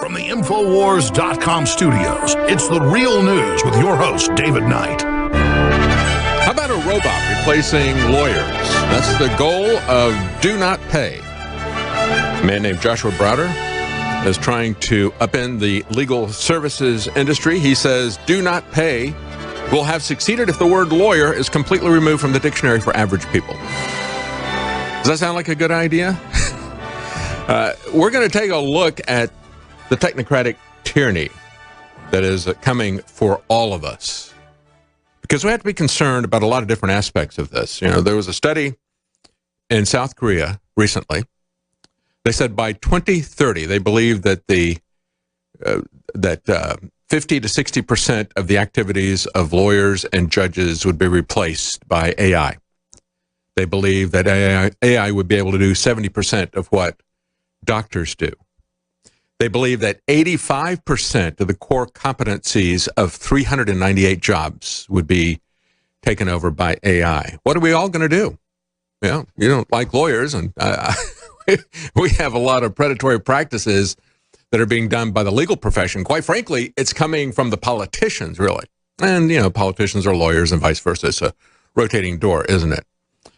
From the Infowars.com studios, it's The Real News with your host, David Knight. How about a robot replacing lawyers? That's the goal of Do Not Pay. A man named Joshua Browder is trying to upend the legal services industry. He says Do Not Pay will have succeeded if the word lawyer is completely removed from the dictionary for average people. Does that sound like a good idea? We're going to take a look at the technocratic tyranny that is coming for all of us, because we have to be concerned about a lot of different aspects of this. You know, there was a study in South Korea recently. They said by 2030, they believe that 50 to 60% of the activities of lawyers and judges would be replaced by AI. They believe that AI would be able to do 70% of what doctors do. They believe that 85% of the core competencies of 398 jobs would be taken over by AI. What are we all going to do? You know, you don't like lawyers, and we have a lot of predatory practices that are being done by the legal profession. Quite frankly, it's coming from the politicians, really. And, you know, politicians are lawyers and vice versa. It's a rotating door, isn't it?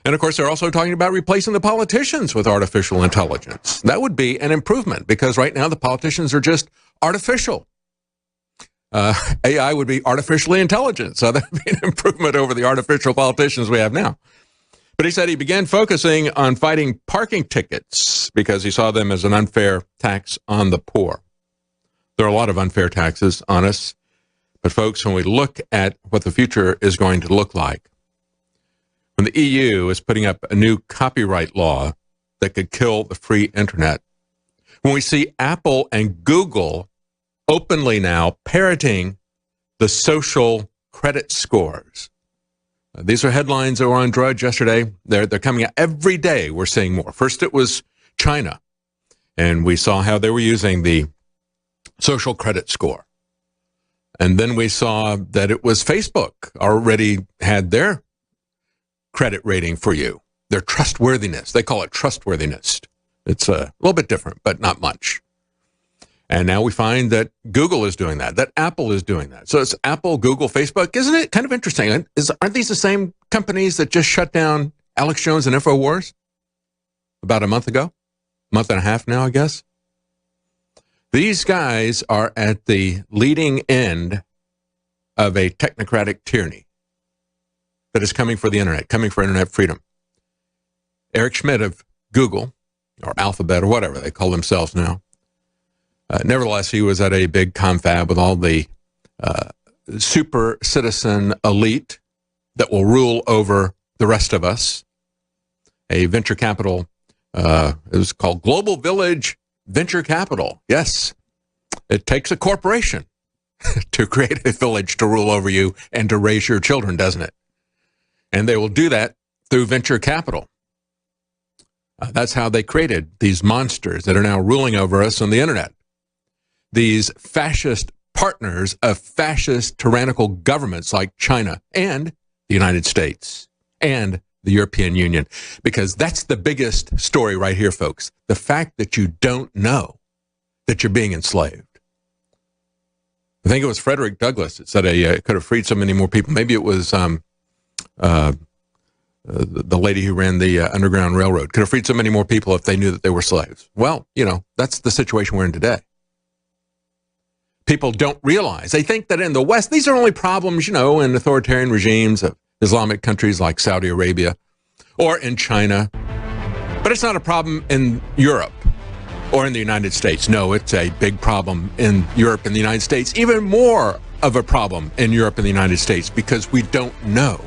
And, of course, they're also talking about replacing the politicians with artificial intelligence. That would be an improvement, because right now the politicians are just artificial. AI would be artificially intelligent, so that would be an improvement over the artificial politicians we have now. But he said he began focusing on fighting parking tickets because he saw them as an unfair tax on the poor. There are a lot of unfair taxes on us. But, folks, when we look at what the future is going to look like, when the EU is putting up a new copyright law that could kill the free internet, when we see Apple and Google openly now parroting the social credit scores. These are headlines that were on Drudge yesterday. They're coming out every day. We're seeing more. First, it was China, and we saw how they were using the social credit score. And then we saw that it was Facebook already had their credit rating for you, their trustworthiness. They call it trustworthiness. It's a little bit different, but not much. And now we find that Google is doing that Apple is doing that. So it's Apple, Google, Facebook. Isn't it kind of interesting? Aren't these the same companies that just shut down Alex Jones and InfoWars about a month ago? Month and a half now, I guess. These guys are at the leading end of a technocratic tyranny that is coming for the internet, coming for internet freedom. Eric Schmidt of Google, or Alphabet, or whatever they call themselves now, nevertheless, he was at a big confab with all the super citizen elite that will rule over the rest of us. A venture capital, it was called Global Village Venture Capital. Yes, it takes a corporation to create a village to rule over you and to raise your children, doesn't it? And they will do that through venture capital. That's how they created these monsters that are now ruling over us on the internet. These fascist partners of fascist tyrannical governments like China and the United States and the European Union. Because that's the biggest story right here, folks. The fact that you don't know that you're being enslaved. I think it was Frederick Douglass that said it could have freed so many more people. Maybe it was the lady who ran the Underground Railroad. Could have freed so many more people if they knew that they were slaves. Well, you know, that's the situation we're in today. People don't realize. They think that in the West, these are only problems, you know, in authoritarian regimes of Islamic countries like Saudi Arabia or in China. But it's not a problem in Europe or in the United States. No, it's a big problem in Europe and the United States. Even more of a problem in Europe and the United States because we don't know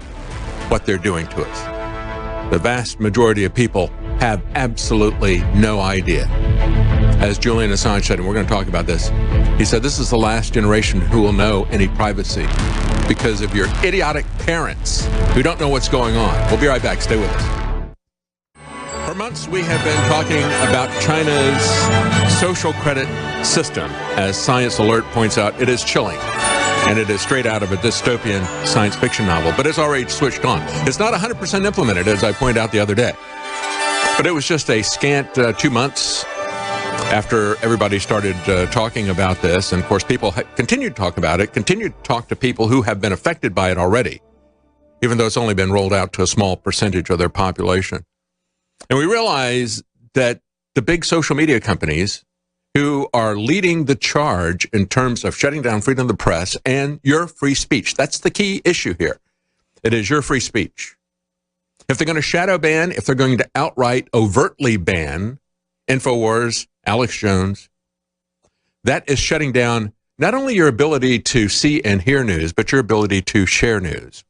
what they're doing to us. The vast majority of people have absolutely no idea. As Julian Assange said, and we're going to talk about this, he said this is the last generation who will know any privacy because of your idiotic parents who don't know what's going on. We'll be right back. Stay with us. For months, we have been talking about China's social credit system. As Science Alert points out, it is chilling. And it is straight out of a dystopian science fiction novel, but it's already switched on. It's not 100% implemented, as I pointed out the other day. But it was just a scant 2 months After everybody started talking about this, and of course people continued to talk about it, continued to talk to people who have been affected by it already, even though it's only been rolled out to a small percentage of their population. And we realize that the big social media companies who are leading the charge in terms of shutting down freedom of the press and your free speech, that's the key issue here. It is your free speech. If they're going to shadow ban, if they're going to outright overtly ban InfoWars, Alex Jones, that is shutting down not only your ability to see and hear news, but your ability to share news.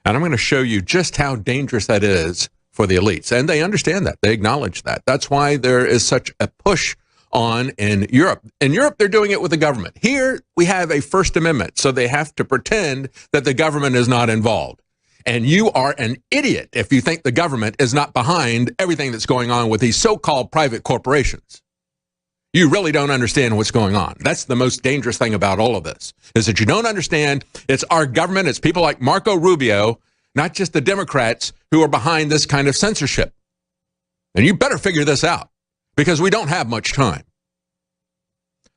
And I'm going to show you just how dangerous that is for the elites. And they understand that. They acknowledge that. That's why there is such a push on in Europe. In Europe, they're doing it with the government. Here, we have a First Amendment, so they have to pretend that the government is not involved. And you are an idiot if you think the government is not behind everything that's going on with these so-called private corporations. You really don't understand what's going on. That's the most dangerous thing about all of this, is that you don't understand it's our government, it's people like Marco Rubio, not just the Democrats, who are behind this kind of censorship. And you better figure this out, because we don't have much time.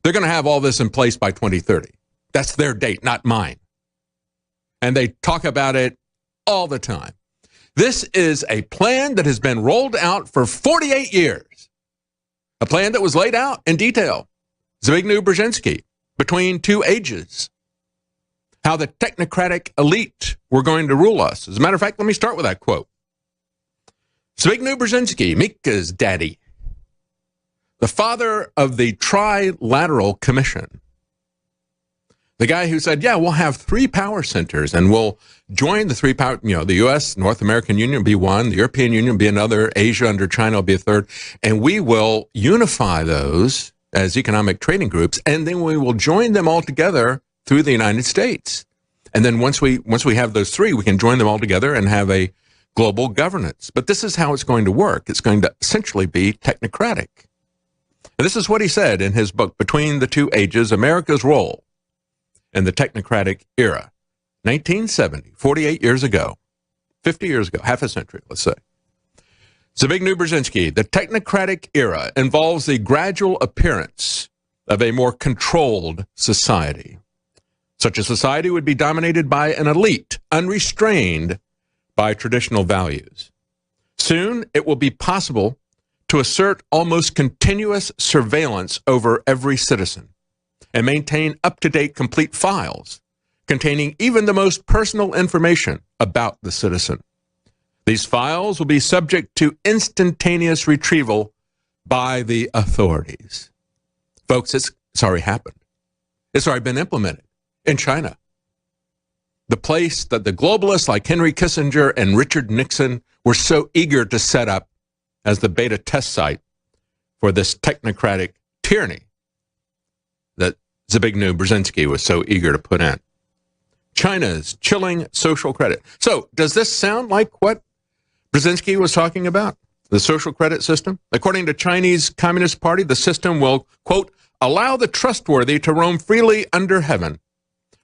They're going to have all this in place by 2030. That's their date, not mine. And they talk about it all the time. This is a plan that has been rolled out for 48 years. A plan that was laid out in detail. Zbigniew Brzezinski, between two ages. How the technocratic elite were going to rule us. As a matter of fact, let me start with that quote. Zbigniew Brzezinski, Mika's daddy, the father of the Trilateral Commission, the guy who said, yeah, we'll have three power centers and we'll join the three power, the U.S., North American Union will be one, the European Union will be another, Asia under China will be a third, and we will unify those as economic trading groups, and then we will join them all together through the United States. And then once we have those three, we can join them all together and have a global governance. But this is how it's going to work. It's going to essentially be technocratic. And this is what he said in his book, Between the Two Ages, America's Role in the Technocratic Era. 1970, 48 years ago, 50 years ago, half a century, let's say. Zbigniew Brzezinski, the technocratic era involves the gradual appearance of a more controlled society. Such a society would be dominated by an elite, unrestrained by traditional values. Soon, it will be possible to assert almost continuous surveillance over every citizen and maintain up-to-date complete files containing even the most personal information about the citizen. These files will be subject to instantaneous retrieval by the authorities. Folks, it's already happened. It's already been implemented in China. The place that the globalists like Henry Kissinger and Richard Nixon were so eager to set up as the beta test site for this technocratic tyranny that Zbigniew Brzezinski was so eager to put in. China's chilling social credit. So, does this sound like what Brzezinski was talking about? The social credit system? According to Chinese Communist Party, the system will, quote, allow the trustworthy to roam freely under heaven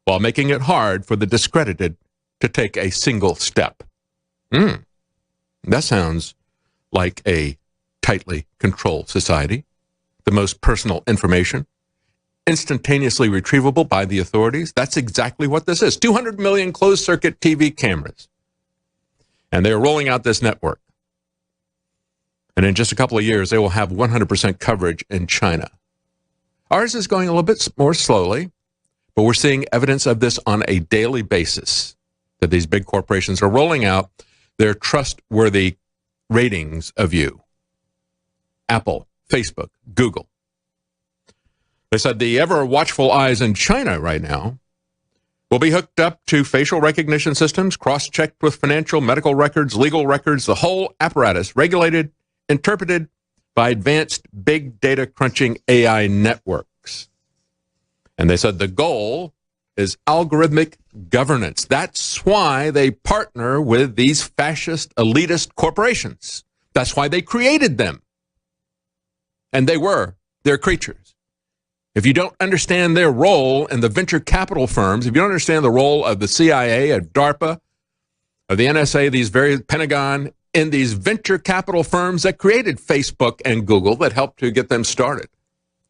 while making it hard for the discredited to take a single step. That sounds like a tightly controlled society. The most personal information instantaneously retrievable by the authorities. That's exactly what this is. 200 million closed-circuit TV cameras. And they're rolling out this network. And in just a couple of years, they will have 100% coverage in China. Ours is going a little bit more slowly, but we're seeing evidence of this on a daily basis, that these big corporations are rolling out their trustworthy ratings of you. Apple, Facebook, Google. They said the ever-watchful eyes in China right now will be hooked up to facial recognition systems, cross-checked with financial, medical records, legal records, the whole apparatus, regulated, interpreted by advanced big data crunching AI networks. And they said the goal is algorithmic governance. That's why they partner with these fascist, elitist corporations. That's why they created them. And they were their creatures. If you don't understand their role in the venture capital firms, if you don't understand the role of the CIA, of DARPA, of the NSA, these very Pentagon, in these venture capital firms that created Facebook and Google that helped to get them started,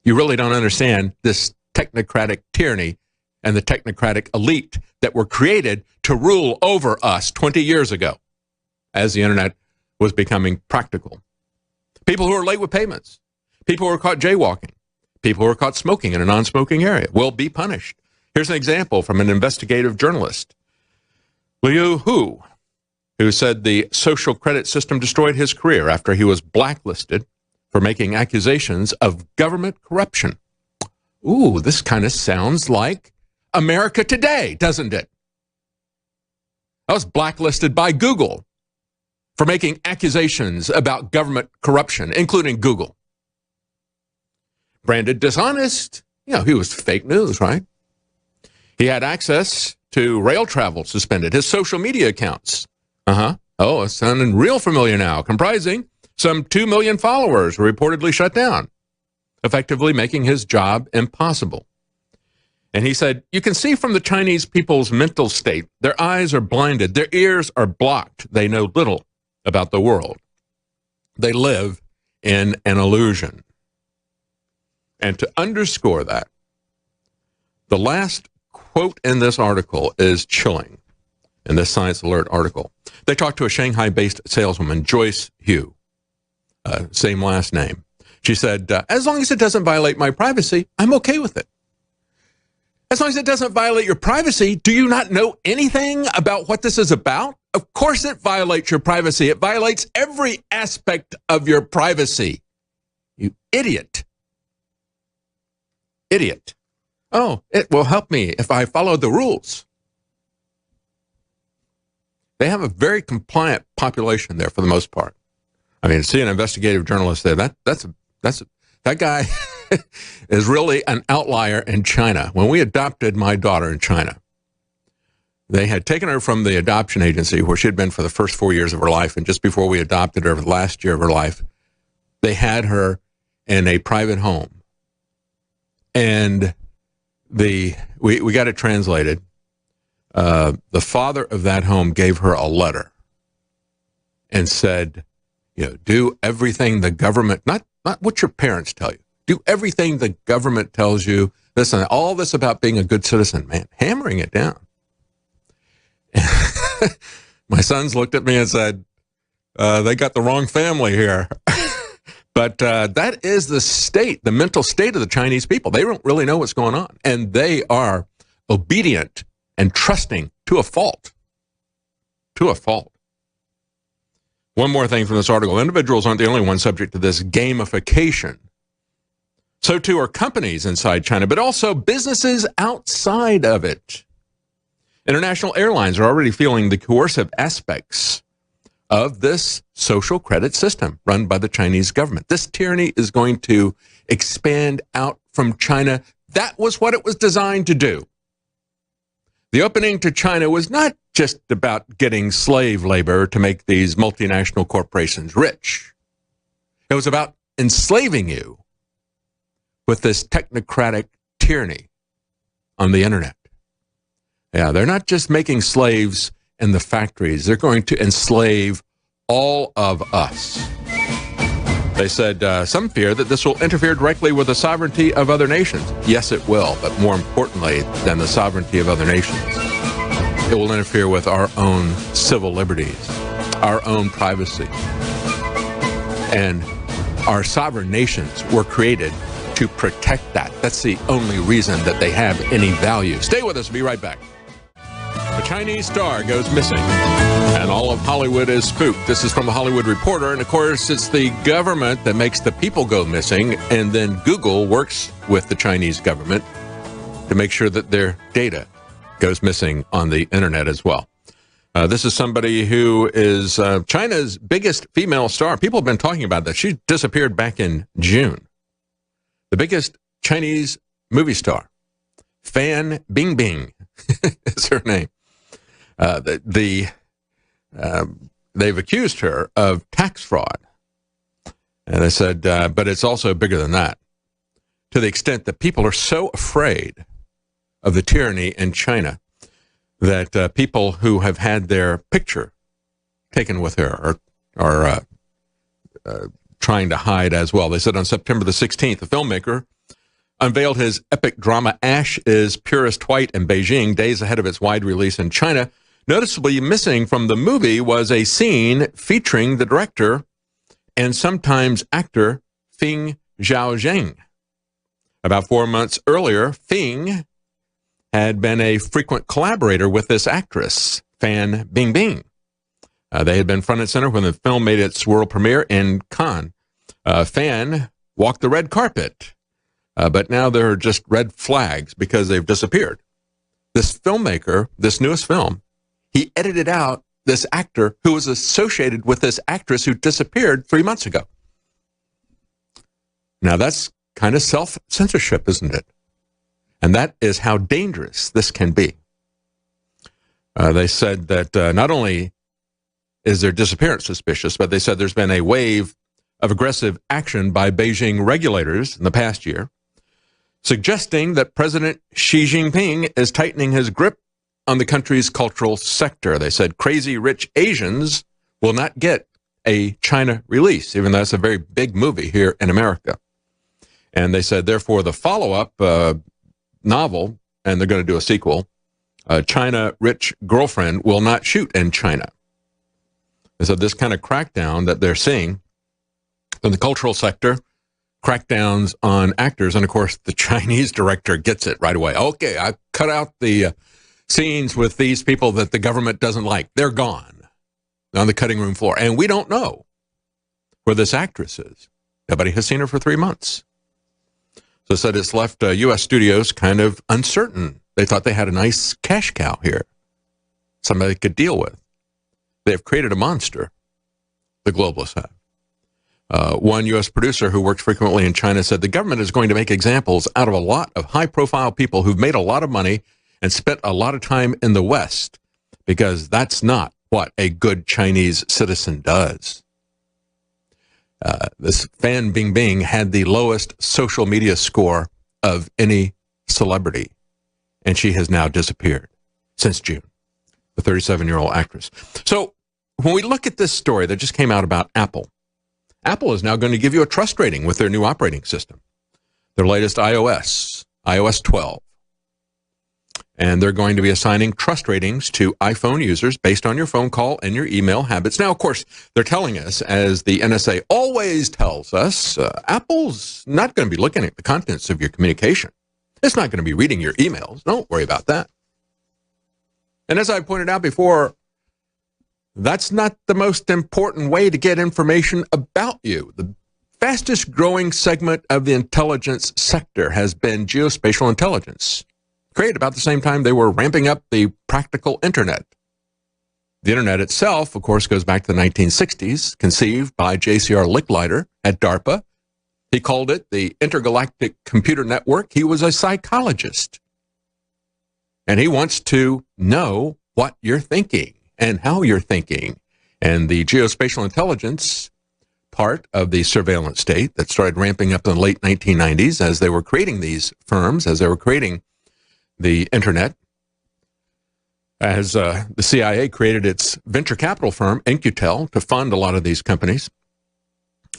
You really don't understand this technocratic tyranny and the technocratic elite that were created to rule over us 20 years ago as the internet was becoming practical. People who are late with payments, people who are caught jaywalking, people who are caught smoking in a non-smoking area will be punished. Here's an example from an investigative journalist, Liu Hu, who said the social credit system destroyed his career after he was blacklisted for making accusations of government corruption. Ooh, this kind of sounds like America today, doesn't it? I was blacklisted by Google for making accusations about government corruption, including Google. Branded dishonest. You know, he was fake news, right? He had access to rail travel suspended, his social media accounts. Oh, it's sounding real familiar now. Comprising some 2 million followers were reportedly shut down, effectively making his job impossible. And he said, you can see from the Chinese people's mental state, their eyes are blinded, their ears are blocked. They know little about the world. They live in an illusion. And to underscore that, the last quote in this article is chilling, in this Science Alert article. They talked to a Shanghai-based saleswoman, Joyce Hu, same last name. She said, as long as it doesn't violate my privacy, I'm okay with it. As long as it doesn't violate your privacy, do you not know anything about what this is about? Of course it violates your privacy. It violates every aspect of your privacy. You idiot. Idiot. Oh, it will help me if I follow the rules. They have a very compliant population there for the most part. I mean, see an investigative journalist there, that guy is really an outlier in China. When we adopted my daughter in China, they had taken her from the adoption agency where she had been for the first 4 years of her life, and just before we adopted her, the last year of her life, they had her in a private home. And we got it translated. The father of that home gave her a letter and said, you know, do everything the government, not what your parents tell you, do everything the government tells you. Listen, all this about being a good citizen, man, hammering it down. My sons looked at me and said, they got the wrong family here. But that is the state, the mental state of the Chinese people. They don't really know what's going on. And they are obedient and trusting to a fault. To a fault. One more thing from this article. Individuals aren't the only ones subject to this gamification. So too are companies inside China, but also businesses outside of it. International airlines are already feeling the coercive aspects of this social credit system run by the Chinese government. This tyranny is going to expand out from China. That was what it was designed to do. The opening to China was not just about getting slave labor to make these multinational corporations rich. It was about enslaving you with this technocratic tyranny on the internet. Yeah, they're not just making slaves in the factories. They're going to enslave all of us. They said some fear that this will interfere directly with the sovereignty of other nations. Yes, it will, but more importantly than the sovereignty of other nations, it will interfere with our own civil liberties, our own privacy. And our sovereign nations were created to protect that. That's the only reason that they have any value. Stay with us. We'll be right back. A Chinese star goes missing, and all of Hollywood is spooked. This is from the Hollywood Reporter, and of course, it's the government that makes the people go missing, and then Google works with the Chinese government to make sure that their data goes missing on the internet as well. This is somebody who is China's biggest female star. People have been talking about that. She disappeared back in June. The biggest Chinese movie star, Fan Bingbing, is her name. They've accused her of tax fraud. And they said, but it's also bigger than that, to the extent that people are so afraid of the tyranny in China that people who have had their picture taken with her are trying to hide as well. They said on September the 16th, the filmmaker unveiled his epic drama Ash is Purest White in Beijing, days ahead of its wide release in China. Noticeably missing from the movie was a scene featuring the director and sometimes actor Feng Zhaozheng. About 4 months earlier, Feng had been a frequent collaborator with this actress, Fan Bingbing. They had been front and center when the film made its world premiere in Cannes. Fan walked the red carpet, but now there are just red flags because they've disappeared. This filmmaker, this newest film, he edited out this actor who was associated with this actress who disappeared 3 months ago. Now that's kind of self-censorship, isn't it? And that is how dangerous this can be. They said that not only is their disappearance suspicious, but they said there's been a wave of aggressive action by Beijing regulators in the past year, suggesting that President Xi Jinping is tightening his grip on the country's cultural sector. They said crazy rich Asians will not get a China release, even though that's a very big movie here in America. And they said, therefore, the follow-up novel, and they're going to do a sequel, China Rich Girlfriend Will Not Shoot in China. And so this kind of crackdown that they're seeing in the cultural sector, crackdowns on actors, and of course the Chinese director gets it right away. Okay, I cut out the scenes with these people that the government doesn't like. They're gone on the cutting room floor. And we don't know where this actress is. Nobody has seen her for 3 months. So it said it's left U.S. studios kind of uncertain. They thought they had a nice cash cow here, somebody they could deal with. They've created a monster, the globalists have. One U.S. producer who worked frequently in China said the government is going to make examples out of a lot of high-profile people who've made a lot of money and spent a lot of time in the West, because that's not what a good Chinese citizen does. This Fan Bingbing had the lowest social media score of any celebrity, and she has now disappeared since June, the 37-year-old actress. So when we look at this story that just came out about Apple, Apple is now going to give you a trust rating with their new operating system, their latest iOS 12. And they're going to be assigning trust ratings to iPhone users based on your phone call and your email habits. Now, of course, they're telling us, as the NSA always tells us, Apple's not going to be looking at the contents of your communication. It's not going to be reading your emails. Don't worry about that. And as I pointed out before, that's not the most important way to get information about you. The fastest growing segment of the intelligence sector has been geospatial intelligence, created about the same time they were ramping up the practical internet. The internet itself, of course, goes back to the 1960s, conceived by J.C.R. Licklider at DARPA. He called it the Intergalactic Computer Network. He was a psychologist. And he wants to know what you're thinking and how you're thinking. And the geospatial intelligence part of the surveillance state that started ramping up in the late 1990s as they were creating these firms, as they were creating the internet, as the CIA created its venture capital firm, In-Q-Tel, to fund a lot of these companies.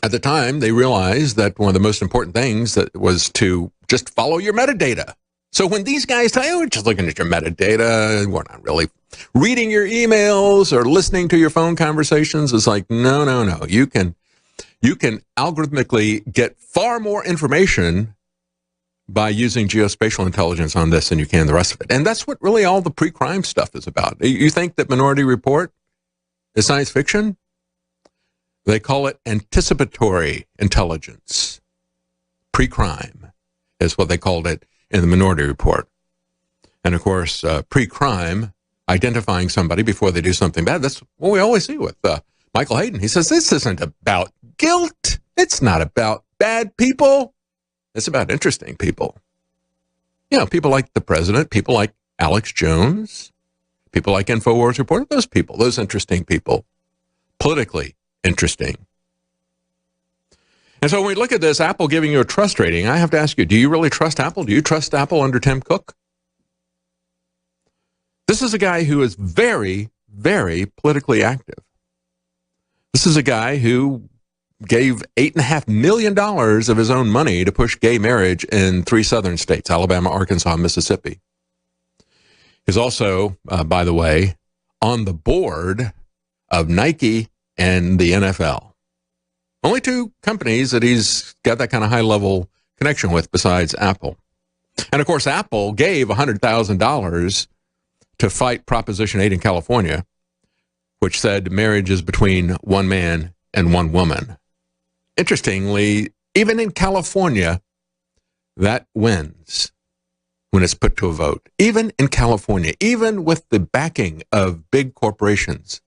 At the time, they realized that one of the most important things that was to just follow your metadata. So when these guys tell you, we're just looking at your metadata, we're not really reading your emails or listening to your phone conversations, it's like, no. You can algorithmically get far more information by using geospatial intelligence on this than you can the rest of it. And that's what really all the pre-crime stuff is about. You think that Minority Report is science fiction? They call it anticipatory intelligence. Pre-crime is what they called it in the Minority Report. And of course, pre-crime, identifying somebody before they do something bad, that's what we always see with Michael Hayden. He says, this isn't about guilt. It's not about bad people. It's about interesting people. You know, people like the president, people like Alex Jones, people like InfoWars Report, those people, those interesting people, politically interesting. And so when we look at this, Apple giving you a trust rating, I have to ask you, do you really trust Apple? Do you trust Apple under Tim Cook? This is a guy who is very, very politically active. This is a guy who gave $8.5 million of his own money to push gay marriage in 3 southern states, Alabama, Arkansas, and Mississippi. He's also, by the way, on the board of Nike and the NFL. Only 2 companies that he's got that kind of high-level connection with besides Apple. And, of course, Apple gave $100,000 to fight Proposition 8 in California, which said marriage is between one man and one woman. Interestingly, even in California, that wins when it's put to a vote. Even in California, even with the backing of big corporations,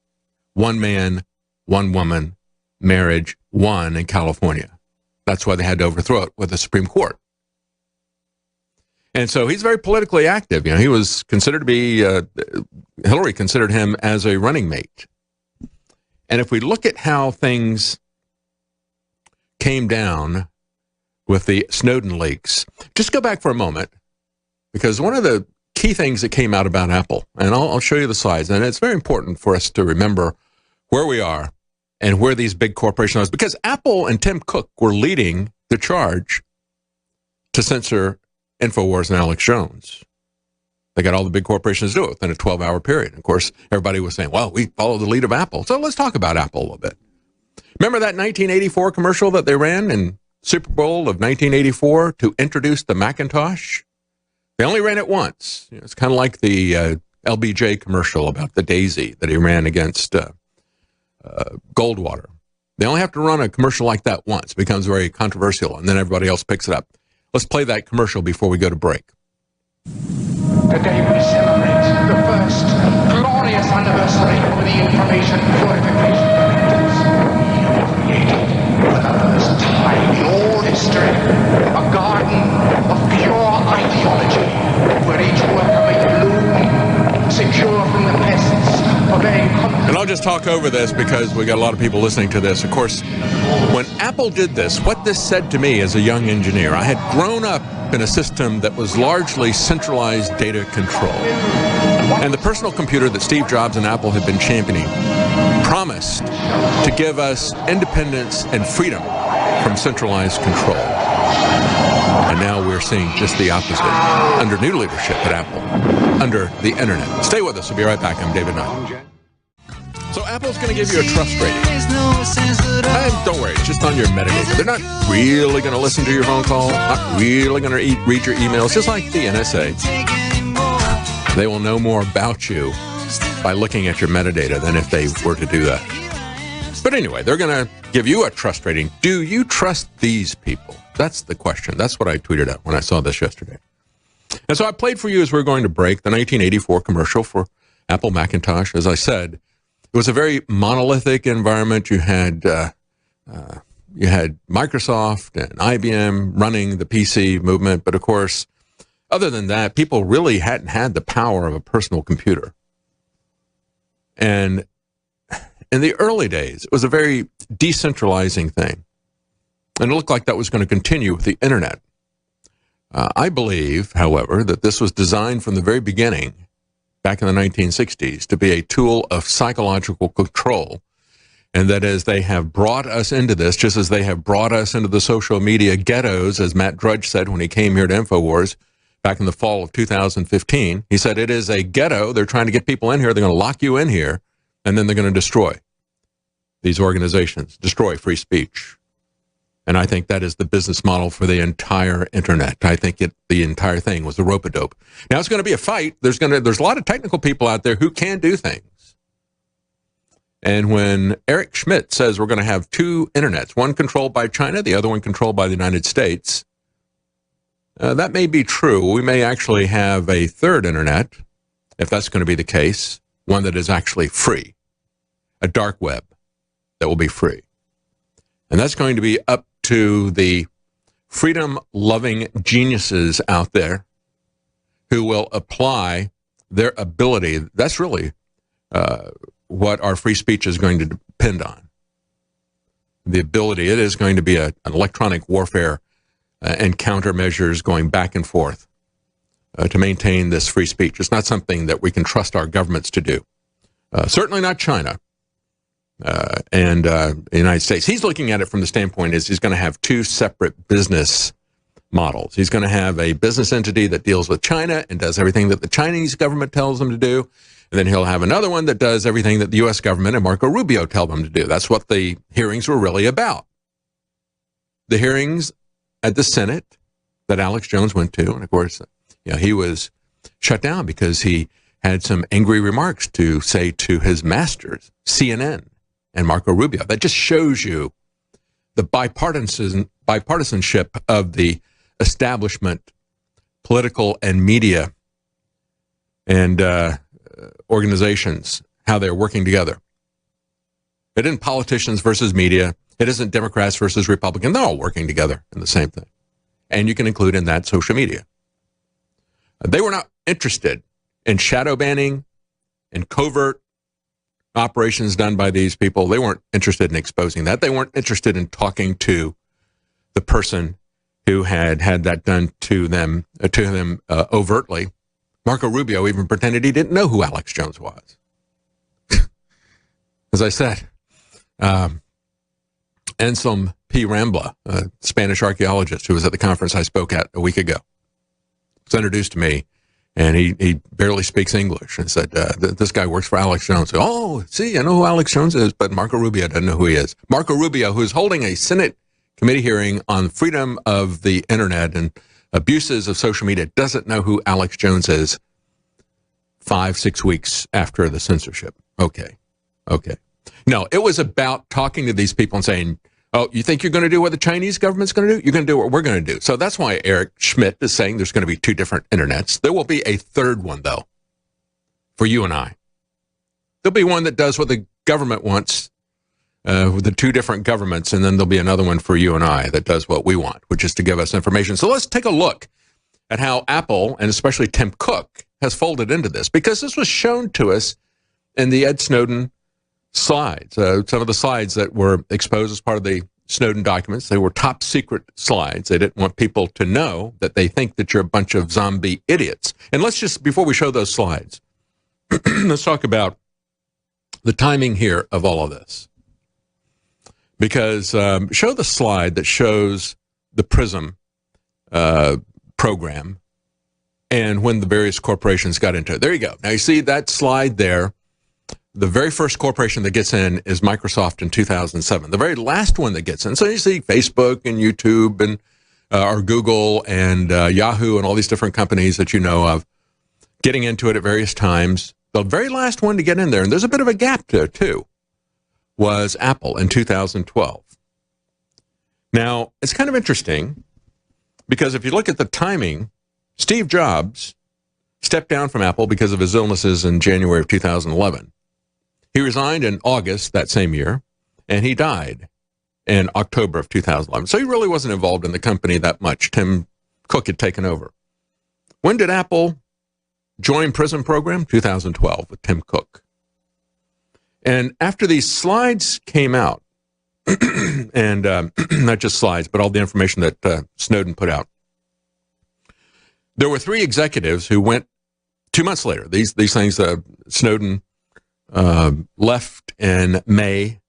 one man, one woman, marriage won in California. That's why they had to overthrow it with the Supreme Court. And so he's very politically active. You know, he was considered to be, Hillary considered him as a running mate. And if we look at how things came down with the Snowden leaks, just go back for a moment, because one of the key things that came out about Apple, and I'll show you the slides, and it's very important for us to remember where we are and where these big corporations are, because Apple and Tim Cook were leading the charge to censor InfoWars and Alex Jones. They got all the big corporations to do it within a 12-hour period. Of course, everybody was saying, well, we follow the lead of Apple. So let's talk about Apple a little bit. Remember that 1984 commercial that they ran in Super Bowl of 1984 to introduce the Macintosh? They only ran it once. You know, it's kind of like the LBJ commercial about the Daisy that he ran against Goldwater. They only have to run a commercial like that once. It becomes very controversial, and then everybody else picks it up. Let's play that commercial before we go to break. Today we celebrate the first glorious anniversary of the information purification directives. We have created, for the first time in all history, a garden of pure ideology, where each worker may bloom, secure from the pests, obeying. And I'll just talk over this because we got a lot of people listening to this. Of course, when Apple did this, what this said to me as a young engineer, I had grown up in a system that was largely centralized data control. And the personal computer that Steve Jobs and Apple had been championing promised to give us independence and freedom from centralized control. And now we're seeing just the opposite under new leadership at Apple, under the internet. Stay with us. We'll be right back. I'm David Knight. So Apple's going to give you a trust rating. And don't worry, it's just on your metadata. They're not really going to listen to your phone call, not really going to read your emails, just like the NSA. They will know more about you by looking at your metadata than if they were to do that. But anyway, they're going to give you a trust rating. Do you trust these people? That's the question. That's what I tweeted out when I saw this yesterday. And so I played for you as we were going to break the 1984 commercial for Apple Macintosh. As I said, it was a very monolithic environment. You had Microsoft and IBM running the PC movement, but of course, other than that, people really hadn't had the power of a personal computer. And in the early days, it was a very decentralizing thing. And it looked like that was going to continue with the internet. I believe, however, that this was designed from the very beginning, back in the 1960s, to be a tool of psychological control. And that as they have brought us into this, just as they have brought us into the social media ghettos, as Matt Drudge said when he came here to InfoWars back in the fall of 2015, he said, it is a ghetto. They're trying to get people in here. They're going to lock you in here, and then they're going to destroy these organizations, destroy free speech. And I think that is the business model for the entire internet. I think the entire thing was a rope-a-dope. Now it's going to be a fight. There's a lot of technical people out there who can do things. And when Eric Schmidt says we're going to have 2 internets, one controlled by China, the other one controlled by the United States, that may be true. We may actually have a third internet, if that's going to be the case, one that is actually free, a dark web that will be free. And that's going to be up to the freedom-loving geniuses out there who will apply their ability. That's really what our free speech is going to depend on. The ability, it is going to be an electronic warfare and countermeasures going back and forth to maintain this free speech. It's not something that we can trust our governments to do. Certainly not China. the United States. He's looking at it from the standpoint is he's going to have two separate business models. He's going to have a business entity that deals with China and does everything that the Chinese government tells him to do. And then he'll have another one that does everything that the U.S. government and Marco Rubio tell them to do. That's what the hearings were really about. The hearings at the Senate that Alex Jones went to, and of course, he was shut down because he had some angry remarks to say to his masters, CNN and Marco Rubio. That just shows you the bipartisanship of the establishment, political and media and organizations, how they're working together. It isn't politicians versus media. It isn't Democrats versus Republicans. They're all working together in the same thing. And you can include in that social media. They were not interested in shadow banning and covert operations done by these people. They weren't interested in exposing that. They weren't interested in talking to the person who had that done to them overtly. Marco Rubio even pretended he didn't know who Alex Jones was. As I said, Anselm P. Rambla, a Spanish archaeologist who was at the conference I spoke at a week ago, was introduced to me, and he barely speaks English, and said, this guy works for Alex Jones. So, oh, see, I know who Alex Jones is, but Marco Rubio doesn't know who he is. Marco Rubio, who is holding a Senate committee hearing on freedom of the internet and abuses of social media, doesn't know who Alex Jones is 5-6 weeks after the censorship. Okay. No, it was about talking to these people and saying, oh, you think you're going to do what the Chinese government's going to do? You're going to do what we're going to do. So that's why Eric Schmidt is saying there's going to be two different internets. There will be a third one, though, for you and I. There'll be one that does what the government wants, with the two different governments, and then there'll be another one for you and I that does what we want, which is to give us information. So let's take a look at how Apple, and especially Tim Cook, has folded into this, because this was shown to us in the Ed Snowden slides. Some of the slides that were exposed as part of the Snowden documents, they were top secret slides. They didn't want people to know that they think that you're a bunch of zombie idiots. And let's just, before we show those slides, let's talk about the timing here of all of this. Because show the slide that shows the PRISM program and when the various corporations got into it. There you go. Now you see that slide there. The very first corporation that gets in is Microsoft in 2007. The very last one that gets in. So you see Facebook and YouTube and or Google and Yahoo and all these different companies that you know of getting into it at various times. The very last one to get in there, and there's a bit of a gap there too, was Apple in 2012. Now, it's kind of interesting because if you look at the timing, Steve Jobs stepped down from Apple because of his illnesses in January of 2011. He resigned in August that same year, and he died in October of 2011. So he really wasn't involved in the company that much. Tim Cook had taken over. When did Apple join PRISM program? 2012 with Tim Cook. And after these slides came out, and not just slides, but all the information that Snowden put out, there were 3 executives who went 2 months later. These things, Snowden left in May.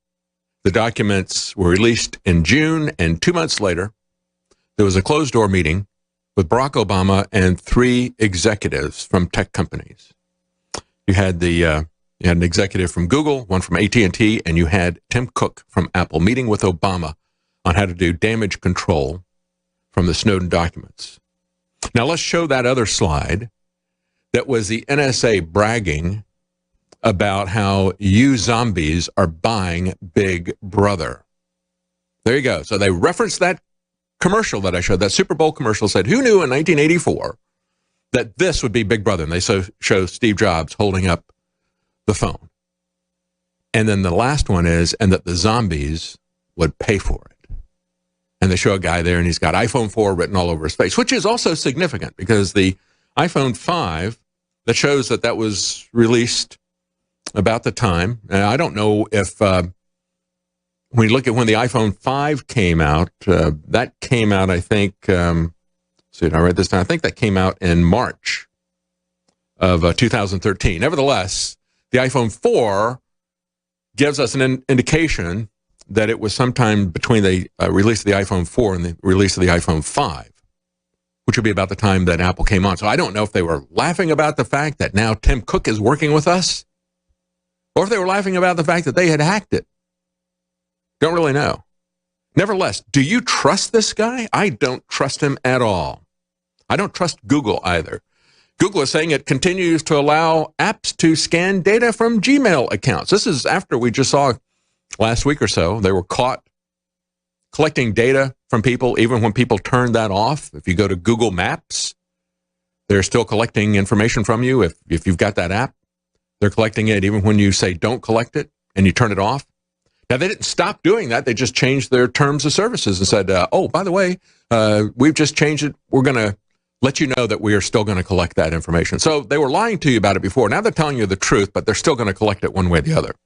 The documents were released in June, and 2 months later, there was a closed-door meeting with Barack Obama and 3 executives from tech companies. You had an executive from Google, one from AT&T, and you had Tim Cook from Apple meeting with Obama on how to do damage control from the Snowden documents. Now let's show that other slide that was the NSA bragging about how you zombies are buying Big Brother. There you go. So they referenced that commercial that I showed, that Super Bowl commercial, said, who knew in 1984 that this would be Big Brother? And they show Steve Jobs holding up the phone. And then the last one is, and that the zombies would pay for it. And they show a guy there, and he's got iPhone 4 written all over his face, which is also significant because the iPhone 5 that shows that was released about the time. I don't know if, when you look at when the iPhone 5 came out, that came out, I think, see, I read this down, I think that came out in March of 2013. Nevertheless, the iPhone 4 gives us an indication that it was sometime between the release of the iPhone 4 and the release of the iPhone 5, which would be about the time that Apple came on. So I don't know if they were laughing about the fact that now Tim Cook is working with us, or if they were laughing about the fact that they had hacked it. Don't really know. Nevertheless, do you trust this guy? I don't trust him at all. I don't trust Google either. Google is saying it continues to allow apps to scan data from Gmail accounts. This is after we just saw last week or so, they were caught collecting data from people even when people turned that off. If you go to Google Maps, they're still collecting information from you. If you've got that app, they're collecting it even when you say don't collect it and you turn it off. Now, they didn't stop doing that. They just changed their terms of services and said, oh, by the way, we've just changed it. We're going to let you know that we are still going to collect that information. So they were lying to you about it before. Now they're telling you the truth, but they're still going to collect it one way or the other.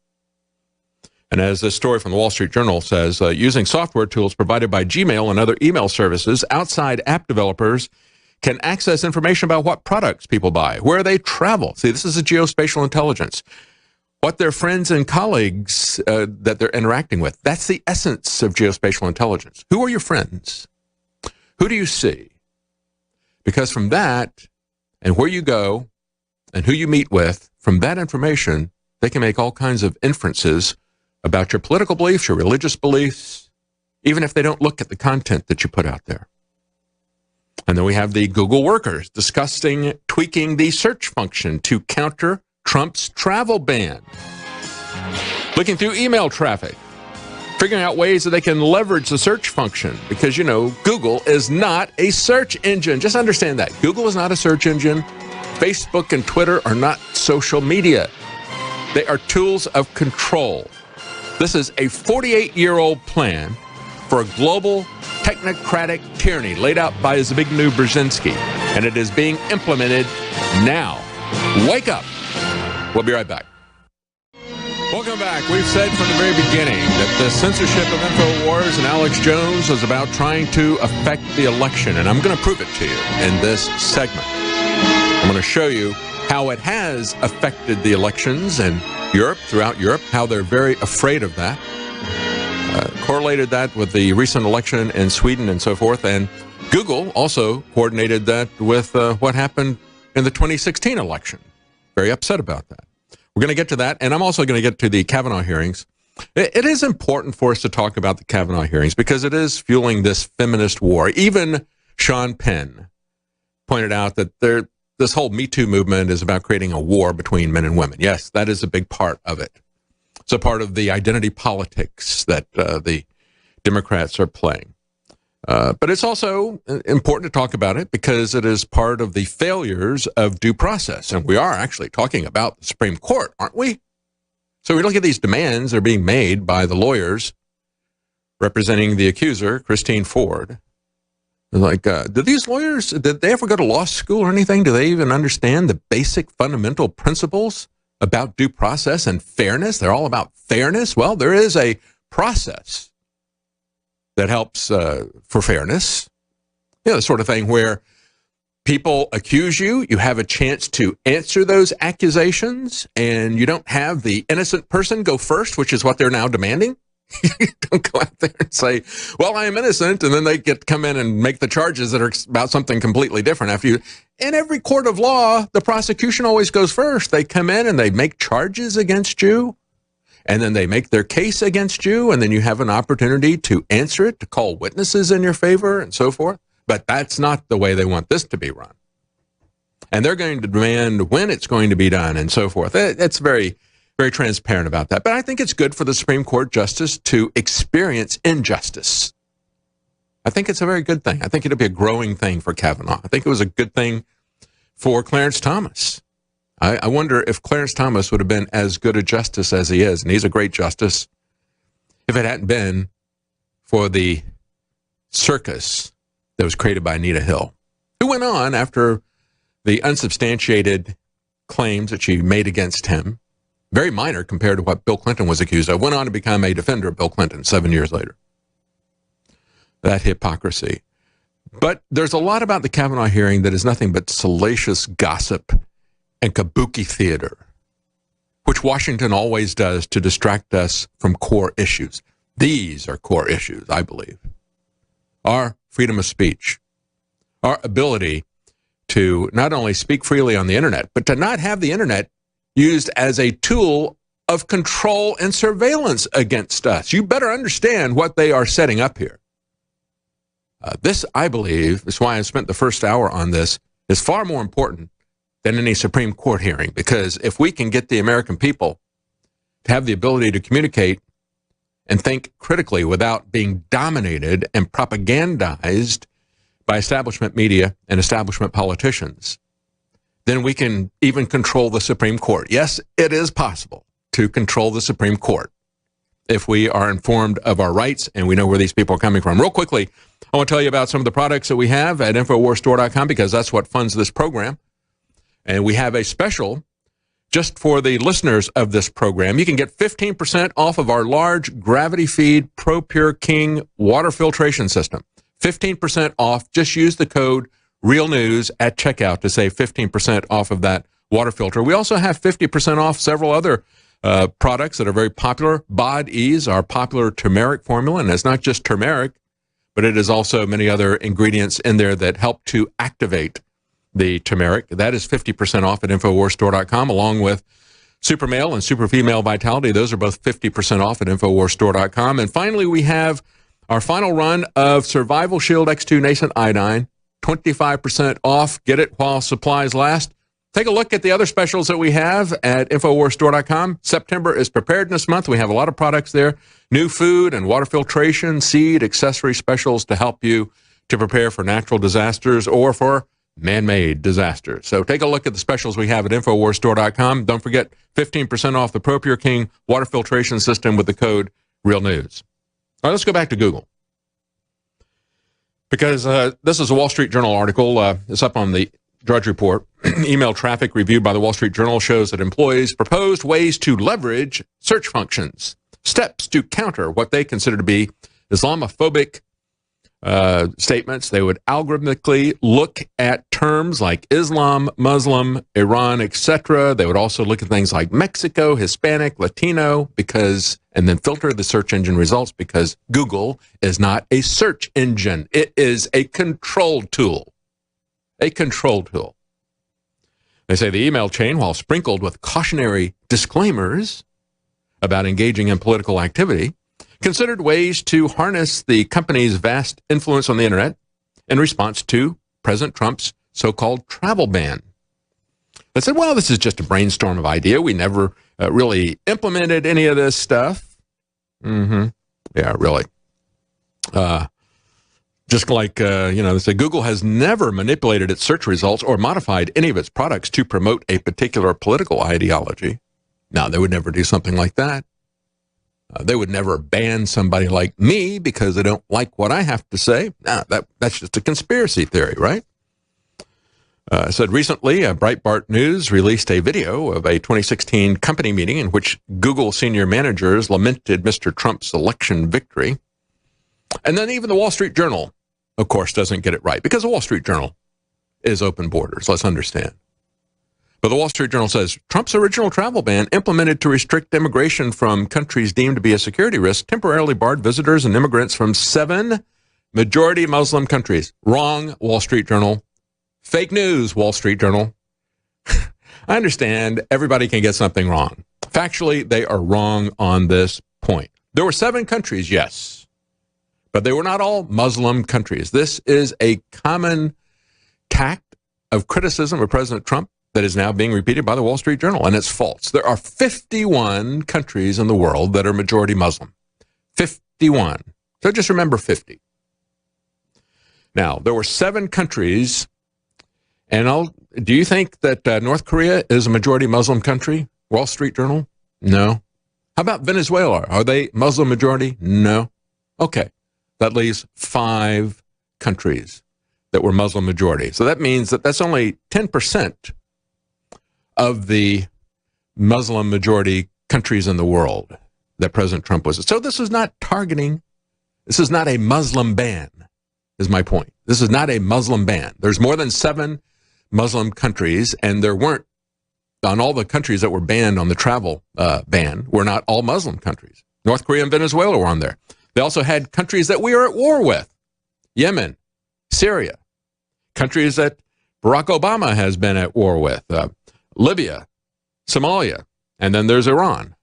And as this story from the Wall Street Journal says, using software tools provided by Gmail and other email services, outside app developers can access information about what products people buy, where they travel. See, this is a geospatial intelligence. What their friends and colleagues that they're interacting with. That's the essence of geospatial intelligence. Who are your friends? Who do you see? Because from that, and where you go, and who you meet with, from that information, they can make all kinds of inferences about your political beliefs, your religious beliefs, even if they don't look at the content that you put out there. And then we have the Google workers discussing tweaking the search function to counter Trump's travel ban. Looking through email traffic, figuring out ways that they can leverage the search function because, you know, Google is not a search engine. Just understand that. Google is not a search engine. Facebook and Twitter are not social media. They are tools of control. This is a 48-year-old plan for a global technocratic tyranny laid out by Zbigniew Brzezinski, and it is being implemented now. Wake up. We'll be right back. Welcome back. We've said from the very beginning that the censorship of InfoWars and Alex Jones was about trying to affect the election, and I'm going to prove it to you in this segment. I'm going to show you how it has affected the elections in Europe, throughout Europe, how they're very afraid of that. Correlated that with the recent election in Sweden and so forth, and Google also coordinated that with what happened in the 2016 election. Very upset about that. We're going to get to that, and I'm also going to get to the Kavanaugh hearings. It is important for us to talk about the Kavanaugh hearings because it is fueling this feminist war. Even Sean Penn pointed out that this whole Me Too movement is about creating a war between men and women. Yes, that is a big part of it. It's a part of the identity politics that the Democrats are playing. But it's also important to talk about it because it is part of the failures of due process. And we are actually talking about the Supreme Court, aren't we? So we look at these demands that are being made by the lawyers representing the accuser, Christine Ford. Like, did these lawyers, did they ever go to law school or anything? Do they even understand the basic fundamental principles about due process and fairness? They're all about fairness. Well, there is a process that helps for fairness. You know, the sort of thing where people accuse you, you have a chance to answer those accusations, and you don't have the innocent person go first, which is what they're now demanding. You don't go out there and say, well, I am innocent, and then they get to come in and make the charges that are about something completely different after you. In every court of law, the prosecution always goes first. They come in and they make charges against you, and then they make their case against you, and then you have an opportunity to answer it, to call witnesses in your favor, and so forth. But that's not the way they want this to be run. And they're going to demand when it's going to be done, and so forth. It's very, very transparent about that. But I think it's good for the Supreme Court justice to experience injustice. I think it's a very good thing. I think it'll be a growing thing for Kavanaugh. I think it was a good thing for Clarence Thomas. I wonder if Clarence Thomas would have been as good a justice as he is, and he's a great justice, if it hadn't been for the circus that was created by Anita Hill, who went on after the unsubstantiated claims that she made against him, very minor compared to what Bill Clinton was accused of, went on to become a defender of Bill Clinton 7 years later. That hypocrisy. But there's a lot about the Kavanaugh hearing that is nothing but salacious gossip and kabuki theater, which Washington always does to distract us from core issues. These are core issues, I believe. Our freedom of speech, our ability to not only speak freely on the internet, but to not have the internet used as a tool of control and surveillance against us. You better understand what they are setting up here. This, I believe, is why I spent the first hour on this, is far more important than any Supreme Court hearing, because if we can get the American people to have the ability to communicate and think critically without being dominated and propagandized by establishment media and establishment politicians, then we can even control the Supreme Court. Yes, it is possible to control the Supreme Court if we are informed of our rights and we know where these people are coming from. Real quickly, I want to tell you about some of the products that we have at InfoWarsStore.com, because that's what funds this program. And we have a special just for the listeners of this program. You can get 15% off of our large gravity feed ProPure King water filtration system. 15% off. Just use the code REALNEWS at checkout to save 15% off of that water filter. We also have 50% off several other products that are very popular. Bod Ease, our popular turmeric formula, and it's not just turmeric, but it is also many other ingredients in there that help to activate the turmeric. That is 50% off at InfoWarsStore.com, along with Super Male and Super Female Vitality. Those are both 50% off at InfoWarsStore.com. And finally, we have our final run of Survival Shield X2 Nascent Iodine, 25% off. Get it while supplies last. Take a look at the other specials that we have at InfoWarsStore.com. September is Preparedness Month. We have a lot of products there. New food and water filtration, seed, accessory specials to help you to prepare for natural disasters or for man-made disasters. So take a look at the specials we have at InfoWarsStore.com. Don't forget 15% off the ProPure King water filtration system with the code REALNEWS. All right, let's go back to Google, because this is a Wall Street Journal article. It's up on the Drudge Report. Email traffic reviewed by the Wall Street Journal shows that employees proposed ways to leverage search functions, steps to counter what they consider to be Islamophobic statements. They would algorithmically look at terms like Islam, Muslim, Iran, etc. They would also look at things like Mexico, Hispanic, Latino, and then filter the search engine results, because Google is not a search engine. It is a control tool. A control tool. They say the email chain, while sprinkled with cautionary disclaimers about engaging in political activity, considered ways to harness the company's vast influence on the internet in response to President Trump's so-called travel ban. They said, well, this is just a brainstorm of idea. We never really implemented any of this stuff. Yeah, really. Just like, they say Google has never manipulated its search results or modified any of its products to promote a particular political ideology. Now, they would never do something like that. They would never ban somebody like me because they don't like what I have to say. Nah, that's just a conspiracy theory, right? Said recently, Breitbart News released a video of a 2016 company meeting in which Google senior managers lamented Mr. Trump's election victory. And then even the Wall Street Journal, of course, doesn't get it right, because the Wall Street Journal is open borders, let's understand. But the Wall Street Journal says, Trump's original travel ban, implemented to restrict immigration from countries deemed to be a security risk, temporarily barred visitors and immigrants from 7 majority Muslim countries. Wrong, Wall Street Journal. Fake news, Wall Street Journal. I understand everybody can get something wrong. Factually, they are wrong on this point. There were 7 countries, yes, but they were not all Muslim countries. This is a common tact of criticism of President Trump that is now being repeated by the Wall Street Journal, and it's false. There are 51 countries in the world that are majority Muslim. 51. So just remember 50. Now, there were 7 countries, and do you think that North Korea is a majority Muslim country? Wall Street Journal? No. How about Venezuela? Are they Muslim majority? No. Okay. That leaves 5 countries that were Muslim majority. So that means that that's only 10% of the Muslim majority countries in the world that President Trump was. So this is not targeting. This is not a Muslim ban, is my point. This is not a Muslim ban. There's more than 7 Muslim countries, and there weren't on all the countries that were banned on the travel ban were not all Muslim countries. North Korea and Venezuela were on there. They also had countries that we are at war with. Yemen, Syria, countries that Barack Obama has been at war with, Libya, Somalia, and then there's Iran.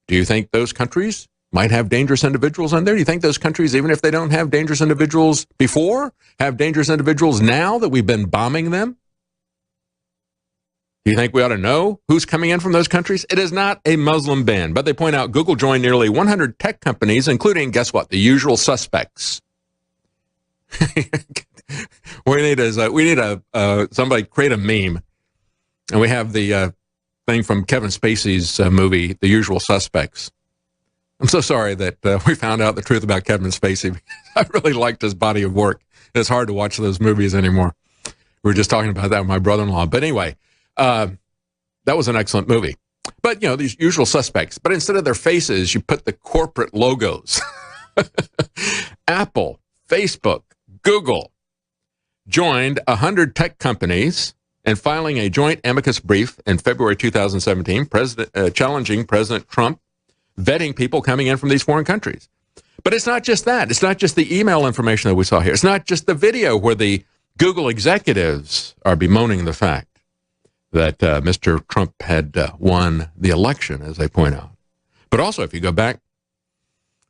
Do you think those countries might have dangerous individuals on there? Do you think those countries, even if they don't have dangerous individuals before, have dangerous individuals now that we've been bombing them? Do you think we ought to know who's coming in from those countries? It is not a Muslim ban, but they point out Google joined nearly 100 tech companies, including, guess what, the usual suspects. We need somebody create a meme, and we have the thing from Kevin Spacey's movie, The Usual Suspects. I'm so sorry that we found out the truth about Kevin Spacey, because I really liked his body of work. It's hard to watch those movies anymore. We were just talking about that with my brother-in-law. But anyway, that was an excellent movie. But, you know, these usual suspects. But instead of their faces, you put the corporate logos. Apple, Facebook, Google joined 100 tech companies in filing a joint amicus brief in February 2017, challenging President Trump, vetting people coming in from these foreign countries. But it's not just that. It's not just the email information that we saw here. It's not just the video where the Google executives are bemoaning the fact that Mr. Trump had won the election, as they point out. But also, if you go back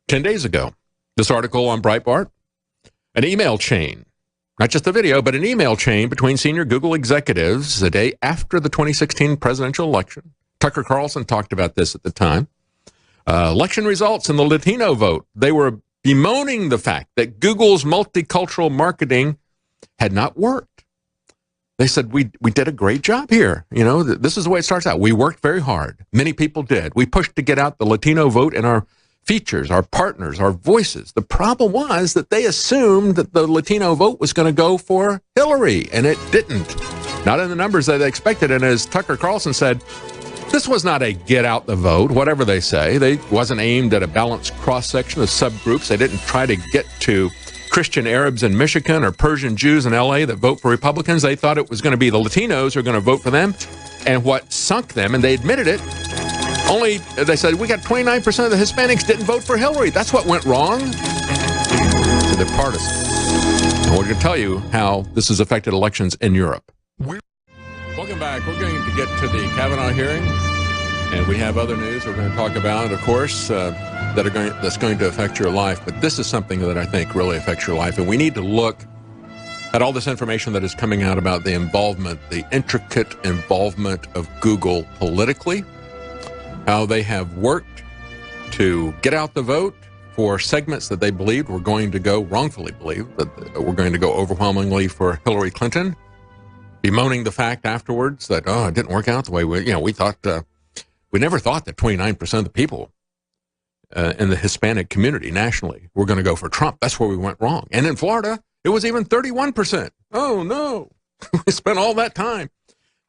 10 days ago, this article on Breitbart, an email chain, not just a video, but an email chain between senior Google executives the day after the 2016 presidential election. Tucker Carlson talked about this at the time. Election results and the Latino vote. They were bemoaning the fact that Google's multicultural marketing had not worked. They said, we did a great job here. You know, this is the way it starts out. We worked very hard. Many people did. We pushed to get out the Latino vote in our features, our partners, our voices. The problem was that they assumed that the Latino vote was going to go for Hillary, and it didn't. Not in the numbers that they expected. And as Tucker Carlson said, this was not a get out the vote, whatever they say. They wasn't aimed at a balanced cross-section of subgroups. They didn't try to get to Christian Arabs in Michigan or Persian Jews in LA that vote for Republicans. They thought it was going to be the Latinos who are going to vote for them. And what sunk them, and they admitted it, only, they said, we got 29% of the Hispanics didn't vote for Hillary. That's what went wrong. So they're partisan. And we're going to tell you how this has affected elections in Europe. Welcome back. We're going to get to the Kavanaugh hearing, and we have other news we're going to talk about, of course, that's going to affect your life. But this is something that I think really affects your life, and we need to look at all this information that is coming out about the involvement, the intricate involvement of Google politically, how they have worked to get out the vote for segments that they believed were going to go, wrongfully believed, that were going to go overwhelmingly for Hillary Clinton, bemoaning the fact afterwards that, it didn't work out the way we thought. We never thought that 29% of the people in the Hispanic community nationally were going to go for Trump. That's where we went wrong. And in Florida, it was even 31%. Oh, no. We spent all that time.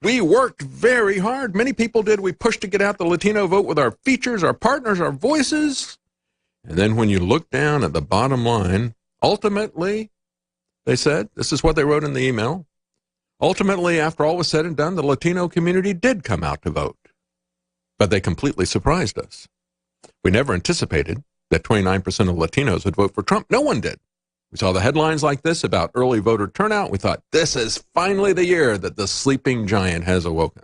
We worked very hard. Many people did. We pushed to get out the Latino vote with our features, our partners, our voices. And then when you look down at the bottom line, ultimately, they said, this is what they wrote in the email, ultimately, after all was said and done, the Latino community did come out to vote. But they completely surprised us. We never anticipated that 29% of Latinos would vote for Trump. No one did. We saw the headlines like this about early voter turnout. We thought, this is finally the year that the sleeping giant has awoken.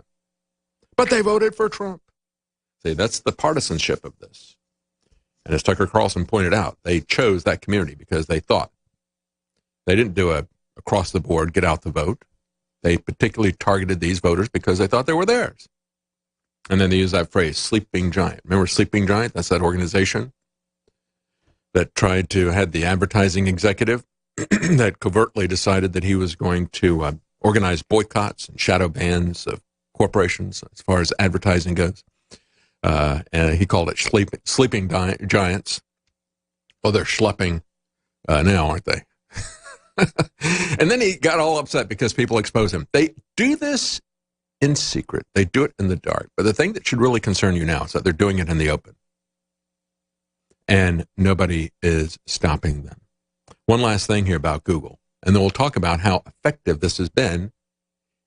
But they voted for Trump. See, that's the partisanship of this. And as Tucker Carlson pointed out, they chose that community because they thought. They didn't do a across the board, get out the vote. They particularly targeted these voters because they thought they were theirs. And then they used that phrase, sleeping giant. Remember Sleeping Giant? That's that organization that had the advertising executive that covertly decided that he was going to organize boycotts and shadow bans of corporations as far as advertising goes. And he called it sleeping giants. Well, they're schlepping now, aren't they? And then he got all upset because people expose him. They do this in secret. They do it in the dark. But the thing that should really concern you now is that they're doing it in the open. And nobody is stopping them. One last thing here about Google, and then we'll talk about how effective this has been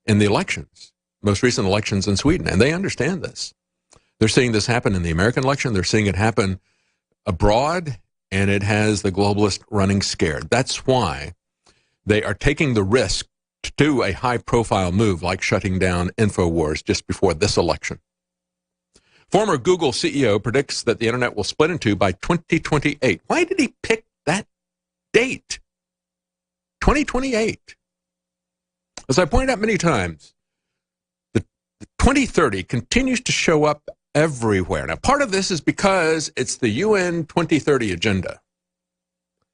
in the elections. most recent elections in Sweden, and they understand this. They're seeing this happen in the American election. They're seeing it happen abroad, and it has the globalists running scared. That's why they are taking the risk to do a high-profile move like shutting down InfoWars just before this election. Former Google CEO predicts that the internet will split in two by 2028. Why did he pick that date? 2028. As I pointed out many times, the 2030 continues to show up everywhere. Now, part of this is because it's the UN 2030 agenda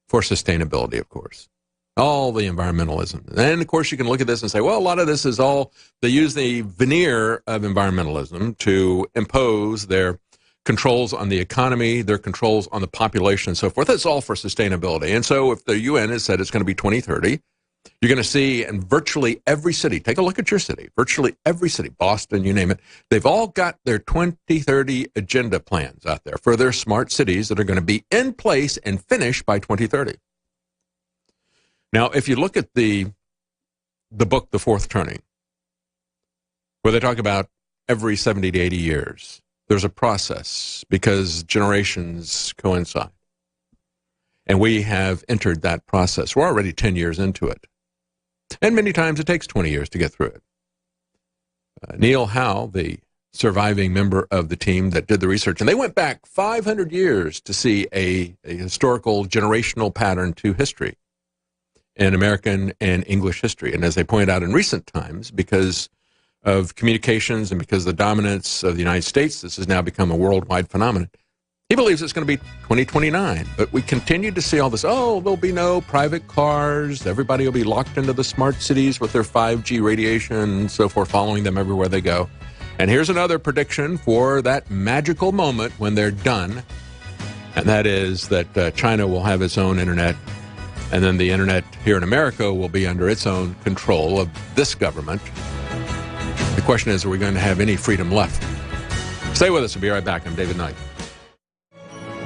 for sustainability, of course. All the environmentalism. And, of course, you can look at this and say, well, a lot of this is all, they use the veneer of environmentalism to impose their controls on the economy, their controls on the population and so forth. It's all for sustainability. And so if the UN has said it's going to be 2030, you're going to see in virtually every city, take a look at your city, virtually every city, Boston, you name it, they've all got their 2030 agenda plans out there for their smart cities that are going to be in place and finished by 2030. Now, if you look at the book, The Fourth Turning, where they talk about every 70 to 80 years, there's a process because generations coincide. And we have entered that process. We're already 10 years into it. And many times it takes 20 years to get through it. Neil Howe, the surviving member of the team that did the research, and they went back 500 years to see a historical generational pattern to history in American and English history. And as they pointed out in recent times, because of communications and because of the dominance of the United States, this has now become a worldwide phenomenon. He believes it's going to be 2029, but we continue to see all this, oh, there'll be no private cars, everybody will be locked into the smart cities with their 5G radiation and so forth, following them everywhere they go. And here's another prediction for that magical moment when they're done, and that is that China will have its own internet, and then the internet here in America will be under its own control of this government. The question is, are we going to have any freedom left? Stay with us. We'll be right back. I'm David Knight.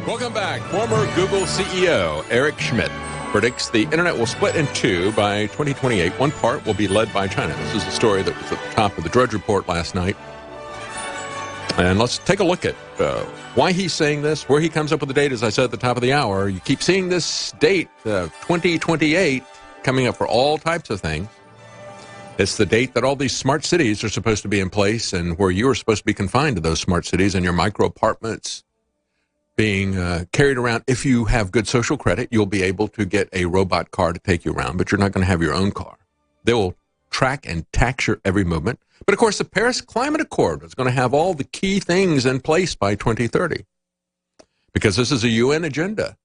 Welcome back. Former Google CEO Eric Schmidt predicts the internet will split in two by 2028. One part will be led by China. This is a story that was at the top of the Drudge Report last night. And let's take a look at why he's saying this, where he comes up with the date. As I said at the top of the hour, you keep seeing this date, 2028, coming up for all types of things. It's the date that all these smart cities are supposed to be in place and where you are supposed to be confined to those smart cities and your micro apartments being carried around. If you have good social credit, you'll be able to get a robot car to take you around, but you're not going to have your own car. They will track and tax your every movement. But, of course, the Paris Climate Accord is going to have all the key things in place by 2030 because this is a UN agenda,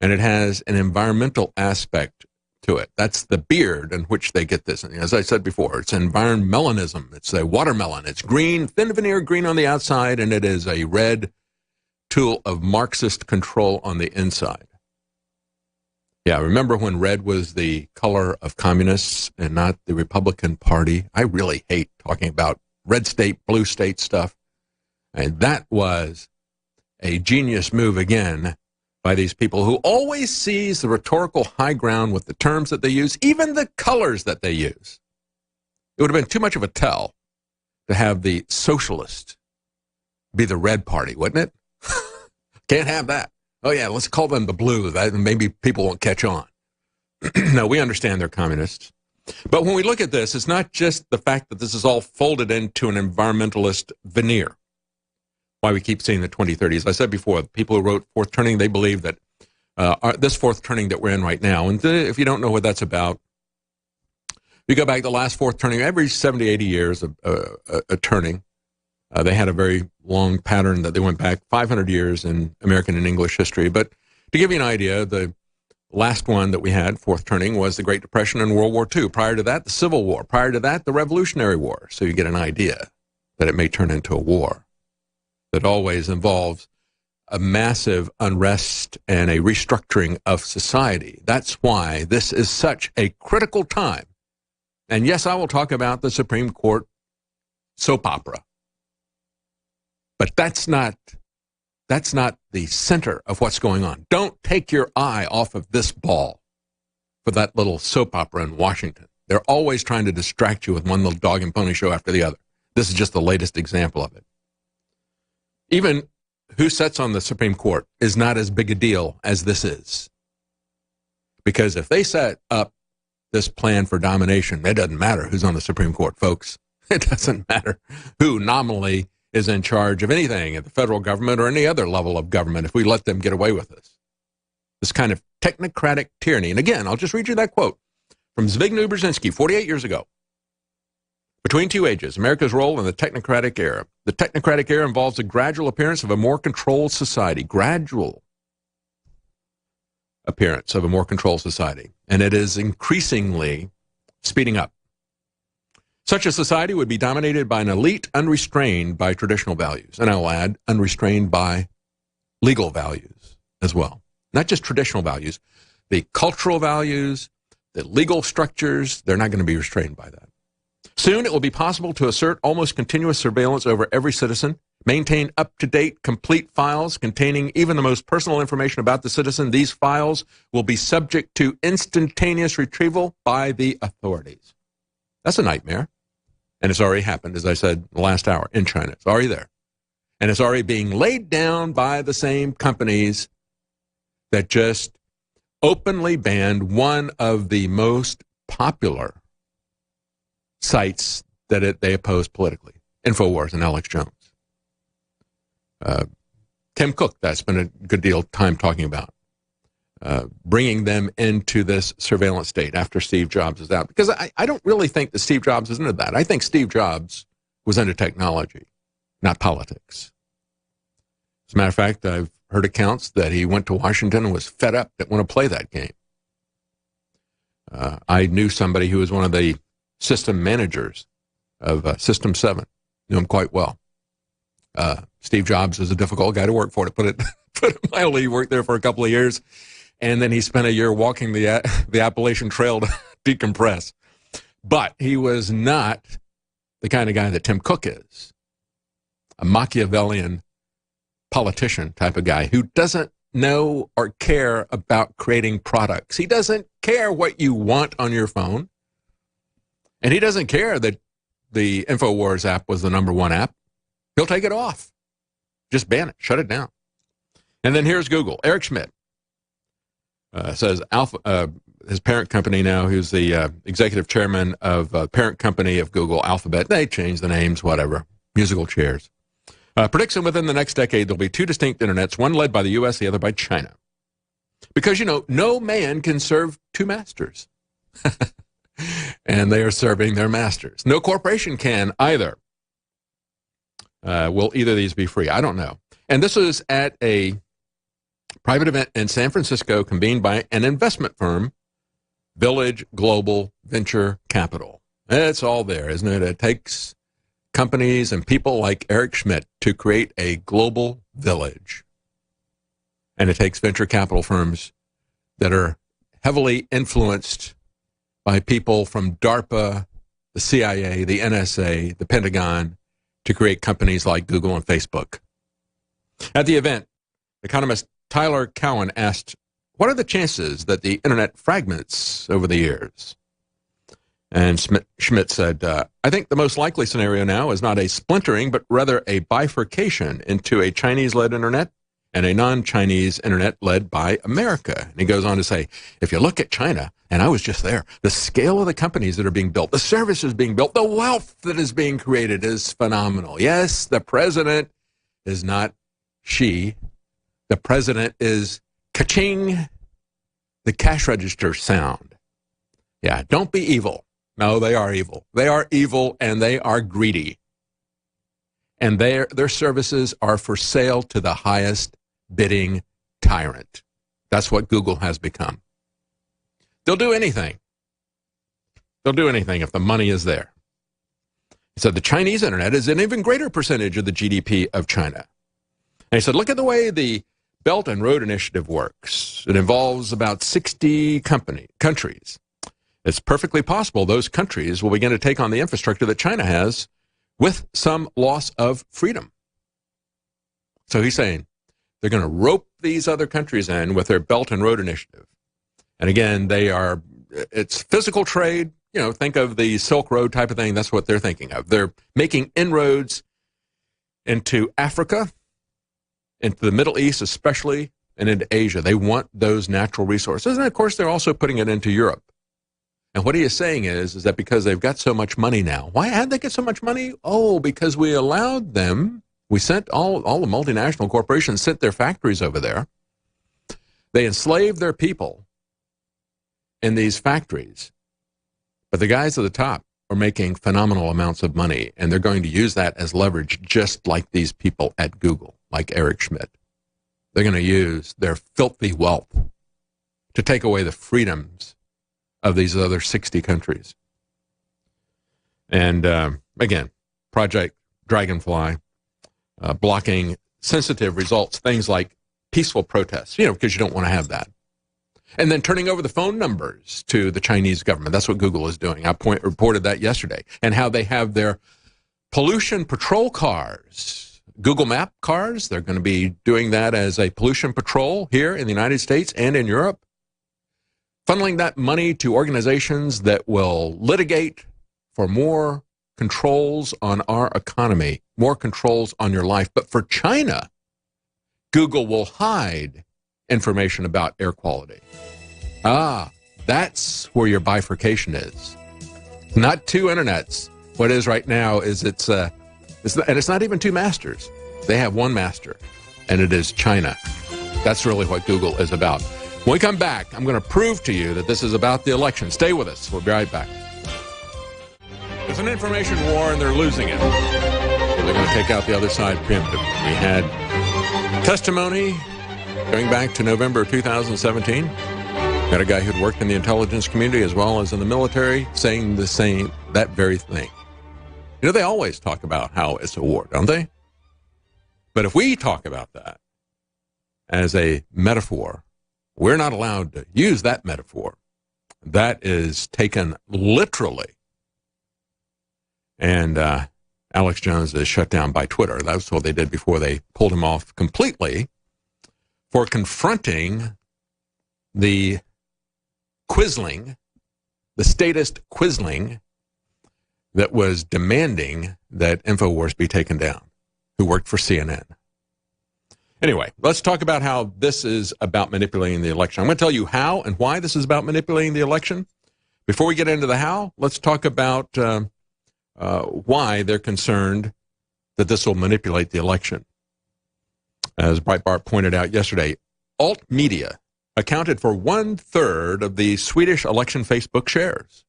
and it has an environmental aspect to it. That's the beard in which they get this. And as I said before, it's environmentalism. It's a watermelon. It's green, thin veneer green on the outside, and it is a red tool of Marxist control on the inside. Yeah, remember when red was the color of communists and not the Republican Party? I really hate talking about red state, blue state stuff. And that was a genius move again by these people who always seize the rhetorical high ground with the terms that they use, even the colors that they use. It would have been too much of a tell to have the socialists be the red party, wouldn't it? Can't have that. Oh, yeah, let's call them the blue. That maybe people won't catch on. No, we understand they're communists. But when we look at this, it's not just the fact that this is all folded into an environmentalist veneer. Why we keep seeing the 2030s. As I said before, the people who wrote Fourth Turning, they believe that this Fourth Turning that we're in right now, and if you don't know what that's about, you go back to the last Fourth Turning, every 70, 80 years, a turning. They had a very long pattern that they went back 500 years in American and English history. But to give you an idea, the last one that we had, Fourth Turning, was the Great Depression and World War II. Prior to that, the Civil War. Prior to that, the Revolutionary War. So you get an idea that it may turn into a war that always involves a massive unrest and a restructuring of society. That's why this is such a critical time. And yes, I will talk about the Supreme Court soap opera. But that's not the center of what's going on. Don't take your eye off of this ball for that little soap opera in Washington. They're always trying to distract you with one little dog and pony show after the other. This is just the latest example of it. Even who sits on the Supreme Court is not as big a deal as this is. Because if they set up this plan for domination, it doesn't matter who's on the Supreme Court, folks. It doesn't matter who nominally is in charge of anything at the federal government or any other level of government if we let them get away with this kind of technocratic tyranny. And again, I'll just read you that quote from Zbigniew Brzezinski 48 years ago. Between two ages, America's role in the technocratic era. The technocratic era involves the gradual appearance of a more controlled society. Gradual appearance of a more controlled society. And it is increasingly speeding up. Such a society would be dominated by an elite unrestrained by traditional values. And I'll add, unrestrained by legal values as well. Not just traditional values. The cultural values, the legal structures, they're not going to be restrained by that. Soon it will be possible to assert almost continuous surveillance over every citizen, maintain up-to-date, complete files containing even the most personal information about the citizen. These files will be subject to instantaneous retrieval by the authorities. That's a nightmare. And it's already happened, as I said the last hour, in China. It's already there. And it's already being laid down by the same companies that just openly banned one of the most popular sites that they oppose politically, InfoWars and Alex Jones. Tim Cook, that's been a good deal of time talking about, bringing them into this surveillance state after Steve Jobs is out. Because I don't really think that Steve Jobs is into that. I think Steve Jobs was into technology, not politics. As a matter of fact, I've heard accounts that he went to Washington and was fed up, didn't want to play that game. I knew somebody who was one of the system managers of System 7, knew him quite well. Steve Jobs is a difficult guy to work for, to put it mildly. He worked there for a couple of years, and then he spent a year walking the Appalachian Trail to decompress. But he was not the kind of guy that Tim Cook is, a Machiavellian politician type of guy who doesn't know or care about creating products. He doesn't care what you want on your phone. And he doesn't care that the InfoWars app was the #1 app. He'll take it off. Just ban it. Shut it down. And then here's Google. Eric Schmidt says his parent company now, who's the executive chairman of parent company of Google, Alphabet. They changed the names, whatever. Musical chairs. Predicts that within the next decade, there'll be two distinct internets, one led by the U.S., the other by China. Because, no man can serve two masters. And they are serving their masters. No corporation can either. Will either of these be free? I don't know. And this was at a private event in San Francisco convened by an investment firm, Village Global Venture Capital. It's all there, isn't it? It takes companies and people like Eric Schmidt to create a global village. And it takes venture capital firms that are heavily influenced by people from DARPA, the CIA, the NSA, the Pentagon, to create companies like Google and Facebook. At the event, economist Tyler Cowen asked, what are the chances that the internet fragments over the years? And Schmidt said, I think the most likely scenario now is not a splintering, but rather a bifurcation into a Chinese-led internet and a non-Chinese internet led by America. And he goes on to say, if you look at China, and I was just there, the scale of the companies that are being built, the services being built, the wealth that is being created is phenomenal. Yes, the president is not Xi. The president is ka-ching, the cash register sound. Yeah, don't be evil. No, they are evil. They are evil and they are greedy. And their services are for sale to the highest bidding tyrant. That's what Google has become. They'll do anything. They'll do anything if the money is there. He said the Chinese internet is an even greater percentage of the GDP of China. And he said, look at the way the Belt and Road Initiative works. It involves about 60 countries. It's perfectly possible those countries will begin to take on the infrastructure that China has with some loss of freedom. So he's saying they're going to rope these other countries in with their Belt and Road Initiative. And again, it's physical trade. think of the Silk Road type of thing. That's what they're thinking of. They're making inroads into Africa, into the Middle East especially, and into Asia. They want those natural resources. And, of course, they're also putting it into Europe. And what he is saying is that because they've got so much money now. Why had they get so much money? Oh, because we allowed them. We sent all the multinational corporations sent their factories over there. They enslaved their people in these factories. But the guys at the top are making phenomenal amounts of money, and they're going to use that as leverage, just like these people at Google, like Eric Schmidt. They're going to use their filthy wealth to take away the freedoms of these other 60 countries. And again, Project Dragonfly, blocking sensitive results, things like peaceful protests, because you don't want to have that. And then turning over the phone numbers to the Chinese government. That's what Google is doing. I reported that yesterday. And how they have their pollution patrol cars, Google Map cars. They're going to be doing that as a pollution patrol here in the United States and in Europe. Funneling that money to organizations that will litigate for more controls on our economy, more controls on your life. But for China, Google will hide information about air quality. That's where your bifurcation is. Not two internets. What it is right now is it's not even two masters. They have one master, and it is China. That's really what Google is about. When we come back, I'm going to prove to you that this is about the election. Stay with us. We'll be right back. It's an information war, and they're losing it. So they're going to take out the other side preemptively. We had testimony going back to November of 2017. Got a guy who'd worked in the intelligence community as well as in the military saying that very thing. They always talk about how it's a war, don't they? But if we talk about that as a metaphor, we're not allowed to use that metaphor. That is taken literally. And Alex Jones is shut down by Twitter. That's what they did before they pulled him off completely for confronting the Quisling, the statist Quisling that was demanding that InfoWars be taken down, who worked for CNN. Anyway, let's talk about how this is about manipulating the election. I'm going to tell you how and why this is about manipulating the election. Before we get into the how, let's talk about why they're concerned that this will manipulate the election. As Breitbart pointed out yesterday, alt media accounted for 1/3 of the Swedish election Facebook shares.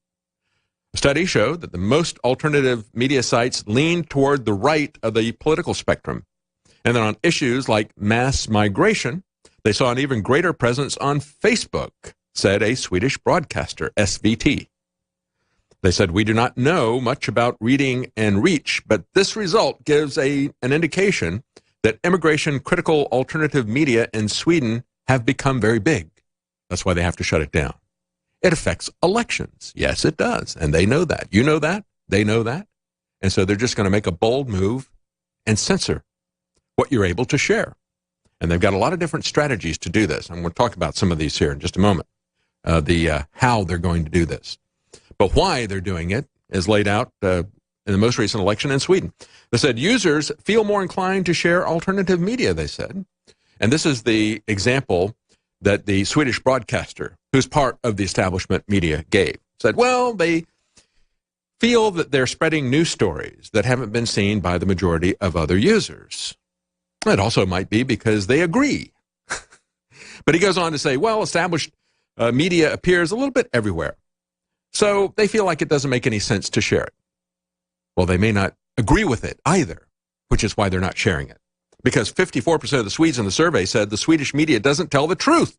A study showed that the most alternative media sites leaned toward the right of the political spectrum. And then on issues like mass migration, they saw an even greater presence on Facebook, said a Swedish broadcaster, SVT. They said, we do not know much about reading and reach, but this result gives an indication that immigration-critical alternative media in Sweden have become very big. That's why they have to shut it down. It affects elections. Yes, it does. And they know that. You know that. They know that. And so they're just going to make a bold move and censor what you're able to share. And they've got a lot of different strategies to do this. I'm going to talk about some of these here in just a moment, how they're going to do this. But why they're doing it is laid out in the most recent election in Sweden. They said users feel more inclined to share alternative media, they said. And this is the example that the Swedish broadcaster, who's part of the establishment media, gave. Said, well, they feel that they're spreading news stories that haven't been seen by the majority of other users. It also might be because they agree. But he goes on to say, well, established media appears a little bit everywhere. So they feel like it doesn't make any sense to share it. Well, they may not agree with it either, which is why they're not sharing it. Because 54% of the Swedes in the survey said the Swedish media doesn't tell the truth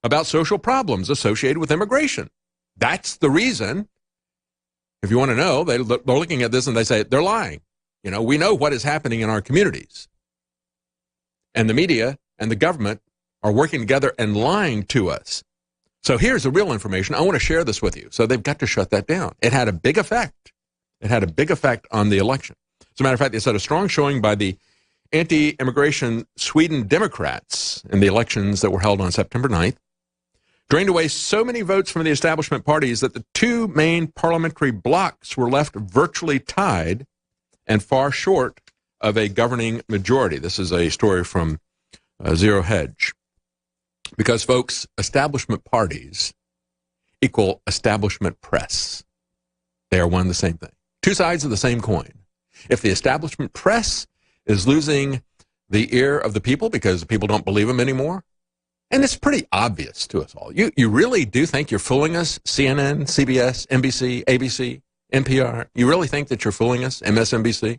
about social problems associated with immigration. That's the reason. If you want to know, they're looking at this and they say, they're lying. We know what is happening in our communities. And the media and the government are working together and lying to us. So here's the real information. I want to share this with you. So they've got to shut that down. It had a big effect. It had a big effect on the election. As a matter of fact, they said a strong showing by the anti-immigration Sweden Democrats in the elections that were held on September 9th drained away so many votes from the establishment parties that the two main parliamentary blocs were left virtually tied and far short of a governing majority. This is a story from Zero Hedge. Because, folks, establishment parties equal establishment press. They are one and the same thing. Two sides of the same coin. If the establishment press is losing the ear of the people because the people don't believe them anymore, and it's pretty obvious to us all. You really do think you're fooling us? CNN, CBS, NBC, ABC, NPR. You really think that you're fooling us? MSNBC?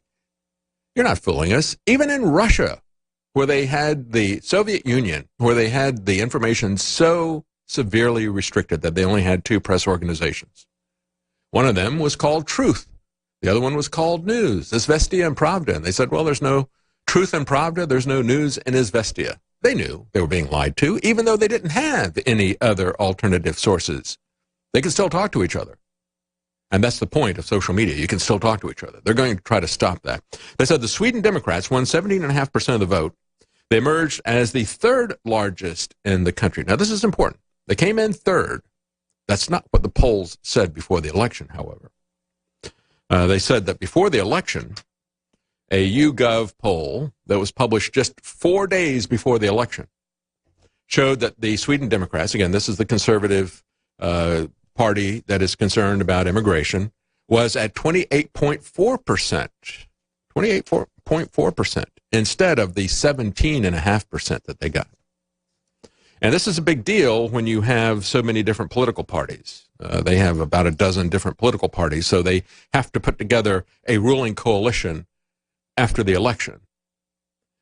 You're not fooling us. Even in Russia, where they had the Soviet Union, where they had the information so severely restricted that they only had two press organizations. One of them was called Truth. The other one was called News, Izvestia and Pravda. And they said, well, there's no truth in Pravda, there's no news in Izvestia. They knew they were being lied to, even though they didn't have any other alternative sources. They could still talk to each other. And that's the point of social media. You can still talk to each other. They're going to try to stop that. They said the Sweden Democrats won 17.5% of the vote. They emerged as the third largest in the country. Now, this is important. They came in third. That's not what the polls said before the election, however. They said that before the election, a YouGov poll that was published just 4 days before the election showed that the Sweden Democrats, again, this is the conservative party that is concerned about immigration, was at 28.4%. 28.4% instead of the 17.5% that they got. And this is a big deal when you have so many different political parties. They have about a dozen different political parties, so they have to put together a ruling coalition after the election.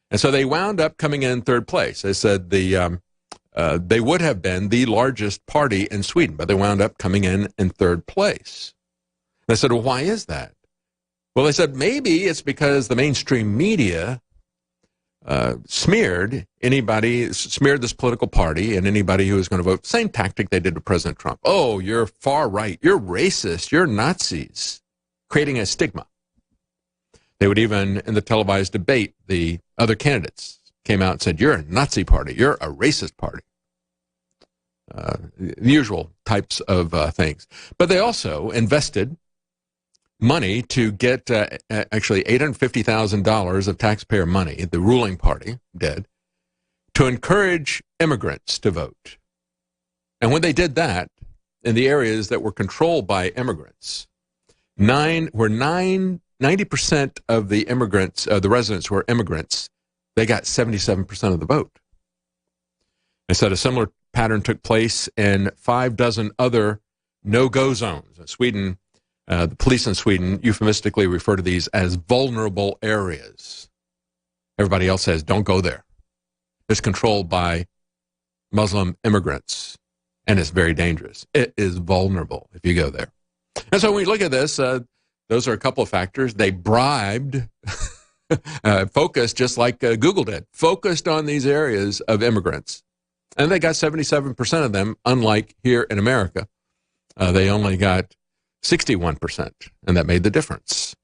And so they wound up coming in third place. They said they would have been the largest party in Sweden, but they wound up coming in third place. And I said, well, why is that? Well, they said maybe it's because the mainstream media smeared this political party and anybody who was going to vote. Same tactic they did to President Trump. Oh, you're far right. You're racist. You're Nazis, creating a stigma. They would even, in the televised debate, the other candidates came out and said, you're a Nazi party. You're a racist party. The usual types of things. But they also invested money to get actually $850,000 of taxpayer money, the ruling party did, to encourage immigrants to vote. And when they did that, in the areas that were controlled by immigrants, 90% of the immigrants, the residents were immigrants, they got 77% of the vote. They said a similar pattern took place in 6 other no-go zones. Sweden, the police in Sweden euphemistically refer to these as vulnerable areas. Everybody else says, don't go there. It's controlled by Muslim immigrants, and it's very dangerous. It is vulnerable if you go there. And so when we look at this, those are a couple of factors. They bribed, focused just like Google did, focused on these areas of immigrants. And they got 77% of them, unlike here in America. They only got 61%, and that made the difference.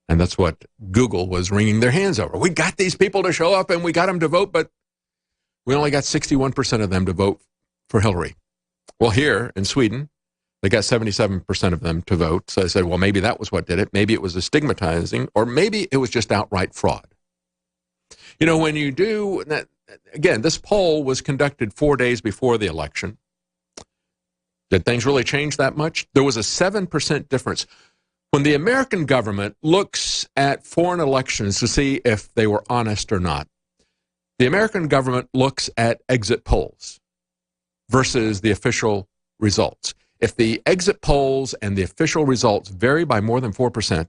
And that's what Google was wringing their hands over. We got these people to show up, and we got them to vote, but we only got 61% of them to vote for Hillary. Well, here in Sweden, they got 77% of them to vote. So I said, well, maybe that was what did it. Maybe it was a stigmatizing, or maybe it was just outright fraud. You know, when you do that, again, this poll was conducted 4 days before the election. Did things really change that much? There was a 7% difference. When the American government looks at foreign elections to see if they were honest or not, the American government looks at exit polls versus the official results. If the exit polls and the official results vary by more than 4%,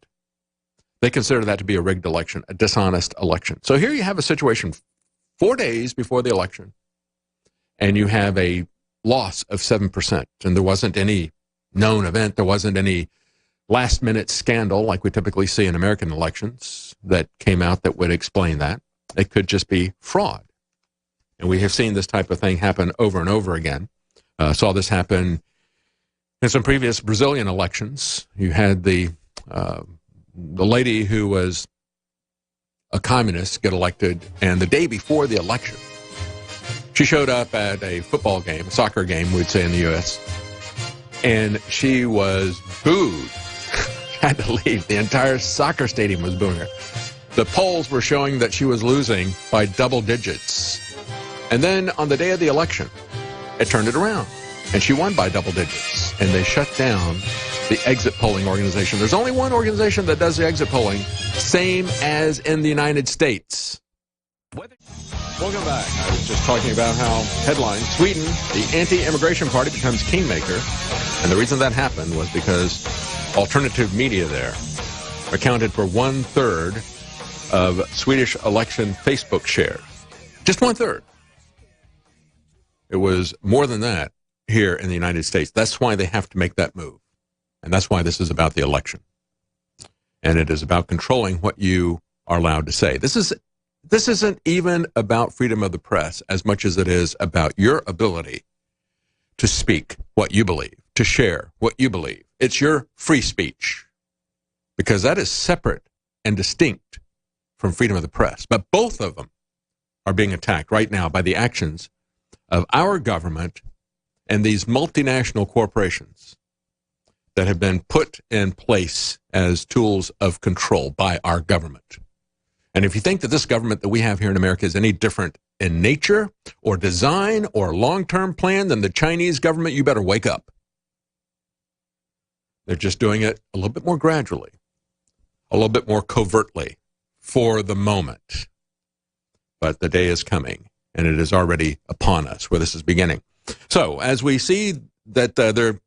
they consider that to be a rigged election, a dishonest election. So here you have a situation 4 days before the election, and you have a loss of 7%, and there wasn't any known event, there wasn't any last-minute scandal like we typically see in American elections that came out that would explain that. It could just be fraud. And we have seen this type of thing happen over and over again. Saw this happen in some previous Brazilian elections. You had the lady who was a communist get elected, and the day before the election, She showed up at a football game, a soccer game, we'd say in the U.S., and she was booed. Had to leave. The entire soccer stadium was booing her. The polls were showing that she was losing by double digits. And then on the day of the election, it turned it around, and she won by double digits. And they shut down the exit polling organization. There's only one organization that does the exit polling, same as in the United States. Welcome back. I was just talking about how headline, Sweden, the anti-immigration party becomes kingmaker. And the reason that happened was because alternative media there accounted for 1/3 of Swedish election Facebook shares. Just 1/3. It was more than that here in the United States. That's why they have to make that move. And that's why this is about the election. And it is about controlling what you are allowed to say. This isn't even about freedom of the press as much as it is about your ability to speak what you believe, to share what you believe. It's your free speech, because that is separate and distinct from freedom of the press. But both of them are being attacked right now by the actions of our government and these multinational corporations that have been put in place as tools of control by our government. And if you think that this government that we have here in America is any different in nature or design or long-term plan than the Chinese government, you better wake up. They're just doing it a little bit more gradually, a little bit more covertly for the moment. But the day is coming, and it is already upon us where this is beginning. So as we see that they're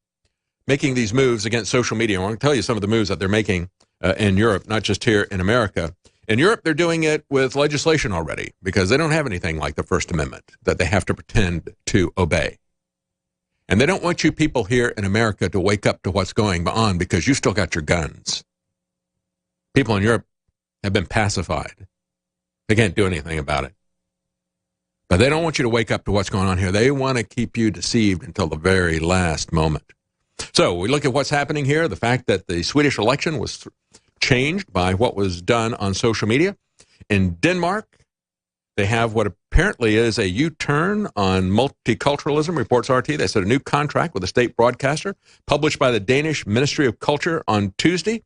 making these moves against social media, I want to tell you some of the moves that they're making in Europe, not just here in America. In Europe, they're doing it with legislation already because they don't have anything like the First Amendment that they have to pretend to obey. And they don't want you people here in America to wake up to what's going on because you still got your guns. People in Europe have been pacified. They can't do anything about it. But they don't want you to wake up to what's going on here. They want to keep you deceived until the very last moment. So we look at what's happening here, the fact that the Swedish election was changed by what was done on social media. In Denmark, they have what apparently is a U-turn on multiculturalism, reports RT. They said a new contract with a state broadcaster published by the Danish Ministry of Culture on Tuesday.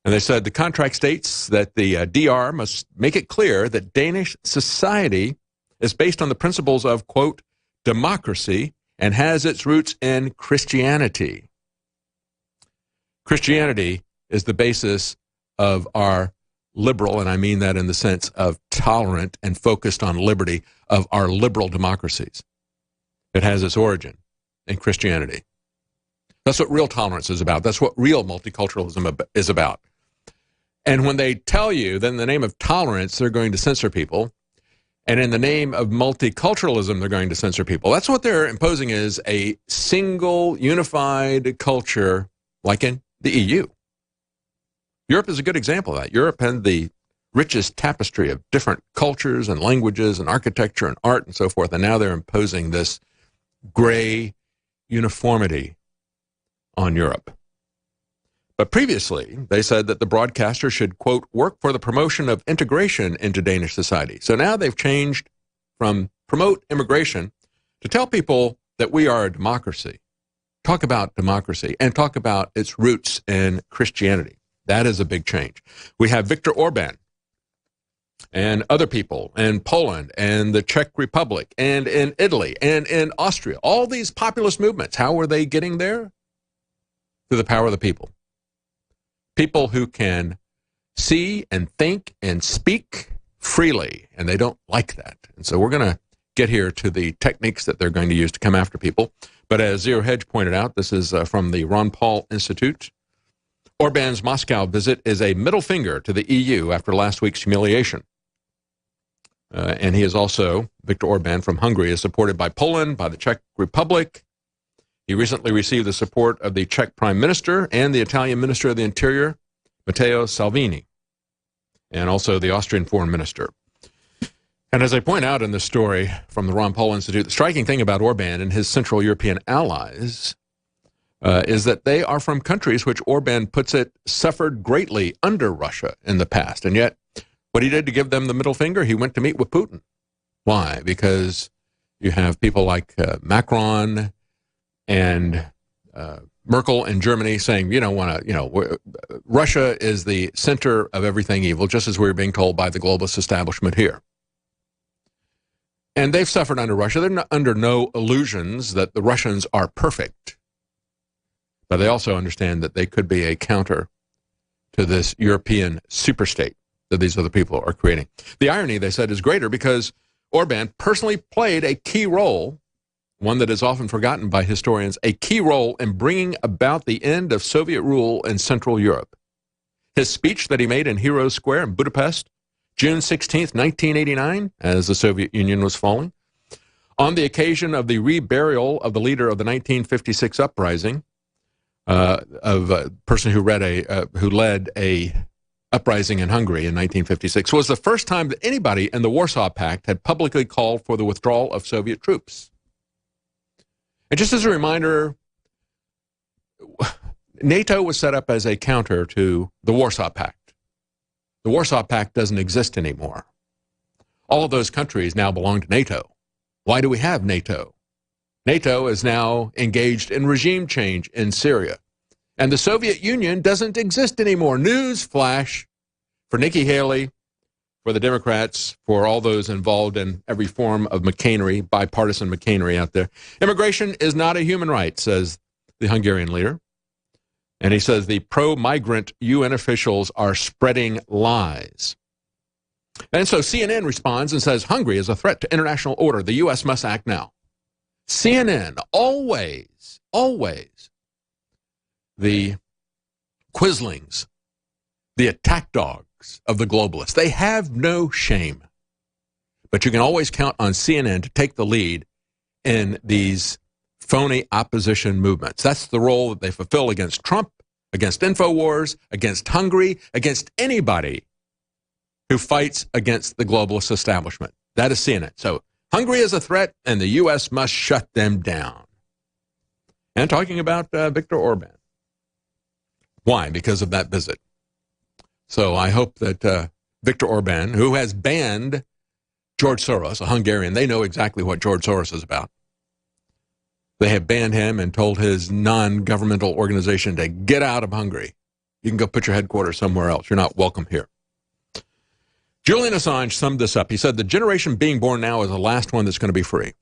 And they said the contract states that the DR must make it clear that Danish society is based on the principles of, quote, democracy and has its roots in Christianity. Christianity is the basis of our liberal, and I mean that in the sense of tolerant and focused on liberty, of our liberal democracies. It has its origin in Christianity. That's what real tolerance is about. That's what real multiculturalism is about. And when they tell you that in the name of tolerance, they're going to censor people, and in the name of multiculturalism, they're going to censor people. That's what they're imposing, is a single, unified culture like in the EU. Europe is a good example of that. Europe had the richest tapestry of different cultures and languages and architecture and art and so forth, and now they're imposing this gray uniformity on Europe. But previously, they said that the broadcaster should, quote, work for the promotion of integration into Danish society. So now they've changed from promote immigration to tell people that we are a democracy. Talk about democracy and talk about its roots in Christianity. That is a big change. We have Viktor Orban and other people in Poland and the Czech Republic and in Italy and in Austria. All these populist movements, how are they getting there? Through the power of the people. People who can see and think and speak freely, and they don't like that. And so we're going to get here to the techniques that they're going to use to come after people. But as Zero Hedge pointed out, this is from the Ron Paul Institute. Orban's Moscow visit is a middle finger to the EU after last week's humiliation. And he is also, Viktor Orban from Hungary, is supported by Poland, by the Czech Republic. He recently received the support of the Czech Prime Minister and the Italian Minister of the Interior, Matteo Salvini, and also the Austrian Foreign Minister. And as I point out in this story from the Ron Paul Institute, the striking thing about Orban and his Central European allies is that they are from countries which Orban puts it suffered greatly under Russia in the past. And yet, what he did to give them the middle finger, he went to meet with Putin. Why? Because You have people like Macron and Merkel in Germany saying, Russia is the center of everything evil, just as we were being told by the globalist establishment here. And they've suffered under Russia. They're under no illusions that the Russians are perfect. But they also understand that they could be a counter to this European superstate that these other people are creating. The irony, they said, is greater because Orban personally played a key role, one that is often forgotten by historians, a key role in bringing about the end of Soviet rule in Central Europe. His speech that he made in Heroes Square in Budapest, June 16th, 1989, as the Soviet Union was falling, on the occasion of the reburial of the leader of the 1956 uprising, of a person who led a uprising in Hungary in 1956, was the first time that anybody in the Warsaw Pact had publicly called for the withdrawal of Soviet troops. And just as a reminder, NATO was set up as a counter to the Warsaw Pact. The Warsaw Pact doesn't exist anymore. All of those countries now belong to NATO. Why do we have NATO? NATO is now engaged in regime change in Syria. And the Soviet Union doesn't exist anymore. News flash for Nikki Haley, for the Democrats, for all those involved in every form of chicanery, bipartisan chicanery out there. Immigration is not a human right, says the Hungarian leader. And he says the pro-migrant UN officials are spreading lies. And so CNN responds and says, Hungary is a threat to international order. The U.S. must act now. CNN, always the quislings, the attack dogs of the globalists. They have no shame. But you can always count on CNN to take the lead in these phony opposition movements. That's the role that they fulfill against Trump, against InfoWars, against Hungary, against anybody who fights against the globalist establishment. That is CNN. So Hungary is a threat, and the U.S. must shut them down. And talking about Viktor Orban. Why? Because of that visit. So I hope that Viktor Orban, who has banned George Soros, a Hungarian, they know exactly what George Soros is about. They have banned him and told his non-governmental organization to get out of Hungary. You can go put your headquarters somewhere else. You're not welcome here. Julian Assange summed this up. He said, the generation being born now is the last one that's going to be free.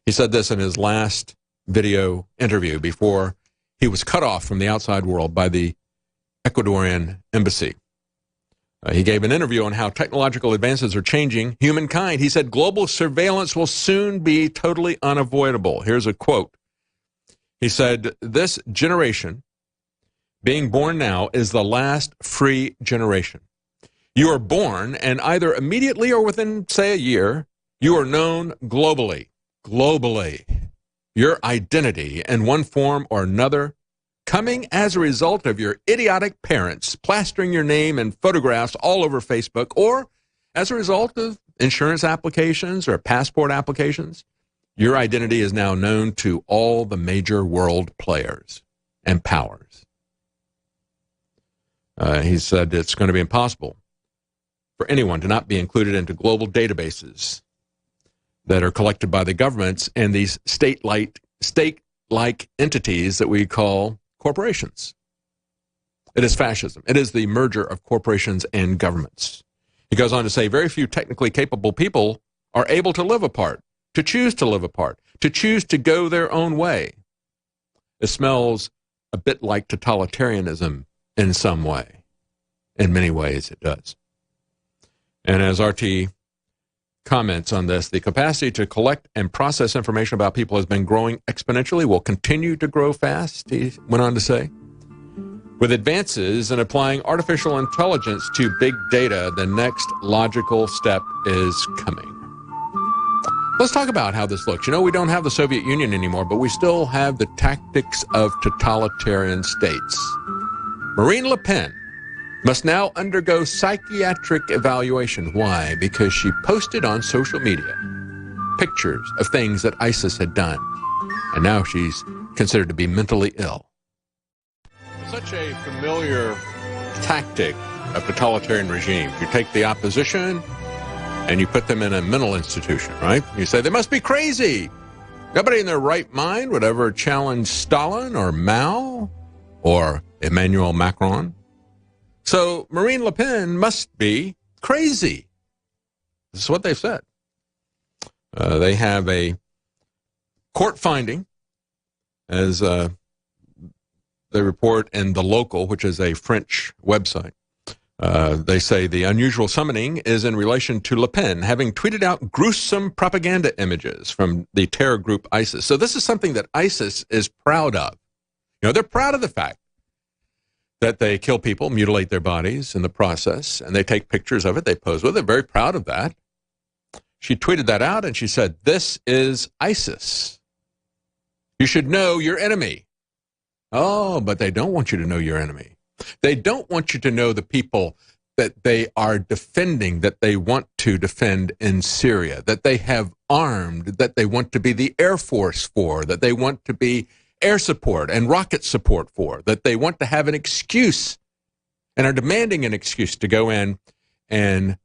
He said this in his last video interview before he was cut off from the outside world by the Ecuadorian embassy. He gave an interview on how technological advances are changing humankind. He said, global surveillance will soon be totally unavoidable. Here's a quote. He said, this generation, being born now, is the last free generation. You are born, and either immediately or within, say, a year, you are known globally. Globally. Your identity in one form or another, coming as a result of your idiotic parents plastering your name and photographs all over Facebook, or as a result of insurance applications or passport applications, your identity is now known to all the major world players and powers. He said it's going to be impossible for anyone to not be included into global databases that are collected by the governments and these state-like entities that we call corporations. It is fascism. It is the merger of corporations and governments. He goes on to say, very few technically capable people are able to live apart, to choose to live apart, to choose to go their own way. It smells a bit like totalitarianism in some way. In many ways, it does. And as RT comments on this, the capacity to collect and process information about people has been growing exponentially, will continue to grow fast, he went on to say. With advances in applying artificial intelligence to big data, the next logical step is coming. Let's talk about how this looks. You know, we don't have the Soviet Union anymore, but we still have the tactics of totalitarian states. Marine Le Pen must now undergo psychiatric evaluation. Why? Because she posted on social media pictures of things that ISIS had done, and now she's considered to be mentally ill. Such a familiar tactic of totalitarian regimes. You take the opposition, and you put them in a mental institution, right? You say they must be crazy. Nobody in their right mind would ever challenge Stalin or Mao or Emmanuel Macron. So Marine Le Pen must be crazy. This is what they've said. They have a court finding, as they report in The Local, which is a French website. They say the unusual summoning is in relation to Le Pen having tweeted out gruesome propaganda images from the terror group ISIS. So this is something that ISIS is proud of. You know, they're proud of the fact that they kill people, mutilate their bodies in the process, and they take pictures of it, they pose with it. They're very proud of that. She tweeted that out, and she said, "This is ISIS. You should know your enemy." Oh, but they don't want you to know your enemy. They don't want you to know the people that they are defending, that they want to defend in Syria, that they have armed, that they want to be the Air Force for, that they want to be air support and rocket support for, that they want to have an excuse and are demanding an excuse to go in and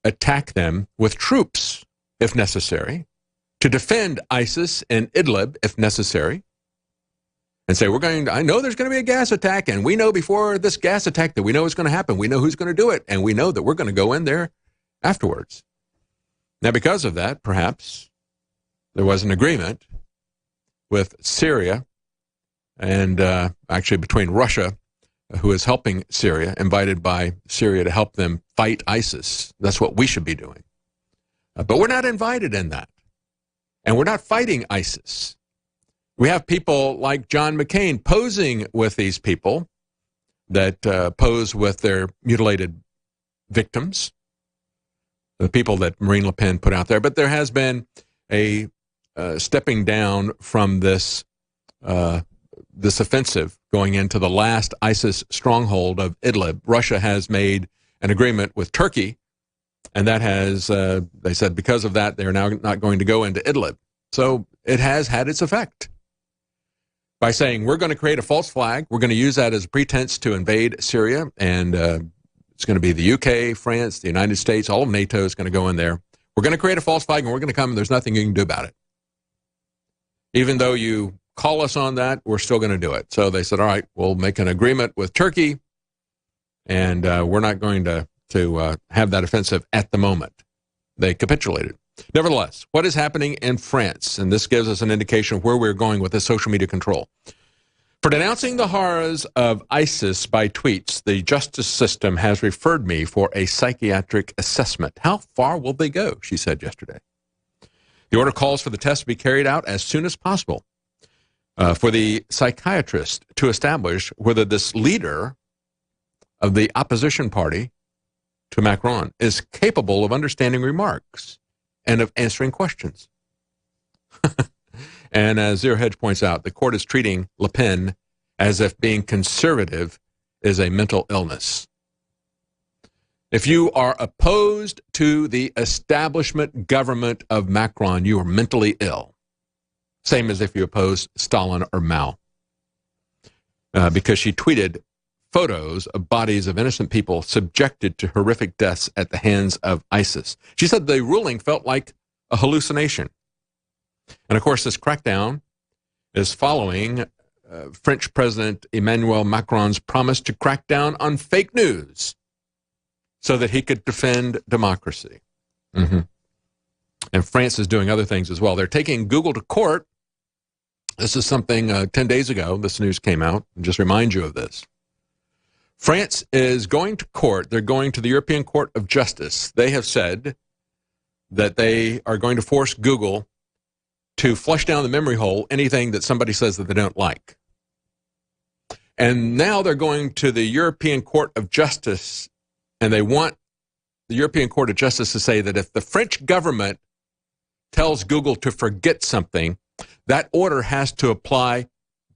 attack them with troops, if necessary, to defend ISIS in Idlib, if necessary, and say, I know there's going to be a gas attack, and we know before this gas attack that we know it's going to happen. We know who's going to do it, and we know that we're going to go in there afterwards. Now, because of that, perhaps there was an agreement with Syria and actually between Russia, who is helping Syria, invited by Syria to help them fight ISIS. That's what we should be doing. But we're not invited in that. And we're not fighting ISIS. We have people like John McCain posing with these people that pose with their mutilated victims, the people that Marine Le Pen put out there. But there has been a stepping down from this offensive going into the last ISIS stronghold of Idlib. Russia has made an agreement with Turkey, and that has, they said because of that, they're now not going to go into Idlib. So it has had its effect by saying we're going to create a false flag. We're going to use that as a pretense to invade Syria, and it's going to be the UK, France, the United States, all of NATO is going to go in there. We're going to create a false flag, and we're going to come, and there's nothing you can do about it. Even though you call us on that, we're still going to do it. So they said, all right, we'll make an agreement with Turkey, and we're not going to have that offensive at the moment. They capitulated. Nevertheless, what is happening in France? And this gives us an indication of where we're going with this social media control. For denouncing the horrors of ISIS by tweets, the justice system has referred me for a psychiatric assessment. How far will they go? She said yesterday. The order calls for the test to be carried out as soon as possible for the psychiatrist to establish whether this leader of the opposition party to Macron is capable of understanding remarks and of answering questions. And as Zero Hedge points out, the court is treating Le Pen as if being conservative is a mental illness. If you are opposed to the establishment government of Macron, you are mentally ill. Same as if you oppose Stalin or Mao. Because she tweeted photos of bodies of innocent people subjected to horrific deaths at the hands of ISIS. She said the ruling felt like a hallucination. And of course, this crackdown is following French President Emmanuel Macron's promise to crack down on fake news so that he could defend democracy. And France is doing other things as well. They're taking Google to court. This is something 10 days ago, this news came out, and just remind you of this. France is going to court. They're going to the European Court of Justice. They have said that they are going to force Google to flush down the memory hole anything that somebody says that they don't like. And now they're going to the European Court of Justice, and they want the European Court of Justice to say that if the French government tells Google to forget something, that order has to apply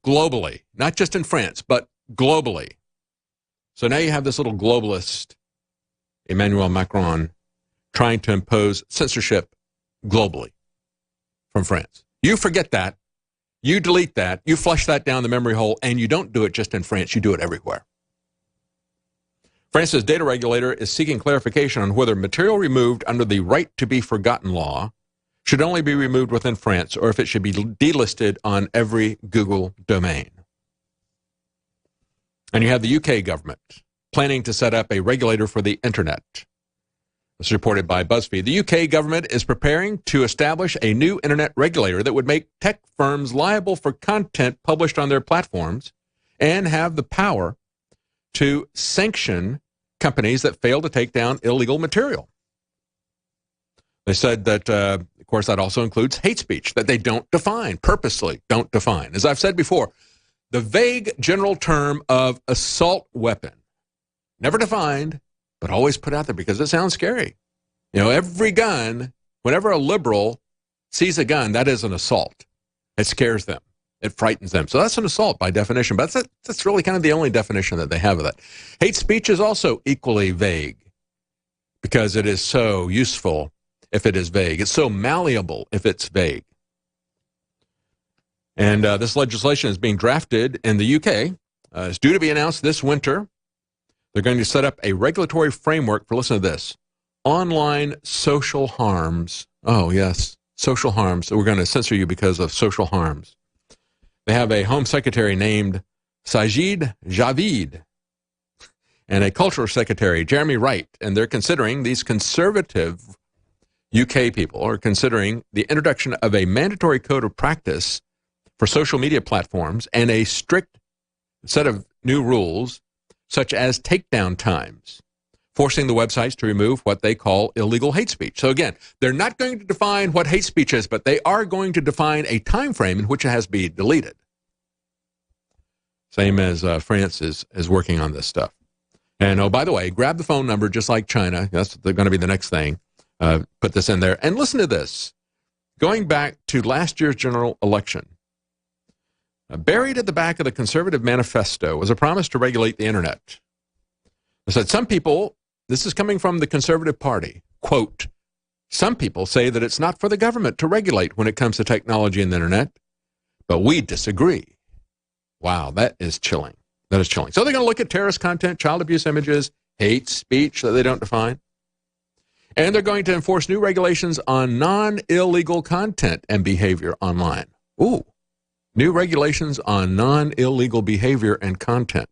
globally, not just in France, but globally. So now you have this little globalist, Emmanuel Macron, trying to impose censorship globally from France. You forget that, you delete that, you flush that down the memory hole, and you don't do it just in France, you do it everywhere. France's data regulator is seeking clarification on whether material removed under the right to be forgotten law should only be removed within France or if it should be delisted on every Google domain. And you have the UK government planning to set up a regulator for the internet. This is reported by BuzzFeed. The UK government is preparing to establish a new internet regulator that would make tech firms liable for content published on their platforms and have the power to sanction companies that fail to take down illegal material. They said that, of course, that also includes hate speech, that they don't define, purposely don't define. As I've said before, the vague general term of assault weapon, never defined, but always put out there because it sounds scary. You know, every gun, whenever a liberal sees a gun, that is an assault. It scares them. It frightens them. So that's an assault by definition, but that's really kind of the only definition that they have of that. Hate speech is also equally vague because it is so useful if it is vague. It's so malleable if it's vague. And this legislation is being drafted in the UK. It's due to be announced this winter. They're going to set up a regulatory framework for, listen to this, online social harms. Oh, yes, social harms. So we're going to censor you because of social harms. They have a Home Secretary named Sajid Javid and a Cultural Secretary, Jeremy Wright, and they're considering, these conservative UK people are considering the introduction of a mandatory code of practice for social media platforms and a strict set of new rules, such as takedown times, forcing the websites to remove what they call illegal hate speech. So again, they're not going to define what hate speech is, but they are going to define a time frame in which it has to be deleted. Same as France is working on this stuff. And oh, by the way, grab the phone number just like China. That's going to be the next thing. Put this in there. And listen to this. Going back to last year's general election, buried at the back of the Conservative Manifesto was a promise to regulate the internet. I said, some people, this is coming from the Conservative Party, quote, some people say that it's not for the government to regulate when it comes to technology and the internet, but we disagree. Wow, that is chilling. That is chilling. So they're going to look at terrorist content, child abuse images, hate speech that they don't define. And they're going to enforce new regulations on non-illegal content and behavior online. Ooh, new regulations on non-illegal behavior and content.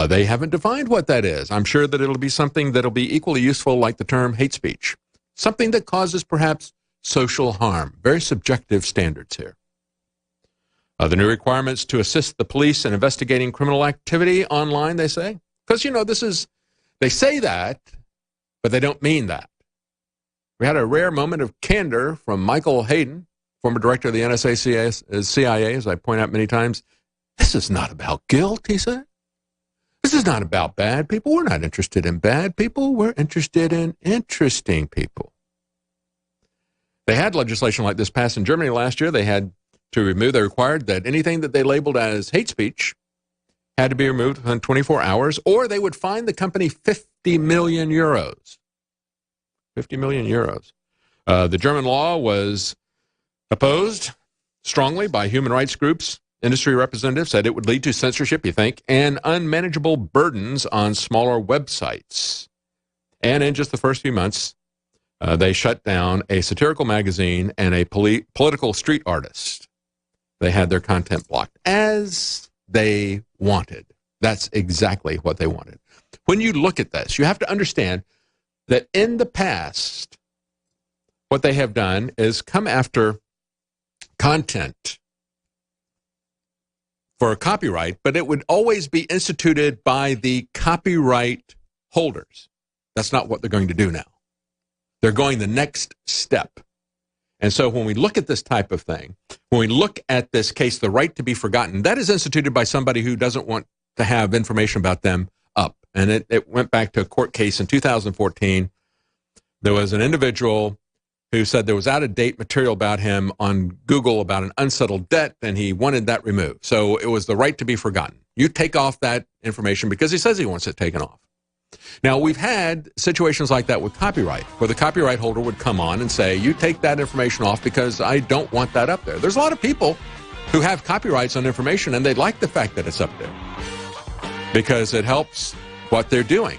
They haven't defined what that is. I'm sure that it'll be something that'll be equally useful, like the term hate speech. Something that causes perhaps social harm. Very subjective standards here. The new requirements to assist the police in investigating criminal activity online, they say. Because, you know, they say that, but they don't mean that. We had a rare moment of candor from Michael Hayden, former director of the NSA CIA, as I point out many times. This is not about guilt, he said. This is not about bad people. We're not interested in bad people. We're interested in interesting people. They had legislation like this passed in Germany last year. They required that anything that they labeled as hate speech had to be removed within 24 hours, or they would fine the company 50 million euros. 50 million euros. The German law was opposed strongly by human rights groups. Industry representatives said it would lead to censorship, you think, and unmanageable burdens on smaller websites. And in just the first few months, they shut down a satirical magazine and a political street artist. They had their content blocked as they wanted. That's exactly what they wanted. When you look at this, you have to understand that in the past, what they have done is come after content for copyright, but it would always be instituted by the copyright holders. That's not what they're going to do now. They're going the next step. And so when we look at this type of thing, when we look at this case, the right to be forgotten, that is instituted by somebody who doesn't want to have information about them up. And it went back to a court case in 2014. There was an individual who said there was out-of-date material about him on Google about an unsettled debt, and he wanted that removed. So it was the right to be forgotten. You take off that information because he says he wants it taken off. Now, we've had situations like that with copyright, where the copyright holder would come on and say, you take that information off because I don't want that up there. There's a lot of people who have copyrights on information, and they like the fact that it's up there because it helps what they're doing.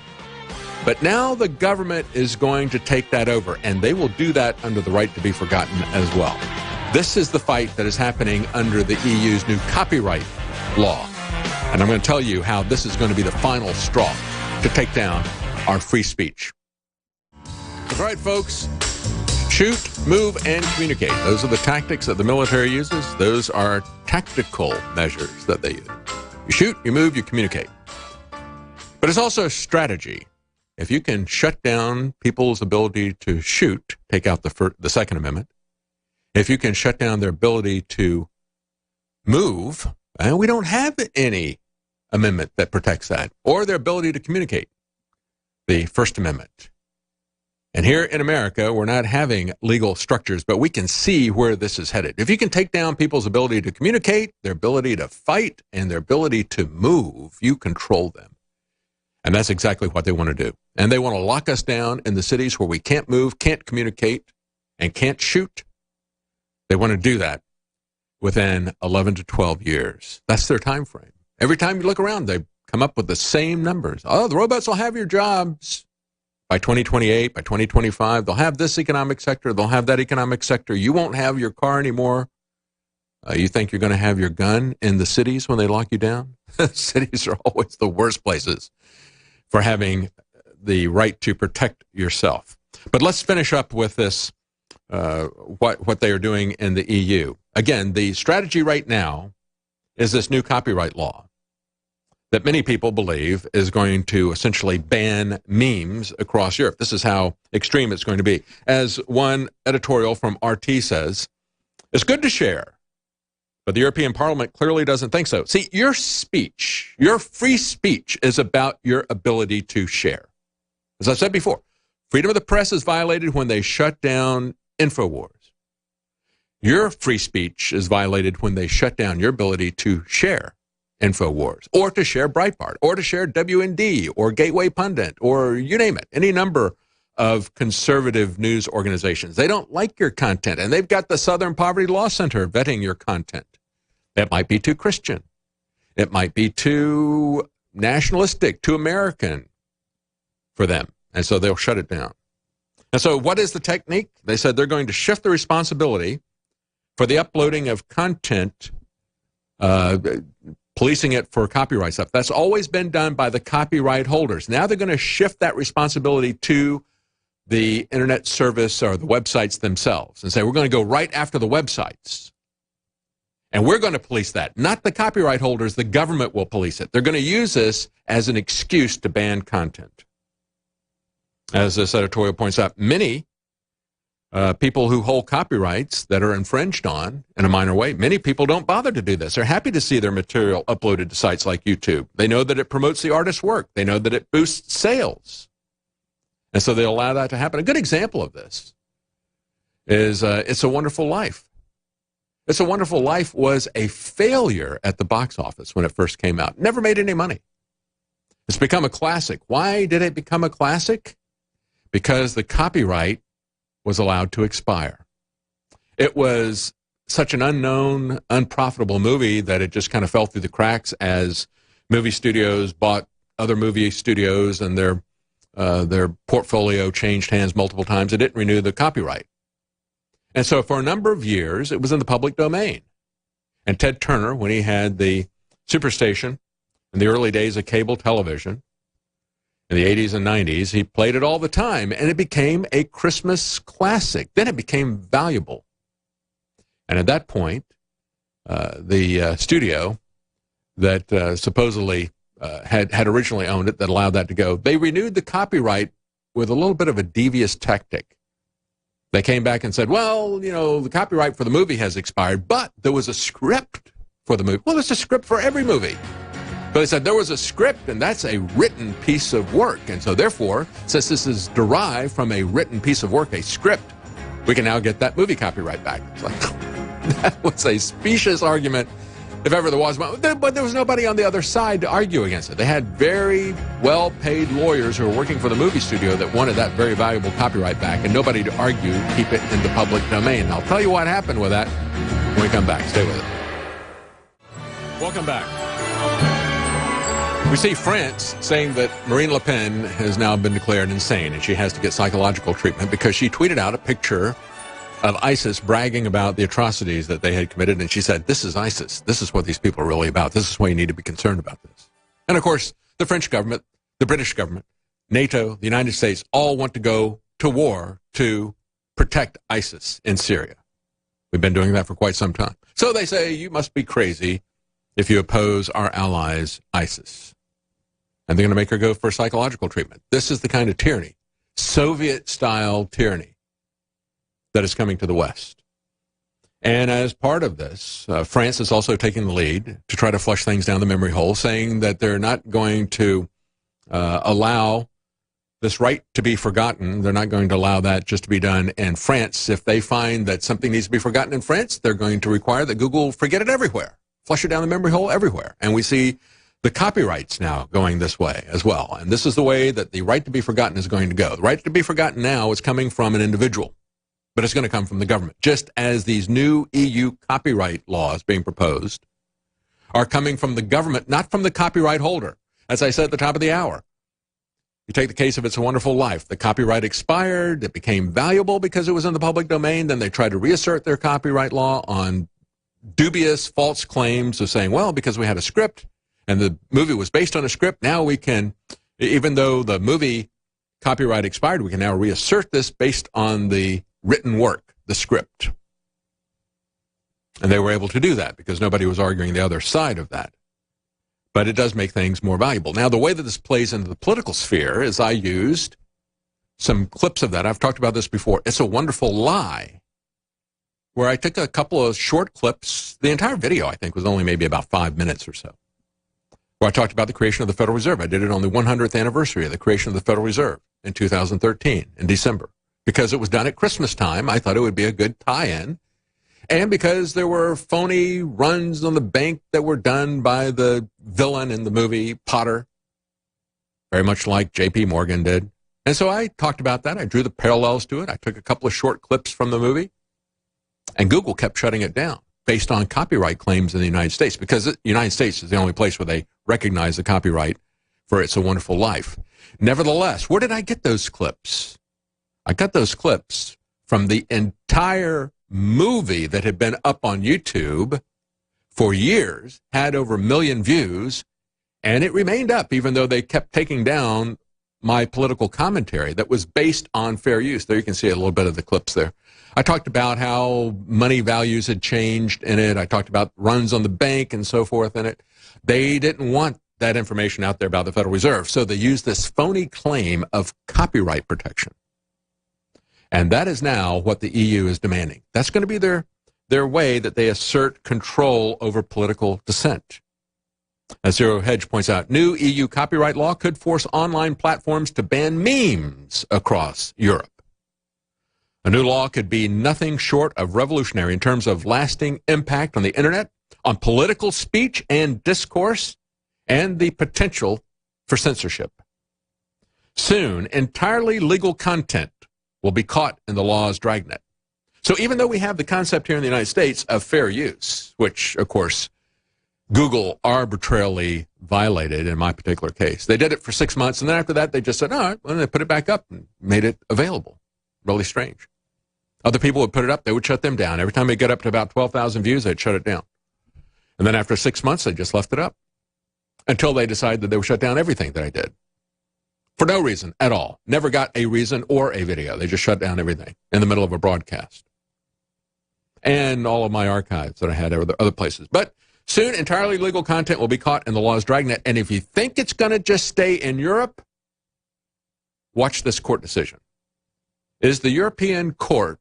But now the government is going to take that over, and they will do that under the right to be forgotten as well. This is the fight that is happening under the EU's new copyright law. And I'm going to tell you how this is going to be the final straw to take down our free speech. All right, folks. Shoot, move, and communicate. Those are the tactics that the military uses. Those are tactical measures that they use. You shoot, you move, you communicate. But it's also a strategy. If you can shut down people's ability to shoot, take out the Second Amendment. If you can shut down their ability to move, and we don't have any amendment that protects that, or their ability to communicate, the First Amendment. And here in America, we're not having legal structures, but we can see where this is headed. If you can take down people's ability to communicate, their ability to fight, and their ability to move, you control them. And that's exactly what they want to do. And they want to lock us down in the cities where we can't move, can't communicate, and can't shoot. They want to do that within 11 to 12 years. That's their time frame. Every time you look around, they come up with the same numbers. Oh, the robots will have your jobs by 2028, by 2025. They'll have this economic sector. They'll have that economic sector. You won't have your car anymore. You think you're going to have your gun in the cities when they lock you down? Cities are always the worst places for having the right to protect yourself. But let's finish up with this, what they are doing in the EU. Again, the strategy right now is this new copyright law that many people believe is going to essentially ban memes across Europe. This is how extreme it's going to be. As one editorial from RT says, it's good to share, but the European Parliament clearly doesn't think so. See, your speech, your free speech is about your ability to share. As I said before, freedom of the press is violated when they shut down InfoWars. Your free speech is violated when they shut down your ability to share InfoWars, or to share Breitbart, or to share WND, or Gateway Pundit, or you name it, any number of conservative news organizations. They don't like your content, and they've got the Southern Poverty Law Center vetting your content. It might be too Christian. It might be too nationalistic, too American for them, and so they'll shut it down. And so what is the technique? They said they're going to shift the responsibility for the uploading of content, policing it for copyright stuff. That's always been done by the copyright holders. Now they're going to shift that responsibility to the internet service or the websites themselves and say, we're going to go right after the websites. And we're going to police that. Not the copyright holders. The government will police it. They're going to use this as an excuse to ban content. As this editorial points out, many people who hold copyrights that are infringed on in a minor way, many people don't bother to do this. They're happy to see their material uploaded to sites like YouTube. They know that it promotes the artist's work. They know that it boosts sales. And so they allow that to happen. A good example of this is It's a Wonderful Life. It's a Wonderful Life was a failure at the box office when it first came out. Never made any money. It's become a classic. Why did it become a classic? Because the copyright was allowed to expire. It was such an unknown, unprofitable movie that it just kind of fell through the cracks as movie studios bought other movie studios and their portfolio changed hands multiple times. It didn't renew the copyright. And so for a number of years, it was in the public domain. And Ted Turner, when he had the Superstation in the early days of cable television, in the 80s and 90s, he played it all the time, and it became a Christmas classic. Then it became valuable. And at that point, the studio that supposedly had originally owned it, that allowed that to go, they renewed the copyright with a little bit of a devious tactic. They came back and said, well, you know, the copyright for the movie has expired, but there was a script for the movie. Well, there's a script for every movie. But they said there was a script, and that's a written piece of work. And so therefore, since this is derived from a written piece of work, a script, we can now get that movie copyright back. It's like, that was a specious argument, if ever there was one. But there was nobody on the other side to argue against it. They had very well-paid lawyers who were working for the movie studio that wanted that very valuable copyright back, and nobody to argue, keep it in the public domain. I'll tell you what happened with that when we come back. Stay with it. Welcome back. We see France saying that Marine Le Pen has now been declared insane and she has to get psychological treatment because she tweeted out a picture of ISIS bragging about the atrocities that they had committed. And she said, this is ISIS. This is what these people are really about. This is why you need to be concerned about this. And of course, the French government, the British government, NATO, the United States, all want to go to war to protect ISIS in Syria. We've been doing that for quite some time. So they say, you must be crazy if you oppose our allies, ISIS. And they're going to make her go for psychological treatment. This is the kind of tyranny, Soviet-style tyranny, that is coming to the West. And as part of this, France is also taking the lead to try to flush things down the memory hole, saying that they're not going to allow this right to be forgotten. They're not going to allow that just to be done in France. If they find that something needs to be forgotten in France, they're going to require that Google forget it everywhere, flush it down the memory hole everywhere. And we see the copyrights now going this way as well. And this is the way that the right to be forgotten is going to go. The right to be forgotten now is coming from an individual, but it's going to come from the government, just as these new EU copyright laws being proposed are coming from the government, not from the copyright holder. As I said at the top of the hour, you take the case of It's a Wonderful Life. The copyright expired. It became valuable because it was in the public domain. Then they tried to reassert their copyright law on dubious, false claims of saying, well, because we had a script and the movie was based on a script, now we can, even though the movie copyright expired, we can now reassert this based on the written work, the script. And they were able to do that because nobody was arguing the other side of that. But it does make things more valuable. Now, the way that this plays into the political sphere is I used some clips of that. I've talked about this before. It's a Wonderful Lie, where I took a couple of short clips. The entire video, I think, was only maybe about 5 minutes or so, where I talked about the creation of the Federal Reserve. I did it on the 100th anniversary of the creation of the Federal Reserve in 2013, in December. Because it was done at Christmas time, I thought it would be a good tie-in. And because there were phony runs on the bank that were done by the villain in the movie, Potter, very much like J.P. Morgan did. And so I talked about that. I drew the parallels to it. I took a couple of short clips from the movie. And Google kept shutting it down based on copyright claims in the United States, because the United States is the only place where they recognize the copyright for It's a Wonderful Life. Nevertheless, where did I get those clips? I got those clips from the entire movie that had been up on YouTube for years, had over 1 million views, and it remained up even though they kept taking down my political commentary that was based on fair use. There you can see a little bit of the clips there. I talked about how money values had changed in it. I talked about runs on the bank and so forth in it. They didn't want that information out there about the Federal Reserve, so they used this phony claim of copyright protection. And that is now what the EU is demanding. That's going to be their way that they assert control over political dissent. As Zero Hedge points out, new EU copyright law could force online platforms to ban memes across Europe. A new law could be nothing short of revolutionary in terms of lasting impact on the internet, on political speech and discourse, and the potential for censorship. Soon, entirely legal content will be caught in the law's dragnet. So even though we have the concept here in the United States of fair use, which, of course, Google arbitrarily violated in my particular case. They did it for 6 months, and then after that, they just said, all right, well, they put it back up and made it available. Really strange. Other people would put it up, they would shut them down. Every time they get up to about 12,000 views, they'd shut it down. And then after 6 months, they just left it up until they decided that they would shut down everything that I did. For no reason at all. Never got a reason or a video. They just shut down everything in the middle of a broadcast. And all of my archives that I had other places. But soon, entirely legal content will be caught in the law's dragnet. And if you think it's going to just stay in Europe, watch this court decision. Is the European court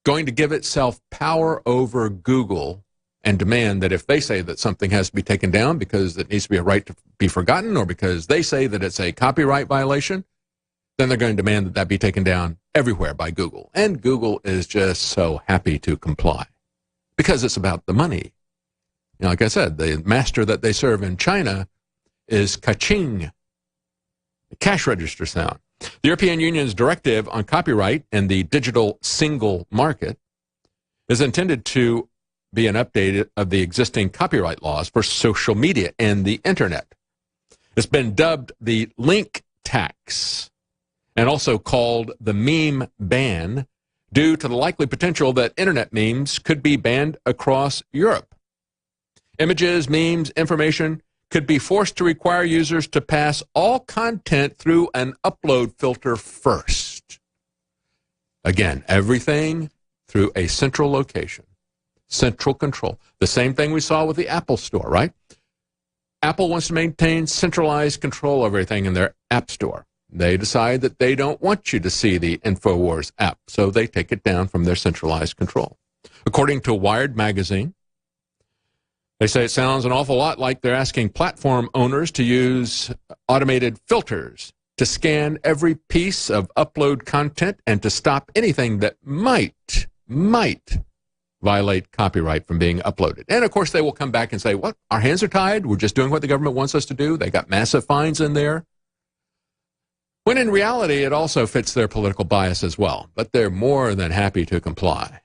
going to give itself power over Google and demand that if they say that something has to be taken down because it needs to be a right to be forgotten, or because they say that it's a copyright violation, then they're going to demand that that be taken down everywhere by Google. And Google is just so happy to comply because it's about the money. You know, like I said, the master that they serve in China is ka-ching, the cash register sound. The European Union's directive on copyright and the digital single market is intended to be an update of the existing copyright laws for social media and the internet. It's been dubbed the link tax and also called the meme ban due to the likely potential that internet memes could be banned across Europe. Images, memes, information could be forced to require users to pass all content through an upload filter first. Again, everything through a central location, central control. The same thing we saw with the Apple Store, right? Apple wants to maintain centralized control over everything in their App Store. They decide that they don't want you to see the InfoWars app, so they take it down from their centralized control. According to Wired magazine, they say it sounds an awful lot like they're asking platform owners to use automated filters to scan every piece of upload content and to stop anything that might violate copyright from being uploaded. And, of course, they will come back and say, what, our hands are tied? We're just doing what the government wants us to do? They got massive fines in there. When in reality, it also fits their political bias as well. But they're more than happy to comply.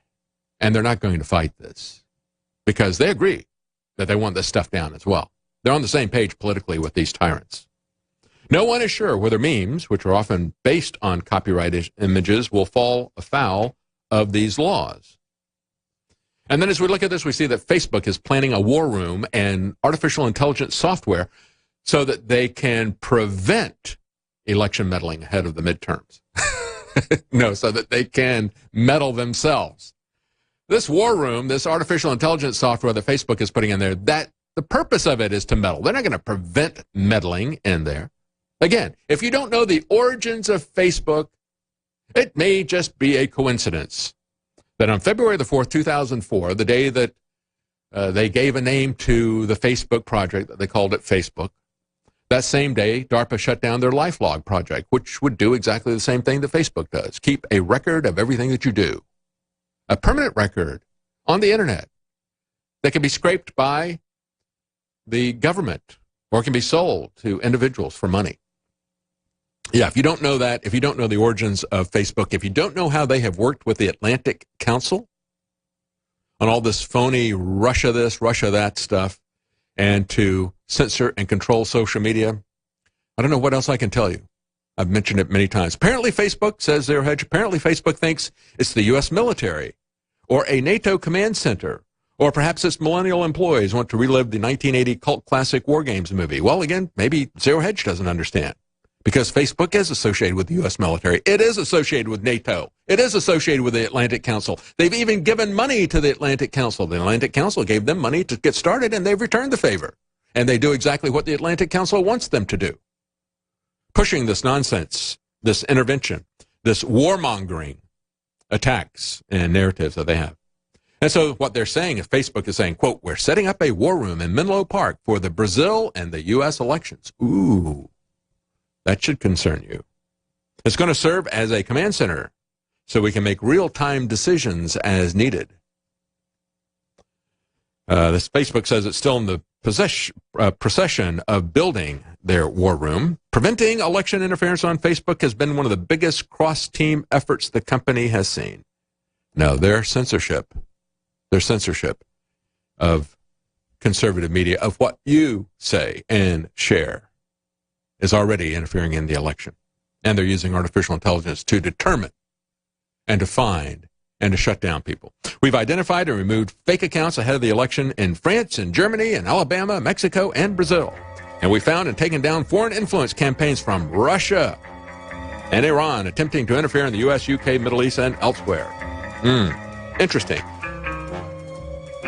And they're not going to fight this because they agree that they want this stuff down as well. They're on the same page politically with these tyrants. No one is sure whether memes, which are often based on copyrighted images, will fall afoul of these laws. And then as we look at this, we see that Facebook is planning a war room and artificial intelligence software so that they can prevent election meddling ahead of the midterms. No, so that they can meddle themselves. This war room, this artificial intelligence software that Facebook is putting in there, that the purpose of it is to meddle. They're not going to prevent meddling in there. Again, if you don't know the origins of Facebook, it may just be a coincidence that on February the 4th, 2004, the day that they gave a name to the Facebook project, that they called it Facebook, that same day, DARPA shut down their LifeLog project, which would do exactly the same thing that Facebook does. Keep a record of everything that you do. A permanent record on the internet that can be scraped by the government or can be sold to individuals for money. Yeah, if you don't know that, if you don't know the origins of Facebook, if you don't know how they have worked with the Atlantic Council on all this phony Russia this, Russia that stuff, and to censor and control social media, I don't know what else I can tell you. I've mentioned it many times. Apparently Facebook, says Zero Hedge, apparently Facebook thinks it's the U.S. military or a NATO command center, or perhaps its millennial employees want to relive the 1980 cult classic War Games movie. Well, again, maybe Zero Hedge doesn't understand because Facebook is associated with the U.S. military. It is associated with NATO. It is associated with the Atlantic Council. They've even given money to the Atlantic Council. The Atlantic Council gave them money to get started, and they've returned the favor. And they do exactly what the Atlantic Council wants them to do. Pushing this nonsense, this intervention, this warmongering attacks and narratives that they have. And so what they're saying is Facebook is saying, quote, we're setting up a war room in Menlo Park for the Brazil and the U.S. elections. Ooh, that should concern you. It's going to serve as a command center so we can make real-time decisions as needed. This Facebook says it's still in the procession of building their war room. Preventing election interference on Facebook has been one of the biggest cross-team efforts the company has seen. No, their censorship of conservative media, of what you say and share, is already interfering in the election. And they're using artificial intelligence to determine and to find and to shut down people. We've identified and removed fake accounts ahead of the election in France and Germany and Alabama, Mexico, and Brazil. And we found and taken down foreign influence campaigns from Russia and Iran attempting to interfere in the U.S., UK, Middle East, and elsewhere. Interesting.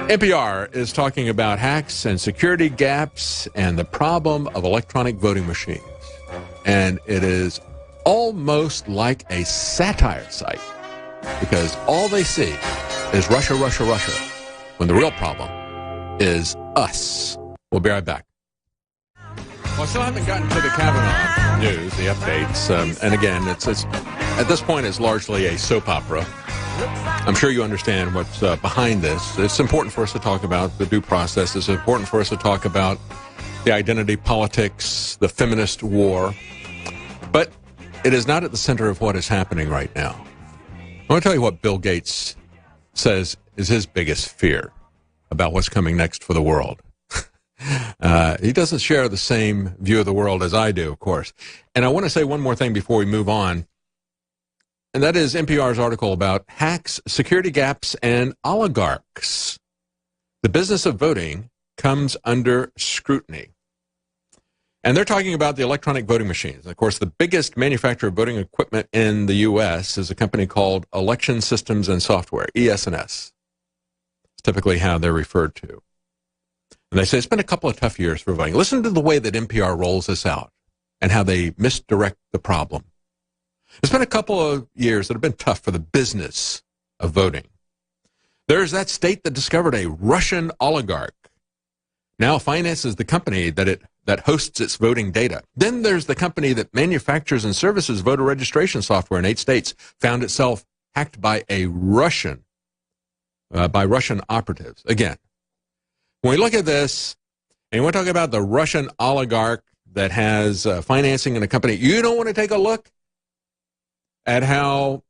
NPR is talking about hacks and security gaps and the problem of electronic voting machines. And it is almost like a satire site because all they see is Russia, Russia, Russia, when the real problem is us. We'll be right back. Well, I still haven't gotten to the Kavanaugh news, the updates. And again, it's at this point, it's largely a soap opera. I'm sure you understand what's behind this. It's important for us to talk about the due process. It's important for us to talk about the identity politics, the feminist war. But it is not at the center of what is happening right now. I want to tell you what Bill Gates says is his biggest fear about what's coming next for the world. He doesn't share the same view of the world as I do, of course. And I want to say one more thing before we move on, and that is NPR's article about hacks, security gaps, and oligarchs. The business of voting comes under scrutiny. And they're talking about the electronic voting machines. Of course, the biggest manufacturer of voting equipment in the U.S. is a company called Election Systems and Software, ES&S. It's typically how they're referred to. And they say it's been a couple of tough years for voting. Listen to the way that NPR rolls this out and how they misdirect the problem. It's been a couple of years that have been tough for the business of voting. There's that state that discovered a Russian oligarch now finances the company that hosts its voting data. Then there's the company that manufactures and services voter registration software in 8 states, found itself hacked by Russian operatives. Again, when we look at this, and we talk about the Russian oligarch that has financing in a company, you don't want to take a look at how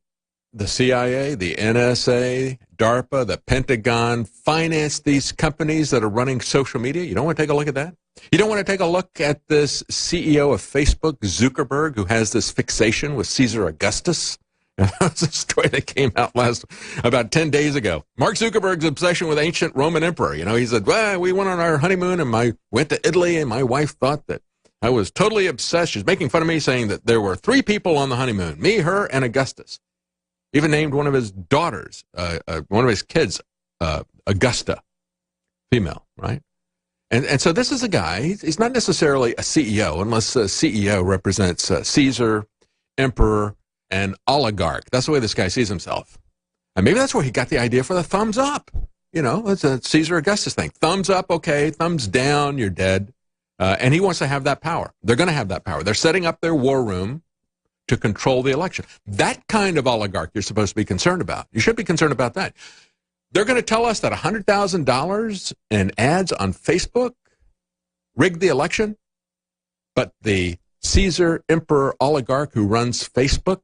the CIA, the NSA, DARPA, the Pentagon finance these companies that are running social media? You don't want to take a look at that? You don't want to take a look at this CEO of Facebook, Zuckerberg, who has this fixation with Caesar Augustus? That's a story that came out about 10 days ago. Mark Zuckerberg's obsession with ancient Roman emperor. He said, well, we went on our honeymoon and went to Italy, and my wife thought that I was totally obsessed. She's making fun of me, saying that there were 3 people on the honeymoon, me, her, and Augustus. Even named one of his daughters, one of his kids, Augusta, female, right? And so this is a guy, he's not necessarily a CEO, unless a CEO represents Caesar, emperor, and oligarch. That's the way this guy sees himself. And maybe that's where he got the idea for the thumbs up. It's a Caesar Augustus thing. Thumbs up, okay. Thumbs down, you're dead. And he wants to have that power. They're going to have that power. They're setting up their war room to control the election. That kind of oligarch you're supposed to be concerned about. You should be concerned about that. They're going to tell us that $100,000 in ads on Facebook rigged the election, but the Caesar emperor oligarch who runs Facebook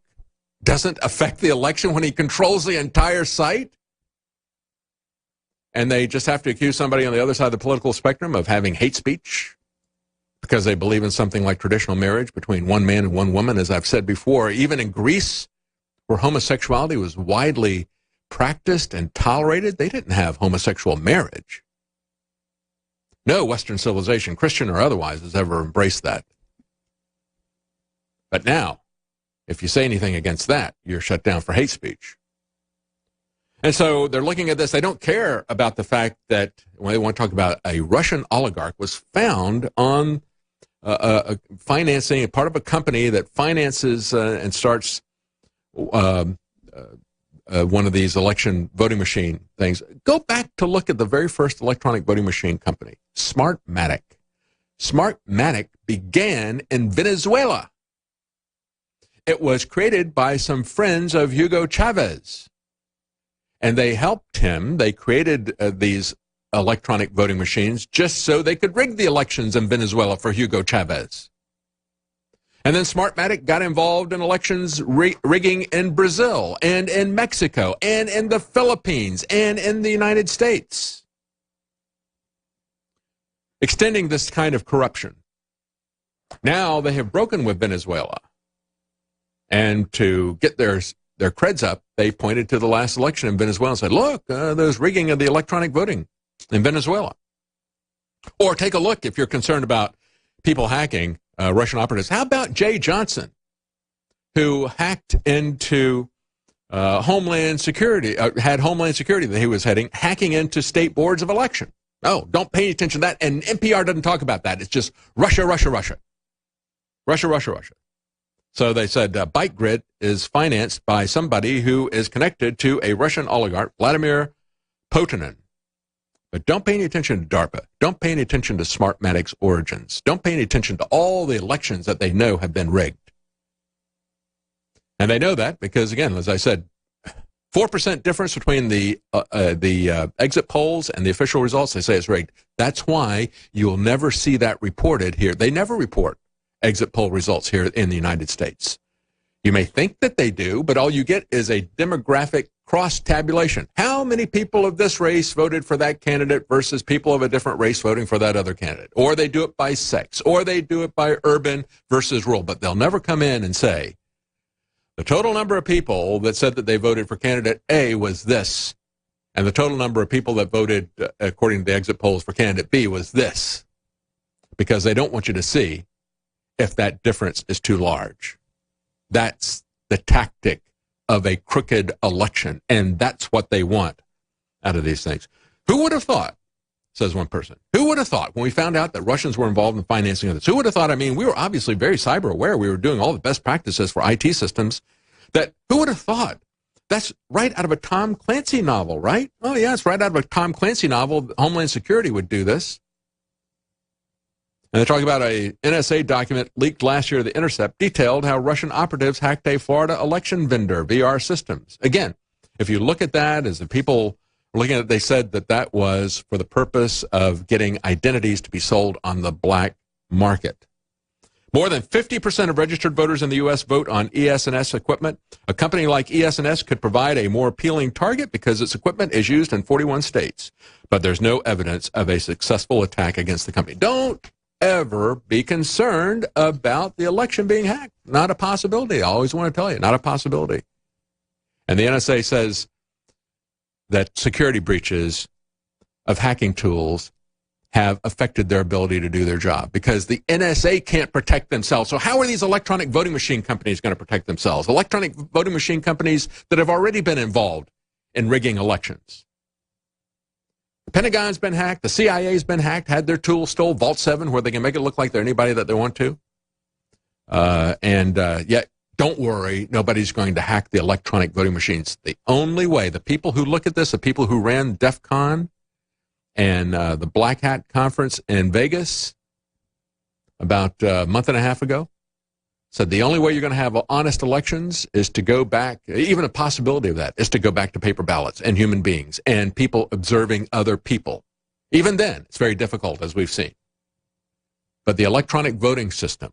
doesn't affect the election when he controls the entire site? And they just have to accuse somebody on the other side of the political spectrum of having hate speech because they believe in something like traditional marriage between one man and one woman, as I've said before. Even in Greece, where homosexuality was widely practiced and tolerated, they didn't have homosexual marriage. No Western civilization, Christian or otherwise, has ever embraced that. But now, if you say anything against that, you're shut down for hate speech. And so they're looking at this. They don't care about the fact that when they want to talk about a Russian oligarch was found on financing, part of a company that finances and starts one of these election voting machine things. Go back to look at the very first electronic voting machine company, Smartmatic. Smartmatic began in Venezuela. It was created by some friends of Hugo Chavez. And they helped him. They created these electronic voting machines just so they could rig the elections in Venezuela for Hugo Chavez. And then Smartmatic got involved in elections rigging in Brazil and in Mexico and in the Philippines and in the United States, extending this kind of corruption. Now they have broken with Venezuela. And to get their creds up, they pointed to the last election in Venezuela and said, look, there's rigging of the electronic voting in Venezuela. Or take a look if you're concerned about people hacking Russian operatives. How about Jay Johnson, who hacked into Homeland Security, had Homeland Security that he was heading, hacking into state boards of election? Oh, don't pay attention to that. And NPR doesn't talk about that. It's just Russia, Russia, Russia. Russia, Russia, Russia. So they said ByteGrid is financed by somebody who is connected to a Russian oligarch, Vladimir Putin. But don't pay any attention to DARPA. Don't pay any attention to Smartmatic's origins. Don't pay any attention to all the elections that they know have been rigged. And they know that because, again, as I said, 4% difference between the exit polls and the official results. They say it's rigged. That's why you'll never see that reported here. They never report exit poll results here in the United States. You may think that they do, but all you get is a demographic cross-tabulation. How many people of this race voted for that candidate versus people of a different race voting for that other candidate? Or they do it by sex, or they do it by urban versus rural. But they'll never come in and say, the total number of people that said that they voted for candidate A was this, and the total number of people that voted, according to the exit polls, for candidate B was this, because they don't want you to see if that difference is too large. That's the tactic of a crooked election, and that's what they want out of these things. Who would have thought, says one person, who would have thought when we found out that Russians were involved in financing of this? Who would have thought, I mean, we were obviously very cyber aware. We were doing all the best practices for IT systems. That who would have thought? That's right out of a Tom Clancy novel, right? Oh, yeah, it's right out of a Tom Clancy novel. Homeland Security would do this. And they're talking about a NSA document leaked last year to The Intercept, detailed how Russian operatives hacked a Florida election vendor, VR Systems. Again, if you look at that, as the people were looking at it, they said that that was for the purpose of getting identities to be sold on the black market. More than 50% of registered voters in the U.S. vote on ES&S equipment. A company like ES&S could provide a more appealing target because its equipment is used in 41 states. But there's no evidence of a successful attack against the company. Don't ever be concerned about the election being hacked. Not a possibility. I always want to tell you, not a possibility. And the NSA says that security breaches of hacking tools have affected their ability to do their job because the NSA can't protect themselves. So how are these electronic voting machine companies going to protect themselves? Electronic voting machine companies that have already been involved in rigging elections. The Pentagon's been hacked. The CIA's been hacked, had their tools stole, Vault 7, where they can make it look like they're anybody that they want to. Yet, don't worry, nobody's going to hack the electronic voting machines. The only way, the people who look at this, the people who ran DEF CON, and the Black Hat Conference in Vegas about a month and a half ago said the only way you're going to have honest elections is to go back, even a possibility of that, is to go back to paper ballots and human beings and people observing other people. Even then, it's very difficult, as we've seen. But the electronic voting system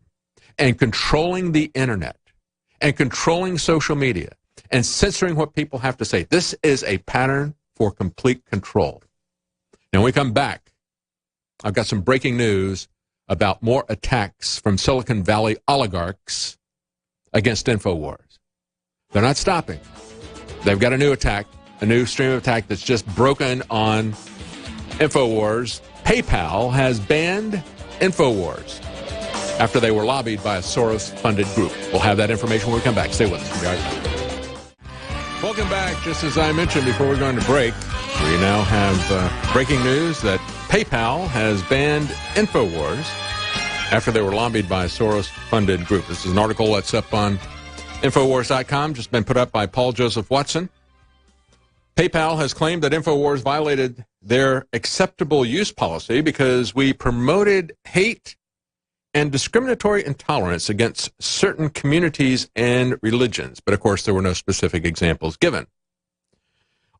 and controlling the internet and controlling social media and censoring what people have to say, this is a pattern for complete control. Now, when we come back, I've got some breaking news about more attacks from Silicon Valley oligarchs against InfoWars. They're not stopping. They've got a new attack, a new stream of attack that's just broken on InfoWars. PayPal has banned InfoWars after they were lobbied by a Soros-funded group. We'll have that information when we come back. Stay with us. We'll be right back. Welcome back. Just as I mentioned before we're going to break, we now have breaking news that PayPal has banned InfoWars after they were lobbied by a Soros-funded group. This is an article that's up on Infowars.com, just been put up by Paul Joseph Watson. PayPal has claimed that InfoWars violated their acceptable use policy because we promoted hate and discriminatory intolerance against certain communities and religions. But, of course, there were no specific examples given.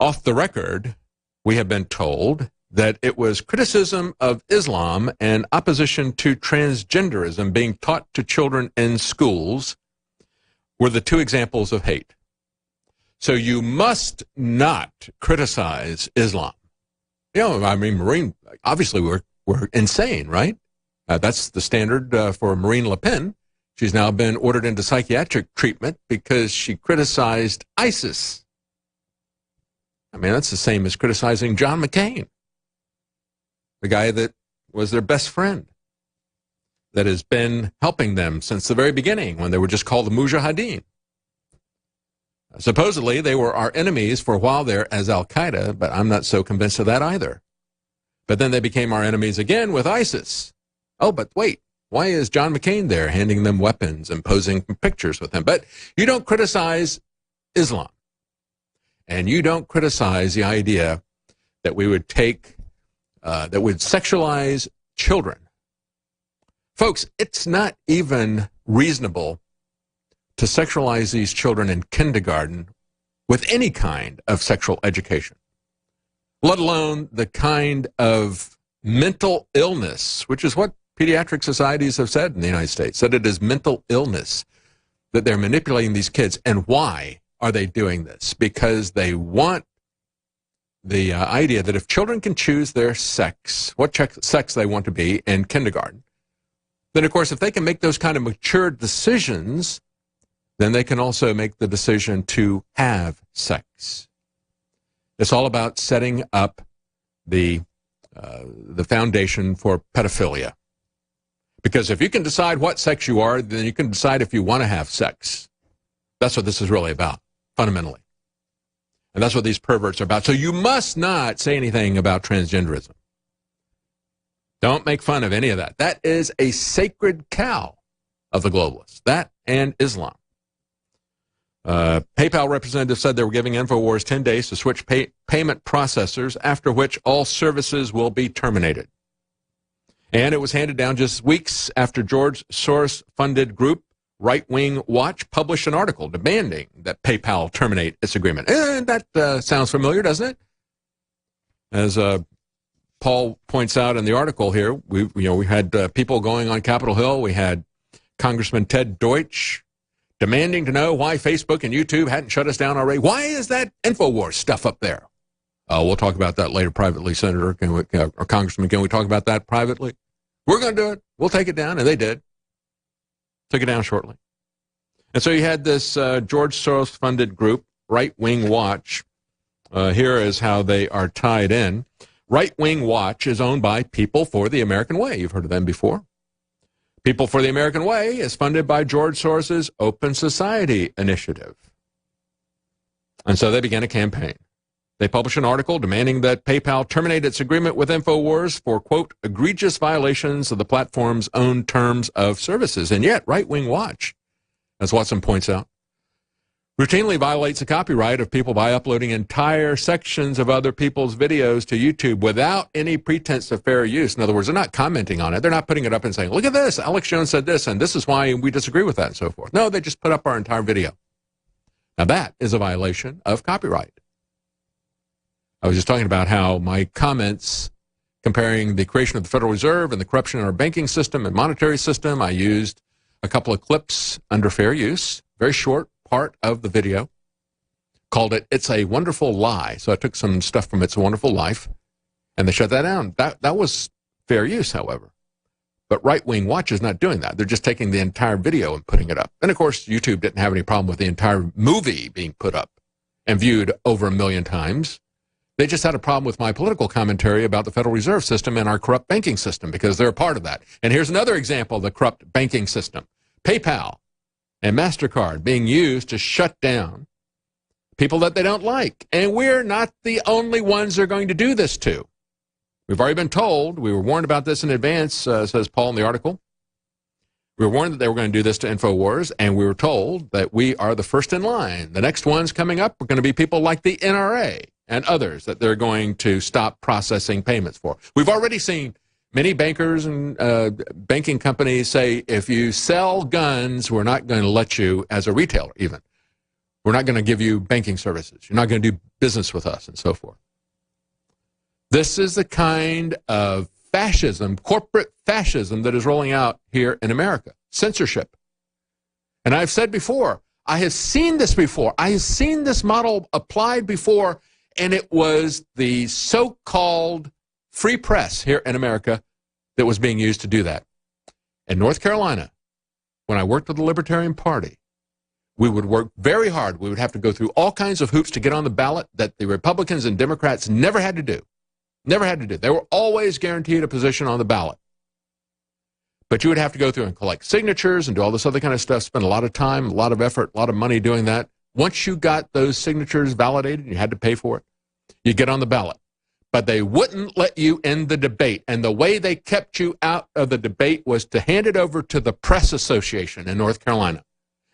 Off the record, we have been told that it was criticism of Islam and opposition to transgenderism being taught to children in schools were the two examples of hate. So you must not criticize Islam. You know, I mean, Marine, obviously we're insane, right? That's the standard for Marine Le Pen. She's now been ordered into psychiatric treatment because she criticized ISIS. I mean, that's the same as criticizing John McCain, the guy that was their best friend, that has been helping them since the very beginning when they were just called the Mujahideen. Supposedly, they were our enemies for a while there as Al-Qaeda, but I'm not so convinced of that either. But then they became our enemies again with ISIS. Oh, but wait, why is John McCain there handing them weapons and posing pictures with them? But you don't criticize Islam. And you don't criticize the idea that we would take, that would sexualize children. Folks, it's not even reasonable to sexualize these children in kindergarten with any kind of sexual education, let alone the kind of mental illness, which is what pediatric societies have said in the United States, that it is mental illness that they're manipulating these kids. And why? are they doing this? Because they want the idea that if children can choose their sex, what sex they want to be in kindergarten, then, of course, if they can make those kind of mature decisions, then they can also make the decision to have sex. It's all about setting up the foundation for pedophilia. Because if you can decide what sex you are, then you can decide if you want to have sex. That's what this is really about, fundamentally. And that's what these perverts are about. So you must not say anything about transgenderism. Don't make fun of any of that. That is a sacred cow of the globalists. That and Islam. PayPal representatives said they were giving InfoWars 10 days to switch payment processors, after which all services will be terminated. And it was handed down just weeks after George Soros-funded group Right Wing Watch published an article demanding that PayPal terminate its agreement. And that sounds familiar, doesn't it? As Paul points out in the article here, we had people going on Capitol Hill. We had Congressman Ted Deutsch demanding to know why Facebook and YouTube hadn't shut us down already. Why is that InfoWars stuff up there? We'll talk about that later privately, Senator or Congressman. Can we talk about that privately? We're going to do it. We'll take it down, and they did. Took it down shortly. And so you had this George Soros-funded group, Right Wing Watch. Here is how they are tied in. Right Wing Watch is owned by People for the American Way. You've heard of them before. People for the American Way is funded by George Soros's Open Society Initiative. And so they began a campaign. They published an article demanding that PayPal terminate its agreement with InfoWars for, quote, egregious violations of the platform's own terms of services. And yet, Right Wing Watch, as Watson points out, routinely violates the copyright of people by uploading entire sections of other people's videos to YouTube without any pretense of fair use. In other words, they're not commenting on it. They're not putting it up and saying, look at this, Alex Jones said this, and this is why we disagree with that, and so forth. No, they just put up our entire video. Now that is a violation of copyright. I was just talking about how my comments comparing the creation of the Federal Reserve and the corruption in our banking system and monetary system, I used a couple of clips under fair use, very short part of the video, called it It's a Wonderful Lie. So I took some stuff from It's a Wonderful Life, and they shut that down. That was fair use, however. But Right Wing Watch is not doing that. They're just taking the entire video and putting it up. And, of course, YouTube didn't have any problem with the entire movie being put up and viewed over 1 million times. They just had a problem with my political commentary about the Federal Reserve System and our corrupt banking system because they're a part of that. And here's another example of the corrupt banking system. PayPal and MasterCard being used to shut down people that they don't like. And we're not the only ones they're going to do this to. We've already been told, we were warned about this in advance, says Paul in the article. We were warned that they were going to do this to InfoWars, and we were told that we are the first in line. The next ones coming up are going to be people like the NRA and others that they're going to stop processing payments for. We've already seen many bankers and banking companies say, if you sell guns, we're not going to let you, as a retailer even, we're not going to give you banking services. You're not going to do business with us and so forth. This is the kind of fascism, corporate fascism, that is rolling out here in America. Censorship. And I've said before, I have seen this before. I have seen this model applied before, and it was the so-called free press here in America that was being used to do that. In North Carolina, when I worked with the Libertarian Party, we would work very hard. We would have to go through all kinds of hoops to get on the ballot that the Republicans and Democrats never had to do. Never had to do. They were always guaranteed a position on the ballot. But you would have to go through and collect signatures and do all this other kind of stuff, spend a lot of time, a lot of effort, a lot of money doing that. Once you got those signatures validated, you had to pay for it, you get on the ballot. But they wouldn't let you in the debate. And the way they kept you out of the debate was to hand it over to the Press Association in North Carolina.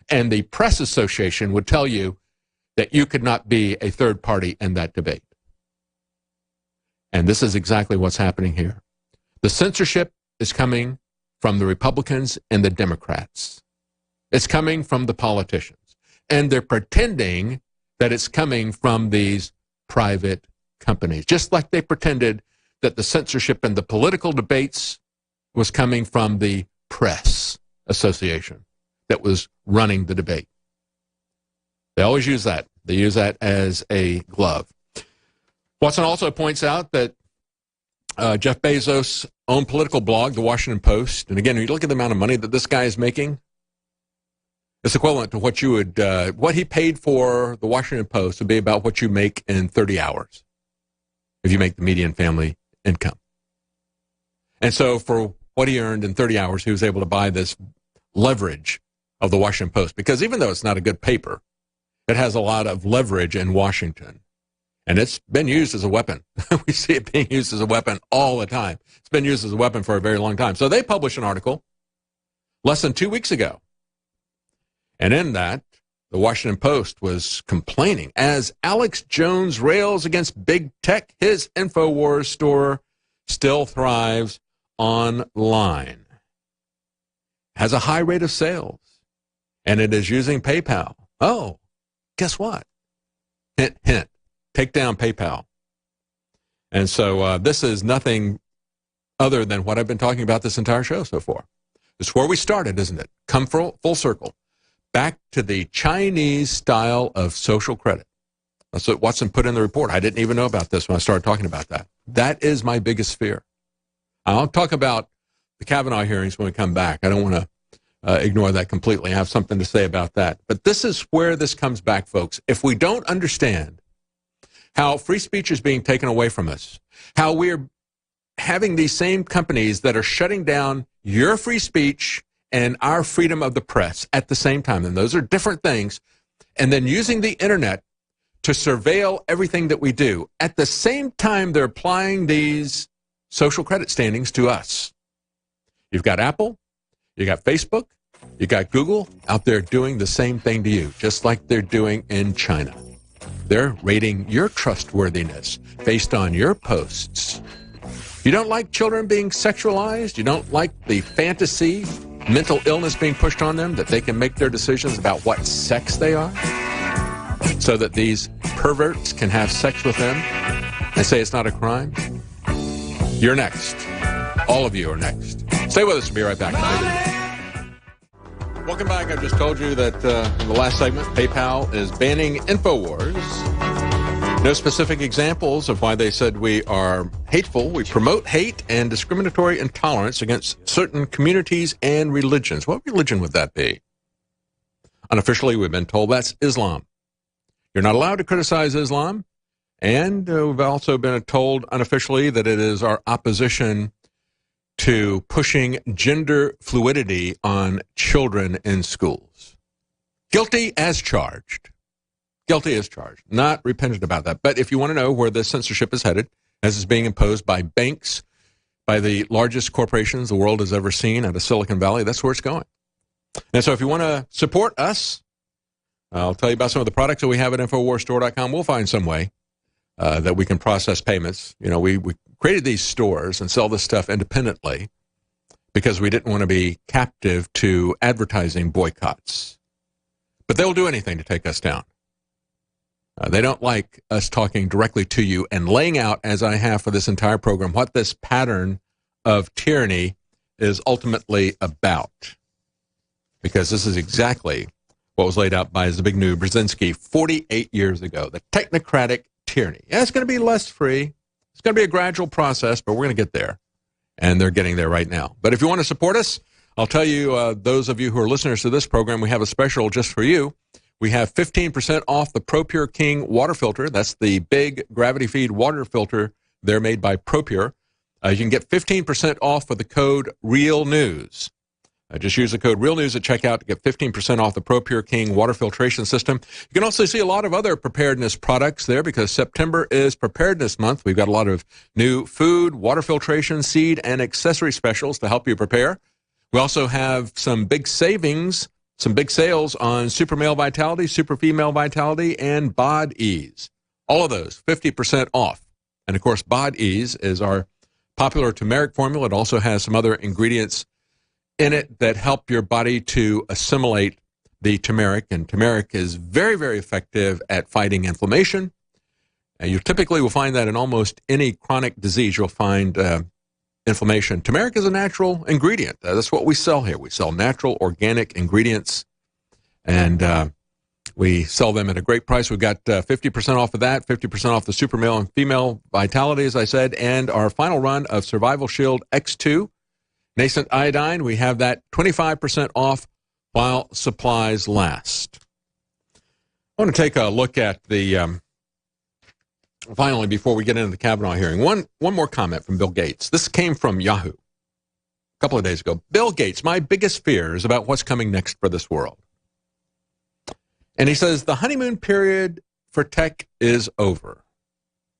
And the Press Association would tell you that you could not be a third party in that debate. And this is exactly what's happening here. The censorship is coming from the Republicans and the Democrats. It's coming from the politicians. And they're pretending that it's coming from these private companies, just like they pretended that the censorship in the political debates was coming from the Press Association that was running the debate. They always use that. They use that as a glove. Watson also points out that Jeff Bezos' own political blog, The Washington Post, and again, when you look at the amount of money that this guy is making, it's equivalent to what you would, what he paid for The Washington Post would be about what you make in 30 hours if you make the median family income. And so for what he earned in 30 hours, he was able to buy this leverage of The Washington Post, because even though it's not a good paper, it has a lot of leverage in Washington. And it's been used as a weapon. We see it being used as a weapon all the time. It's been used as a weapon for a very long time. So they published an article less than 2 weeks ago. And in that, the Washington Post was complaining, as Alex Jones rails against big tech, his InfoWars store still thrives online. Has a high rate of sales. And it is using PayPal. Oh, guess what? Hint, hint. Take down PayPal. And so this is nothing other than what I've been talking about this entire show so far. It's where we started, isn't it? Come full circle. Back to the Chinese style of social credit. That's what Watson put in the report. I didn't even know about this when I started talking about that. That is my biggest fear. I'll talk about the Kavanaugh hearings when we come back. I don't want to ignore that completely. I have something to say about that. But this is where this comes back, folks. If we don't understand how free speech is being taken away from us, how we're having these same companies that are shutting down your free speech and our freedom of the press at the same time, and those are different things, and then using the internet to surveil everything that we do. At the same time, they're applying these social credit standings to us. You've got Apple, you got Facebook, you got Google out there doing the same thing to you, just like they're doing in China. They're rating your trustworthiness based on your posts. You don't like children being sexualized? You don't like the fantasy, mental illness being pushed on them, that they can make their decisions about what sex they are, so that these perverts can have sex with them and say it's not a crime? You're next. All of you are next. Stay with us. We'll be right back. Welcome back. I just told you that in the last segment, PayPal is banning InfoWars. No specific examples of why they said we are hateful. We promote hate and discriminatory intolerance against certain communities and religions. What religion would that be? Unofficially, we've been told that's Islam. You're not allowed to criticize Islam. And we've also been told unofficially that it is our opposition to pushing gender fluidity on children in schools. Guilty as charged. Guilty as charged. Not repentant about that. But if you want to know where this censorship is headed, as is being imposed by banks, by the largest corporations the world has ever seen out of Silicon Valley, that's where it's going. And so if you want to support us, I'll tell you about some of the products that we have at InfoWarsStore.com. We'll find some way that we can process payments. You know, we created these stores and sell this stuff independently because we didn't want to be captive to advertising boycotts. But they'll do anything to take us down. They don't like us talking directly to you and laying out, as I have for this entire program, what this pattern of tyranny is ultimately about. Because this is exactly what was laid out by Zbigniew Brzezinski 48 years ago, the technocratic tyranny. Yeah, it's going to be less free. It's going to be a gradual process, but we're going to get there. And they're getting there right now. But if you want to support us, I'll tell you, those of you who are listeners to this program, we have a special just for you. We have 15% off the ProPure King water filter. That's the big gravity feed water filter. They're made by ProPure. You can get 15% off with the code REALNEWS. Just use the code REALNEWS at checkout to get 15% off the ProPure King water filtration system. You can also see a lot of other preparedness products there because September is Preparedness Month. We've got a lot of new food, water filtration, seed, and accessory specials to help you prepare. We also have some big savings, some big sales on Super Male Vitality, Super Female Vitality, and Bod Ease. All of those, 50% off. And, of course, Bod Ease is our popular turmeric formula. It also has some other ingredients in it that help your body to assimilate the turmeric. And turmeric is very, very effective at fighting inflammation. You typically will find that in almost any chronic disease, you'll find inflammation. Turmeric is a natural ingredient. That's what we sell here. We sell natural, organic ingredients. And We sell them at a great price. We've got 50% off of that, 50% off the super male and female vitality, as I said, and our final run of Survival Shield X2, nascent iodine. We have that 25% off while supplies last. I want to take a look at the, finally, before we get into the Kavanaugh hearing, one more comment from Bill Gates. This came from Yahoo a couple of days ago. Bill Gates, my biggest fear is about what's coming next for this world. And he says, the honeymoon period for tech is over.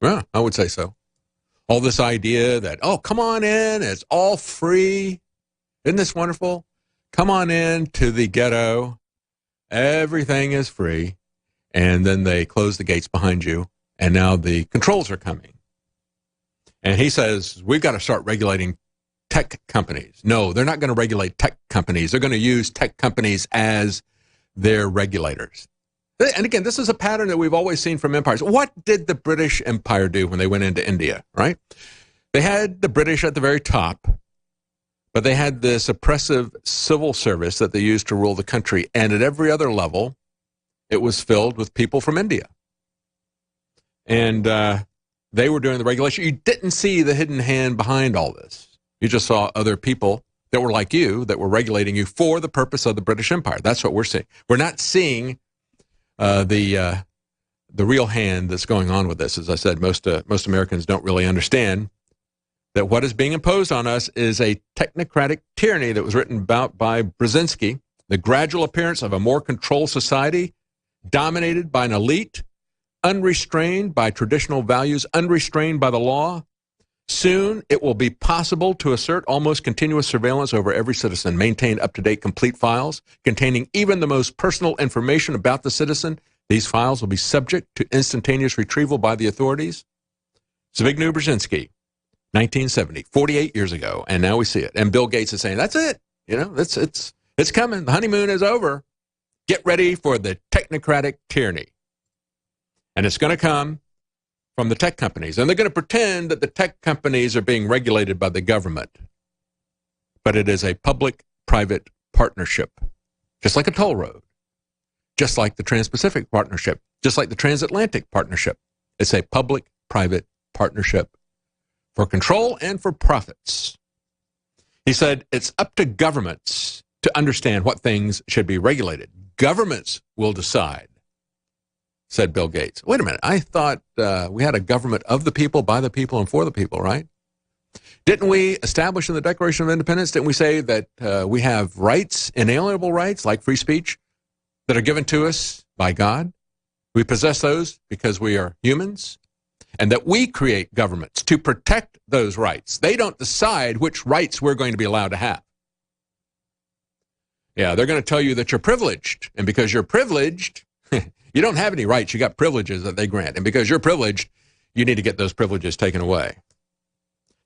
Yeah, I would say so. All this idea that, oh, come on in, it's all free. Isn't this wonderful? Come on in to the ghetto. Everything is free. And then they close the gates behind you. And now the controls are coming. And he says, we've got to start regulating tech companies. No, they're not going to regulate tech companies. They're going to use tech companies as their regulators. And again, this is a pattern that we've always seen from empires. What did the British Empire do when they went into India, right? They had the British at the very top, but they had this oppressive civil service that they used to rule the country. And at every other level, it was filled with people from India. And they were doing the regulation. You didn't see the hidden hand behind all this. You just saw other people that were like you, that were regulating you for the purpose of the British Empire. That's what we're seeing. We're not seeing the real hand that's going on with this. As I said, most Americans don't really understand that what is being imposed on us is a technocratic tyranny that was written about by Brzezinski, the gradual appearance of a more controlled society dominated by an elite, unrestrained by traditional values, unrestrained by the law. Soon, it will be possible to assert almost continuous surveillance over every citizen, maintain up-to-date complete files containing even the most personal information about the citizen. These files will be subject to instantaneous retrieval by the authorities. Zbigniew Brzezinski, 1970, 48 years ago, and now we see it. And Bill Gates is saying, that's it. You know, it's coming. The honeymoon is over. Get ready for the technocratic tyranny. And it's going to come from the tech companies. And they're going to pretend that the tech companies are being regulated by the government. But it is a public-private partnership, just like a toll road, just like the Trans-Pacific Partnership, just like the Transatlantic Partnership. It's a public-private partnership for control and for profits. He said, it's up to governments to understand what things should be regulated. Governments will decide, said Bill Gates. Wait a minute. I thought we had a government of the people, by the people, and for the people, right? Didn't we establish in the Declaration of Independence, didn't we say that we have rights, inalienable rights, like free speech, that are given to us by God? We possess those because we are humans, and that we create governments to protect those rights. They don't decide which rights we're going to be allowed to have. Yeah, they're going to tell you that you're privileged, and because you're privileged, you don't have any rights. You got privileges that they grant. And because you're privileged, you need to get those privileges taken away.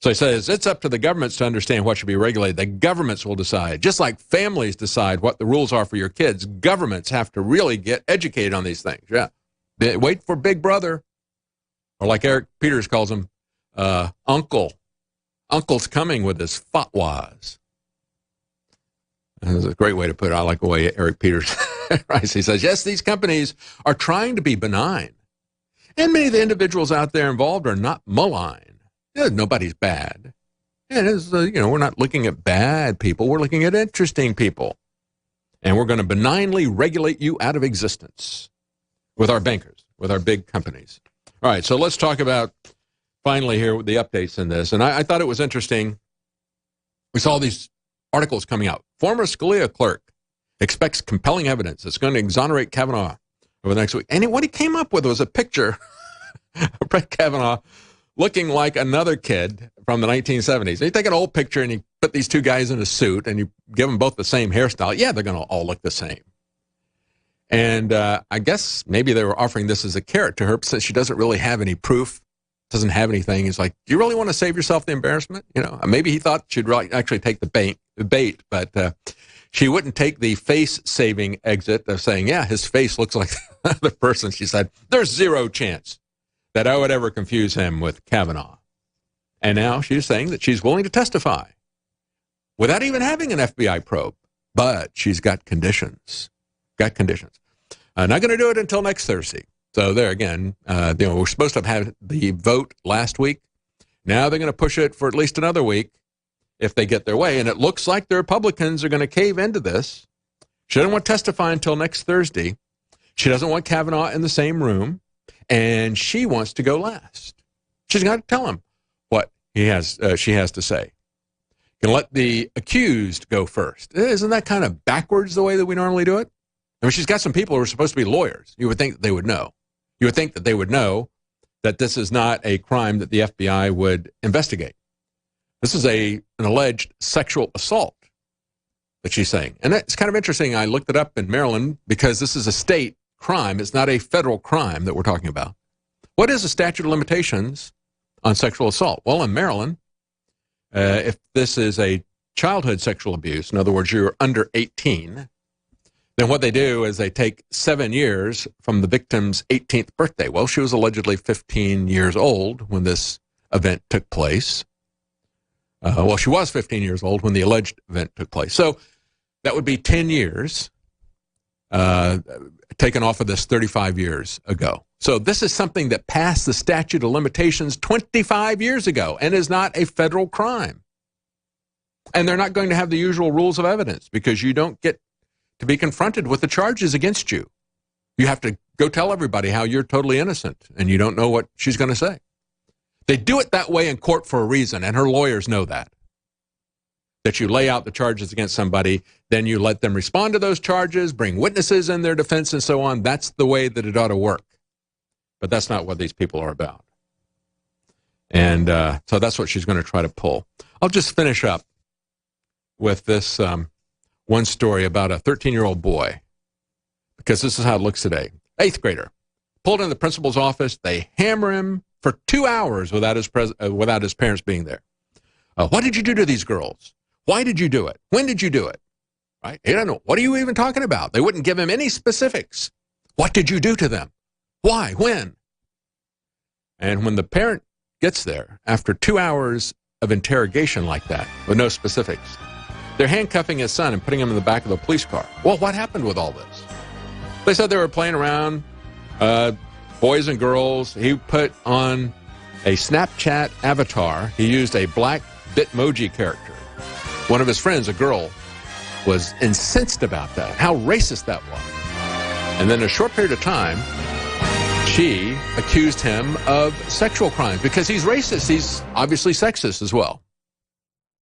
So he says, it's up to the governments to understand what should be regulated. The governments will decide. Just like families decide what the rules are for your kids, governments have to really get educated on these things. Yeah. They wait for Big Brother. Or like Eric Peters calls him, Uncle. Uncle's coming with his fatwas. That's a great way to put it. I like the way Eric Peters writes. He says, yes, these companies are trying to be benign. And many of the individuals out there involved are not malign. Yeah, nobody's bad. And we're not looking at bad people. We're looking at interesting people. And we're going to benignly regulate you out of existence with our bankers, with our big companies. All right, so let's talk about, finally here, the updates in this. And I thought it was interesting. We saw these articles coming out. Former Scalia clerk expects compelling evidence that's going to exonerate Kavanaugh over the next week. And what he came up with was a picture of Brett Kavanaugh looking like another kid from the 1970s. So you take an old picture and you put these two guys in a suit and you give them both the same hairstyle. Yeah, they're going to all look the same. And I guess maybe they were offering this as a carrot to her since she doesn't really have any proof, doesn't have anything. He's like, do you really want to save yourself the embarrassment? You know, maybe he thought she'd actually take the bait, but she wouldn't take the face-saving exit of saying, yeah, his face looks like the person. She said, there's zero chance that I would ever confuse him with Kavanaugh. And now she's saying that she's willing to testify without even having an FBI probe, but she's got conditions. Not going to do it until next Thursday. So there again, we're supposed to have had the vote last week. Now they're going to push it for at least another week if they get their way. And it looks like the Republicans are going to cave into this. She doesn't want to testify until next Thursday. She doesn't want Kavanaugh in the same room. And she wants to go last. She's got to tell him what she has to say. Can let the accused go first. Isn't that kind of backwards the way that we normally do it? I mean, she's got some people who are supposed to be lawyers. You would think that they would know. You would think that they would know that this is not a crime that the FBI would investigate. This is an alleged sexual assault that she's saying. And it's kind of interesting. I looked it up in Maryland because this is a state crime. It's not a federal crime that we're talking about. What is the statute of limitations on sexual assault? Well, in Maryland, if this is a childhood sexual abuse, in other words, you're under 18, then what they do is they take 7 years from the victim's 18th birthday. Well, she was allegedly 15 years old when this event took place. She was 15 years old when the alleged event took place. So that would be 10 years taken off of this 35 years ago. So this is something that passed the statute of limitations 25 years ago and is not a federal crime. And they're not going to have the usual rules of evidence because you don't get to be confronted with the charges against you. You have to go tell everybody how you're totally innocent and you don't know what she's going to say. They do it that way in court for a reason, and her lawyers know that. That you lay out the charges against somebody, then you let them respond to those charges, bring witnesses in their defense and so on. That's the way that it ought to work. But that's not what these people are about. And so that's what she's going to try to pull. I'll just finish up with this one story about a 13-year-old boy, because this is how it looks today. 8th grader, pulled in the principal's office. They hammer him for 2 hours without his parents being there. What did you do to these girls? Why did you do it? When did you do it? Right? He doesn't know. What are you even talking about? They wouldn't give him any specifics. What did you do to them? Why? When? And when the parent gets there, after 2 hours of interrogation like that, with no specifics, they're handcuffing his son and putting him in the back of the police car. Well, what happened with all this? They said they were playing around, boys and girls. He put on a Snapchat avatar. He used a black Bitmoji character. One of his friends, a girl, was incensed about that, how racist that was. And then in a short period of time, she accused him of sexual crimes because he's racist. He's obviously sexist as well.